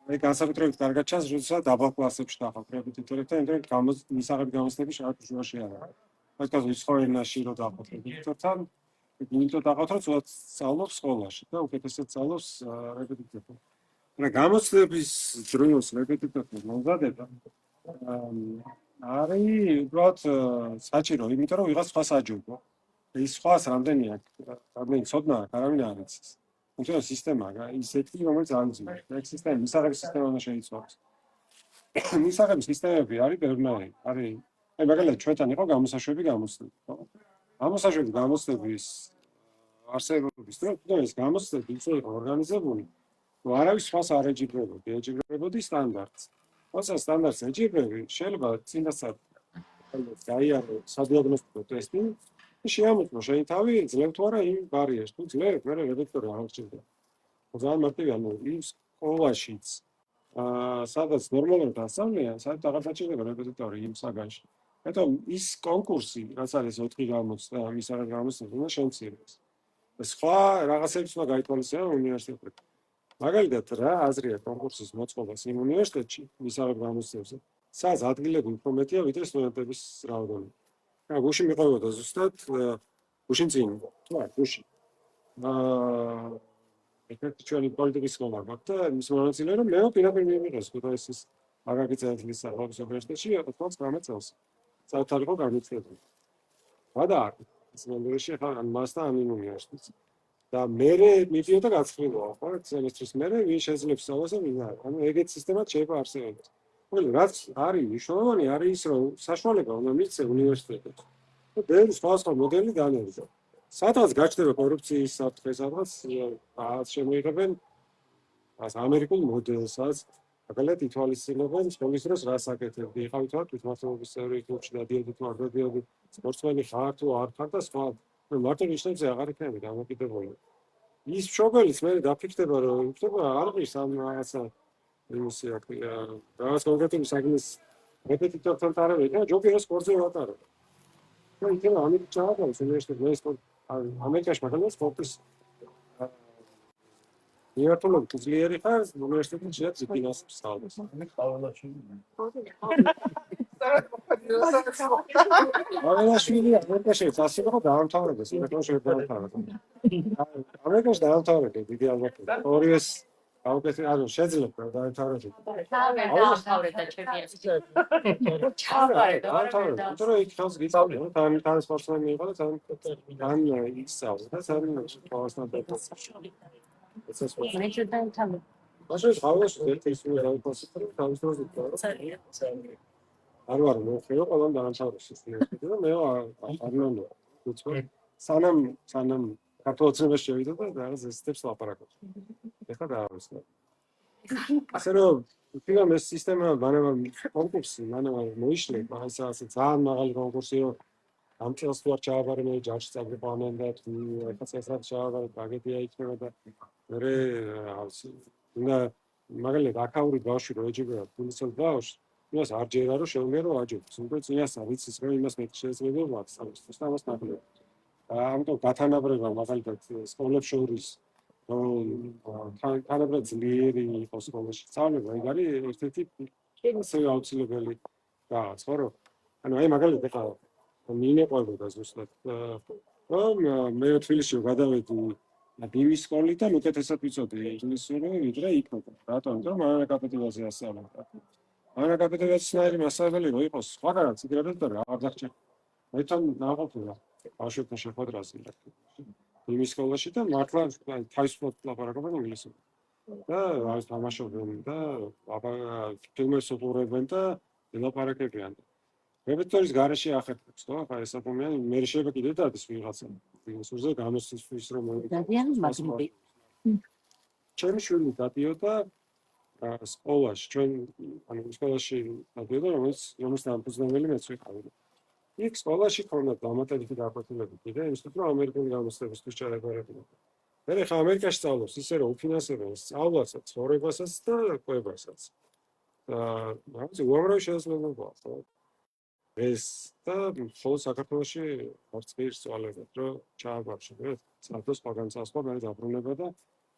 აი განსაკუთრებით კარგად ჩანს როდესაც დაბალ კლასებში დაყავთ რეპეტიტორებთან იმიტომ მისაღები გამოცდები շատ უშუალოა აი კაცო ის ხო ენაში რო დაყავთ რეპეტიტორთან იმიტომ დაყავთ რომ ცოტა სწავლობს სკოლაში და უკეთესად სწავლობს რეპეტიტორთან მაგრამ გამოცდების დროს რეპეტიტორთან მომზადება არის უბრალოდ საჭირო, იმიტომ რომ ვიღაც სხვა საჯობო. ის სხვას რამდენი ცოდნა აქვს, არავინ არ იცის. თუმცა სისტემაა ისეთი, რომელიც არ იცის. ეს სისტემა, მისაღების სისტემა უნდა შეიცვალოს. მისაღების სისტემები არის ბევრნაირი. არის, აი მაგალითად ჩვენთან იყო გამოსაშვები გამოცდები, ხო? გამოსაშვები გამოცდების არსებობის დროს ეს გამოცდები ისე იყო ორგანიზებული, რომ არავის სხვას არ ეჯიბრებოდი, ეჯიბრებოდი სტანდარტს. Osa standards ეჯიბრები შეიძლება წინასწარ გაიარო სადიაგნოსტიკო ტესტი შეამოწმო შენი თავი ძლებ თუ არა იმ ბარიერს თუ ძლებ მე რეპეტიტორი არ აღჭირდება ძალიან მარტივი ანუ იმ სკოლაშიც სადაც ნორმალურად ასწავლიან სადაც აღარ რეპეტიტორი იმ საგანში მეტყვი ის კონკურსი რაც არის 4 გამოცდა ის არის გამოცდა უნდა შემცირდეს სხვა რაღაცებს უნდა გაითვალისწინოს უნივერსიტეტში მაგალითად რა აზრია კონკურსის მოწყობას იმ უნივერსიტეტში მისაღებ გამოცდებზე სადაც ადგილები უფრო მეტია ვიდრე სტუდენტების რაოდენობა. გუში მიყვებოდა ზუსტად გუშინ წინ თუ არა გუში ერთ-ერთი ჩვენი პოლიტიკის სკოლა გაქვთ და მის მონაწილე რომ მე პირდაპირ მიიღეს ქუთაისის აგრარული ცენტრის სახელმწიფო უნივერსიტეტში 99 წელს საერთოდ იყო განვითარებული. ვადა ის მონდერში ხან მასთან ამ უნივერსიტეტში და მე მიდიოდა გაცხრილოა ხო სემესტრის მერე ვინ შეძლებს სწავლას და ვინ არა ანუ ეგეთ სისტემად შეიძლება არსებობდეს ყველა რაც არის მნიშვნელოვანი არის ის რომ საშუალება უნდა მისცე უნივერსიტეტებს და ბევრი სხვა მოდელი განერძო სადღაც გაჩნდება კორუფციის საფრთხე სადღაც შემოიღებენ ამერიკულ მოდელს სადაც მაგალითად ითვალისწინებენ სკოლის დროს რას აკეთებდი იყავით რა თვითმმართველობის წევრი კლუბში დადიოდით თუ არ დადიოდით სპორტსმენი ხარ თუ არ ხარ და სხვა მარტო ნიშნებს აღარ იქნება დამოკიდებული. ის მშობელიც მე დაფიქრდება რომ იქნება არ ღირს ამ რაღაცა იმისი რაღაც კონკრეტული საგნის რეპეტიტორთან თარები და ჯობია სპორტზე ვატარო. და იქნება ამით ჩააგავს უნივერსიტეტში სპორტ ამერიკაში მაგალითად სპორტის იერთულობ ძლიერი ხარ უნივერსიტეტში რაც ფინანსს სწავლობს. მე ყავალაში. აველაშვილი ამერიკაში წასულიყო დაამთავრებდეს, იმეთოს შეგვამთავრდა. ამერიკაში დაამთავრებდა დიდი ალბათობით. ორიეს აუკეთე ანუ შეძლებ რა დაამთავრებდა. დაამთავრებდა ჩემი. დაამთავრებდა. თორე იქ ხელს გიწავდა, თან სპორტსმენი იყო და თან ისწავლა და თან სპორტსმენი დაიწყო. მე შედაამთავრე. ასე ხავაში ერთ-ერთი სულ დაიწყო თავის დროს იყო. არ ვარ მოხეო ყველამ დაამთავრეს ეს უნივერსიტეტი და მე არ ვნახე უცხო სანამ ქართულოცნებას შევიდა და რაღაც ესეთებს ლაპარაკობს ეხლა დაარსდა ასე რომ თვითონ ეს სისტემა მანამ კონკურსი მანამ მოიშლე მაგას ასე ძალიან მაღალი კონკურსი რომ ამ წელს თუ არ ჩააბარე მე ჯარში წაგვიყვანენ და თუ ეხლა წელსაც ჩააბარე ტრაგედია იქნება და მე უნდა მაგალითად აკაური ბავშვი რო ეჯიბრება თუნდაც ბავშვს იმას არ ჯერა რომ შეუძლია რომ აჯობოს. იმიტომ წინასწარ ვიცის რომ იმას მე შეიძლება ვაკსავდეს და ამას ნახულობ. ამიტომ გათანაბრება მაგალითად სკოლებს შორის რომ თანაბრად ძლიერი იყოს სკოლაში სწავლება ეგ არის ერთ-ერთი ასევე აუცილებელი რაღაც ხო რომ ანუ აი მაგალითად ეხლა მინეყვებოდა ზუსტად რომ მე თბილისში გადავედი ბივის სკოლიდან უკეთესად ვიცოდი ინგლისური ვიდრე იქნება. რატომ? იმიტომ რომ მანანა კაპიტულაზე ასწავლობდა. Ana კაპიტულაციური მასწავლებელი რო იყოს, სხვაგანაც იგრებდა და არ დახჭე. მე თან ნაყოფილა. ბავშვებთან შეხვედრაზე. იმის სკოლაში და მართლა თავისუფლად ლაპარაკობენ ინგლისურად. და არის თამაშობენ და ფილმებს უყურებენ და ელაპარაკებიან. რეპეტიტორის გარეშე ახერხებს, ხო? ახლა ეს ადამიანი მე შეიძლება კიდე დადის ვიღაცა. ინგლისურზე გამოსცვის რომ ძალიან მაგნიტი. ჩემი შვილი დადიოდა სკოლაში, ჩვენ ანუ სკოლაში დადიოდა, რომელიც დამფუძნებელი მეც ვიყავი. იქ სკოლაში ქონდა დამატებითი გაკვეთილები კიდე, იმისთვის რომ ამერიკული გამოცდებისთვის ჩაეყარებინა. მე ხა ამერიკაში სწავლობს, ისე რომ უფინანსებენ სწავლასაც, ცხოვრებასაც და კვებასაც. და რაღაცა უამრავი შესაძლებლობაა, ხო? ეს და ხოლმე საქართველოში არც კი სწავლებთ, რომ ჩააბარშებთ, სადაც სხვაგან წასვლა, მე დაბრუნება და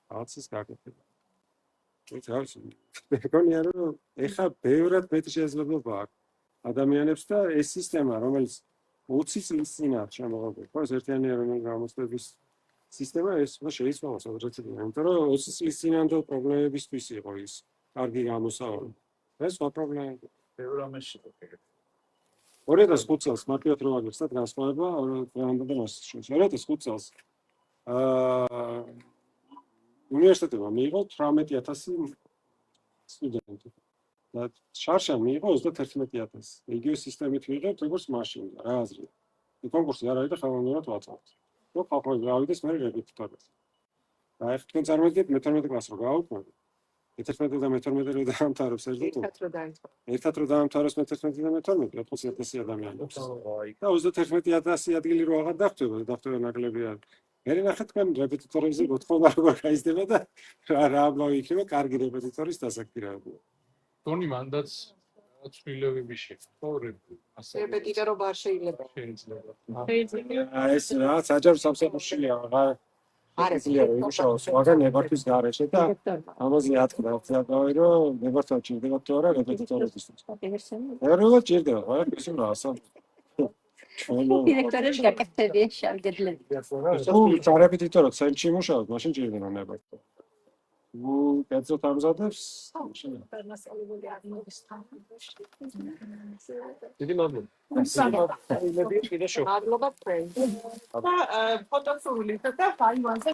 რაღაცის გაკეთება. ეს მეგონია რომ ეხა ბევრად მეტი შესაძლებლობა აქვს ადამიანებს და ეს სისტემა, რომელიც 20 წლის წინ არის შემოღებული, ხო, ეს ერთიანიანი გამოცდების სისტემა ეს შეიძლება სადღაც იმიტომ რომ 20 წლის წინანდელ პრობლემებისთვის იყო ის კარგი გამოსავალი. ეს სხვა პრობლემაა. ბევრ ამაში ეგრე. 2005 წელს მარტივად რომ აგიხსნათ განსხვავება დღევანდელ და მასის შორის. 2005 წელს უნივერსიტეტმა მიიღო 18000 სტუდენტი და შარშან მიიღო 31000. იგივე სისტემით მიიღებთ როგორც მაშინდა, რა აზრია. კონკურსი არ არის და ხელოვნურად ვაწავთ. რო ხალხი გავიდეს მე რეპეტიტორად. და ეს თქვენ წარმოგიდგენთ მე-12 კლასს რო გავუქმებთ. მე-11 და მე-12 რო დაამთავრებს ერთად. ერთად რო დაამთავრებს მე-11 და მე-12 40000 ადამიანი. და 31000 ადგილი რო აღარ დახვდება, დახვდება ნაკლები არ. მე ნახეთ თქვენ რეპეტიტორებზე მოთხოვნა როგორ გაიზრდება და რა ამბავი იქნება კარგი რეპეტიტორის დასაქმება. ტონი მანდაც ცვლილებები შეხვდა რეპეტიტორობა არ შეიძლება. შეიძლება. ეს რაც აჯარ სამსახურშია, არის იმუშაოს სხვაგან ნებართვის გარეშე და ამაზე ათქმა დავი რომ ნებართვა ჭირდება თუ არა რეპეტიტორებისთვის. ეროვნულად ჭირდება, რა ისე რაასა. დირექტორებს გაკეთებია შარგებლები. თუ რეპეტიტორად ცენტრში იმუშაოთ, მაშინ ჭირდება ნებართვა. კერძოდ ამზადებს დიდი მადლობა. მადლობა ფრენდ. და ფოტოსურვილით და ფაივანზე